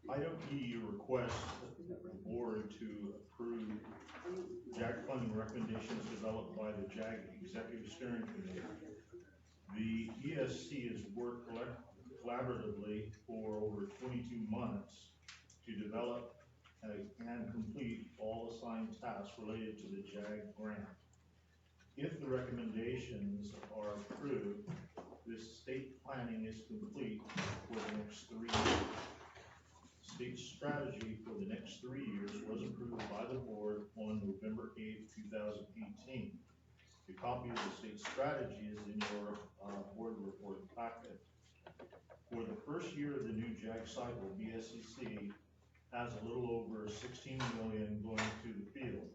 Item E, request the board to approve JAG funding recommendations developed by the JAG Executive Steering Committee. The ESC has worked collaboratively for over 22 months to develop and complete all assigned tasks related to the JAG grant. If the recommendations are approved, this state planning is complete for the next 3 years. State strategy for the next 3 years was approved by the board on November 8th, 2018. A copy of the state strategy is in your board report packet. For the first year of the new JAG cycle, BSCC has a little over 16 million going to the field.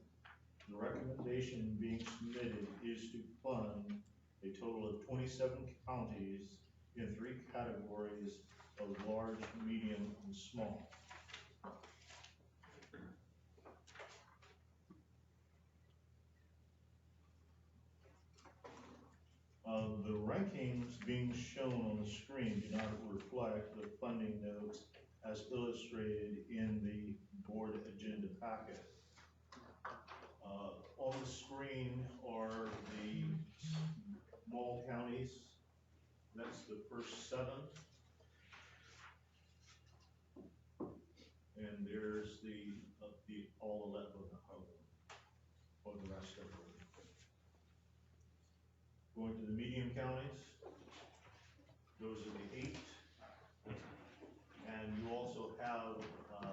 The recommendation being submitted is to fund a total of 27 counties in 3 categories of large, medium, and small. The rankings being shown on the screen do not reflect the funding notes as illustrated in the board agenda packet. On the screen are the small counties That's the first 7. And there's the all 11 of them, or the rest of them. Going to the medium counties, those are the 8. And you also have a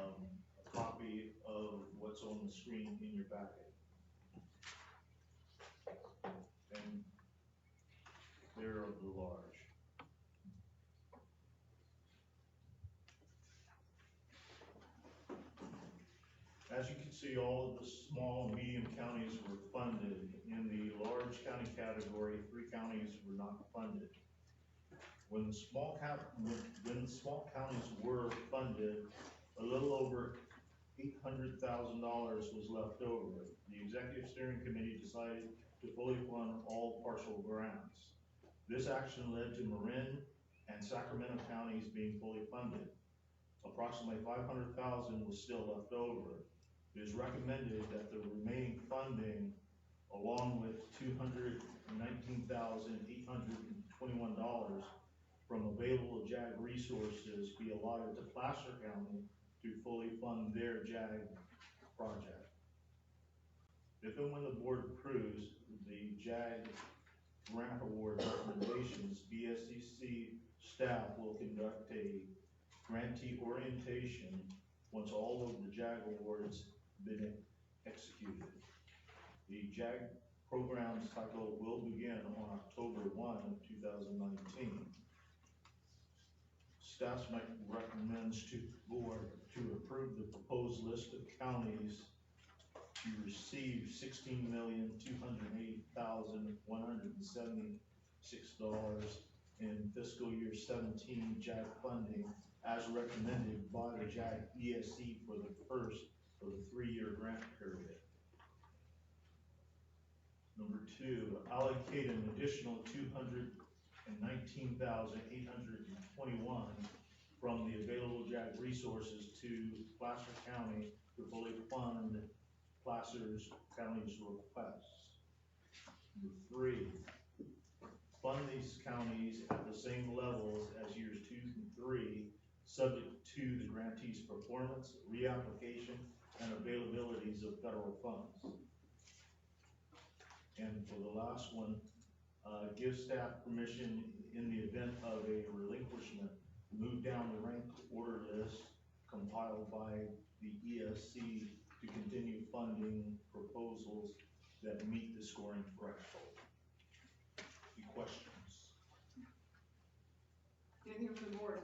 copy of what's on the screen in your packet. And they're of the large. As you can see, all of the small and medium counties were funded. In the large county category, 3 counties were not funded. When the small counties were funded, a little over $800,000 was left over. The Executive Steering Committee decided to fully fund all partial grants. This action led to Marin and Sacramento counties being fully funded. Approximately $500,000 was still left over. It is recommended that the remaining funding, along with $219,821 from available JAG resources, be allotted to Placer County to fully fund their JAG project. If and when the board approves the JAG grant award recommendations, BSCC staff will conduct a grantee orientation once all of the JAG awards have been executed. The JAG program cycle will begin on October 1 of 2019. Staff recommends to the board to approve the proposed list of counties to receive $16,208,176 in fiscal year 17 JAG funding as recommended by the JAG ESC for the 3-year grant period. Number 2, allocate an additional $219,821 from the available JAG resources to Placer County to fully fund Placer County's requests. Number 3, fund these counties at the same levels as years 2 and 3, subject to the grantee's performance, reapplication, and availabilities of federal funds. And for the last one, give staff permission in the event of a relinquishment, move down the ranked order list compiled by the ESC to continue funding proposals that meet the scoring threshold. Any questions? Anything from the board?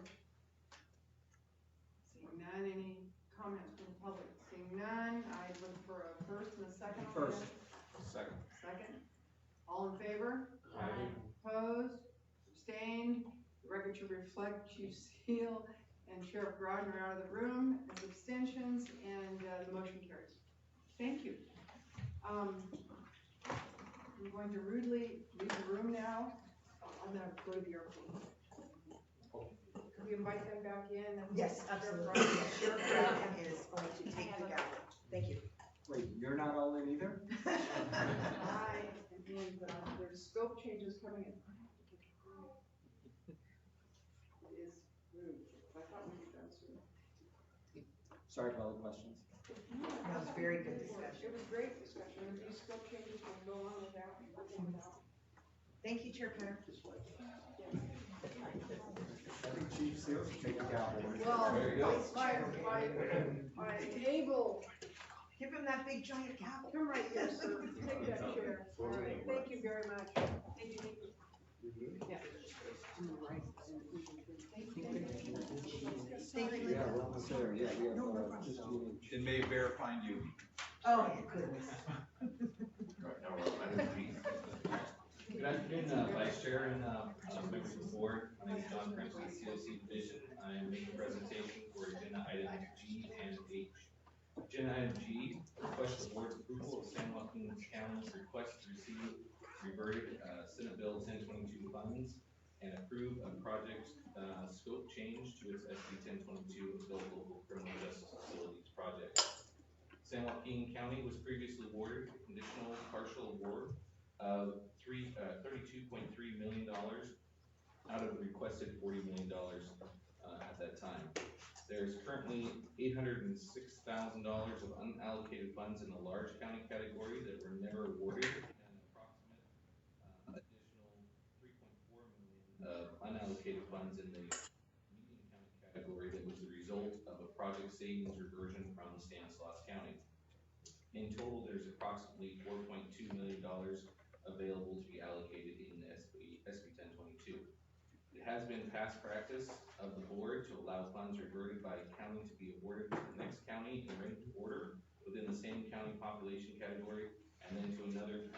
Seeing none, any comments from the public? Seeing none, I'd look for a first and a second. on First. this. Second. Second. All in favor? Aye. Opposed? Abstained? The record should reflect Chief Seal and Sheriff Grodin are out of the room as abstentions, and the motion carries. Thank you. I'm going to rudely leave the room now. I'm gonna go to the airport. Can we invite them back in? Yes, absolutely. Sheriff Grodin is going to take the gavel. Thank you. Wait, you're not all in either? I am doing, there's scope changes coming in. It is rude. I thought we'd be done soon. Sorry for all the questions. That was very good discussion. It was great discussion. If these scope changes will go on without. Thank you, Chair Potter. I think Chief Seal should take a gavel. Well, There you go. my able. Give him that big giant gavel. Come right here, sir. Take that chair. All right. Thank you very much. Thank you. Yeah. Thank you. Yeah, we're almost there. Yeah, we have, just It may verify you. Oh, my goodness. Good afternoon, Vice Chair and members of the board. My name is John Prince with COC Division. I am making a presentation for agenda items G and H. Agenda item G, request the board's approval of San Joaquin County's request to receive reverted Senate Bill 1022 funds and approve a project scope change to its SB 1022 Adult Local Criminal Justice Facilities project. San Joaquin County was previously awarded a conditional partial award of $32.3 million out of the requested $40 million at that time. There's currently $806,000 of unallocated funds in the large county category that were never awarded, and an approximate additional $3.4 million of unallocated funds in the medium county category that was the result of a project savings reversion from Stanislaus County. In total, there's approximately $4.2 million available to be allocated in SB 1022. It has been past practice of the board to allow funds reverted by county to be awarded to the next county in ranked order within the same county population category, and then to another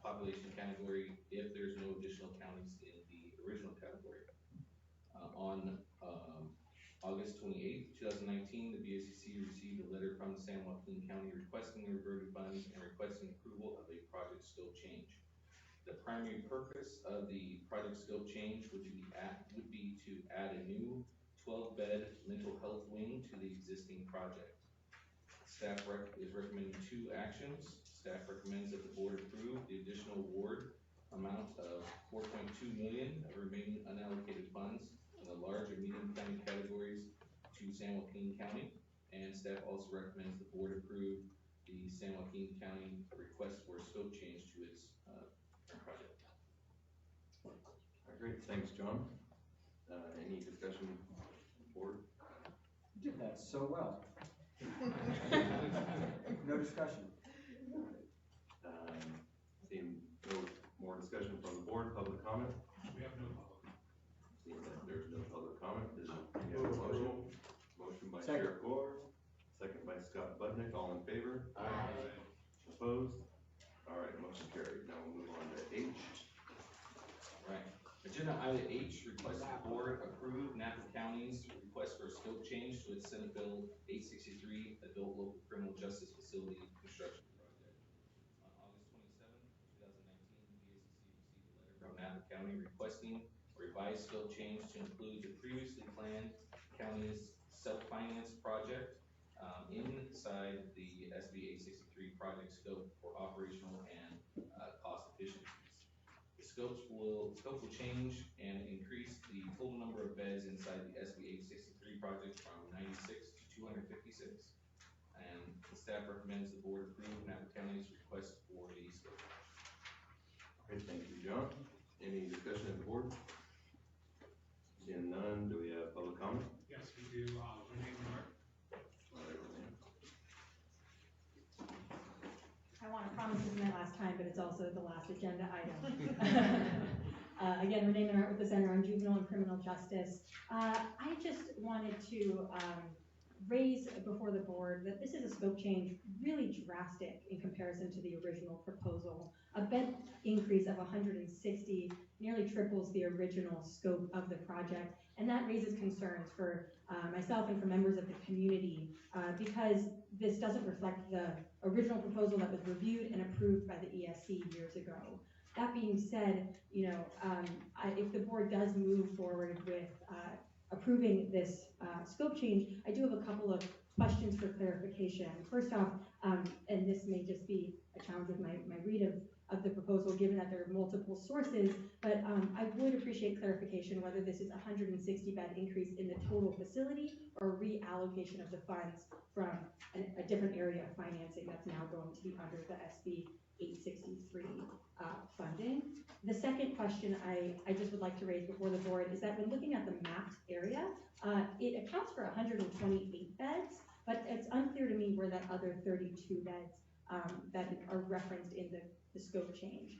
population category if there's no additional counties in the original category. On August 28th, 2019, the BACC received a letter from San Joaquin County requesting the reverted funds and requesting approval of a project scope change. The primary purpose of the project scope change would be to add a new 12-bed mental health wing to the existing project. Staff is recommending two actions. Staff recommends that the board approve the additional award amount of $4.2 million of remaining unallocated funds in the large and medium county categories to San Joaquin County. And staff also recommends the board approve the San Joaquin County request for a scope change to its project. All right, great, thanks, John. Any discussion, board? You did that so well. No discussion. Seeing no more discussion from the board, public comment? We have no public comment. Seeing that there's no public comment, we have a motion. Motion by Sheriff Gore, second by Scott Budnick, all in favor? Aye. Opposed? All right, motion carried. Now we'll move on to H. Right. Agenda item H, request the board approve Napa County's request for a scope change to its Senate Bill 863 Adult Local Criminal Justice Facility Construction Project. On August 27th, 2019, the BACC received a letter from Napa County requesting a revised scope change to include the previously planned county's self-finance project inside the SB 863 project scope for operational and cost efficiencies. The scope will change and increase the total number of beds inside the SB 863 project from 96 to 256. And the staff recommends the board approve Napa County's request for the scope. All right, thank you, John. Any discussion at the board? Seeing none, do we have public comment? Yes, we do, Renee Menard. All right, Renee. I want to promise this is my last time, but it's also the last agenda item. Again, Renee Menard with the Center on Juvenile and Criminal Justice. I just wanted to raise before the board that this is a scope change really drastic in comparison to the original proposal. A bed increase of 160 nearly triples the original scope of the project, and that raises concerns for myself and for members of the community because this doesn't reflect the original proposal that was reviewed and approved by the ESC years ago. That being said, you know, if the board does move forward with approving this scope change, I do have a couple of questions for clarification. First off, and this may just be a challenge with my read of the proposal, given that there are multiple sources, but I would appreciate clarification whether this is a 160 bed increase in the total facility or reallocation of the funds from a different area of financing that's now going to be under the SB 863 funding. The second question I just would like to raise before the board is that when looking at the mapped area, it accounts for 128 beds, but it's unclear to me where that other 32 beds that are referenced in the scope change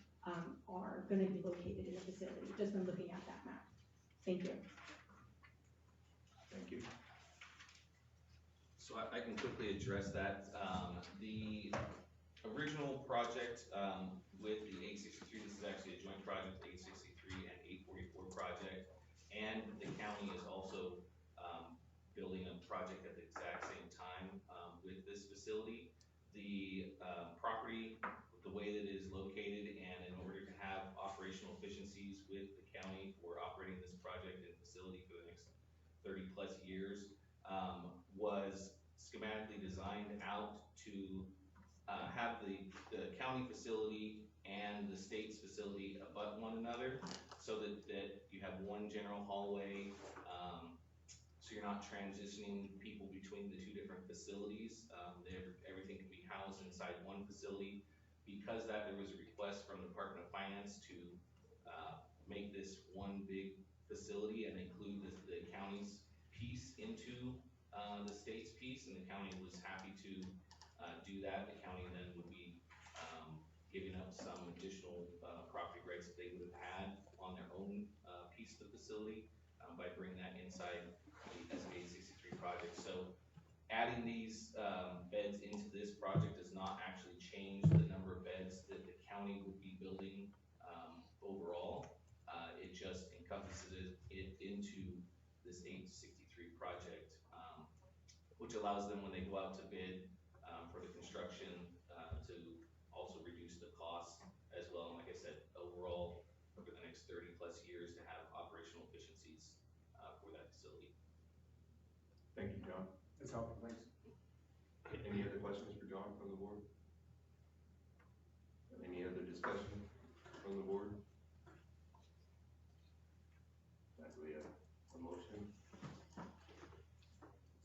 are going to be located in the facility, just when looking at that map. Thank you. Thank you. So I can quickly address that. The original project with the 863, this is actually a joint project, 863 and 844 project, and the county is also building a project at the exact same time with this facility. The property, the way that it is located, and in order to have operational efficiencies with the county for operating this project and facility for the next 30 plus years, was schematically designed out to have the county facility and the state's facility abut one another. so that you have one general hallway, so you're not transitioning people between the two different facilities. Everything can be housed inside one facility. Because that, there was a request from the Department of Finance to make this one big facility and include the county's piece into the state's piece, and the county was happy to do that. The county then would be giving up some additional property rights that they would have had on their own piece of the facility by bringing that inside the SB 63 project. So adding these beds into this project does not actually change the number of beds that the county would be building overall. It just encompasses it into this 863 project, which allows them, when they go out to bid for the construction, to also reduce the costs as well. And like I said, overall, over the next 30 plus years, to have operational efficiencies for that facility. Thank you, John. That's helpful, thanks. Any other questions for John from the board? Any other discussion from the board? Do we have a motion?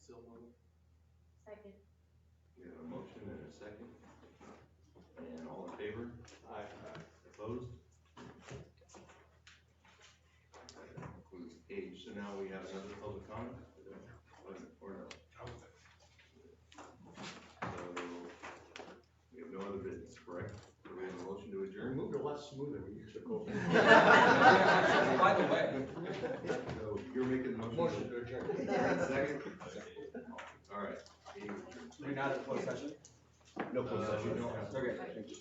So moved. Second. We have a motion and a second. And all in favor? Aye. Opposed? That concludes H. So now we have another public comment? Or no? So, we have no other business, correct? So we have a motion to adjourn? Moved a lot smoother when you took over. By the way. So you're making the motion? Motion to adjourn. Second? All right. We're not in closed session? No closed session. Okay, thank you.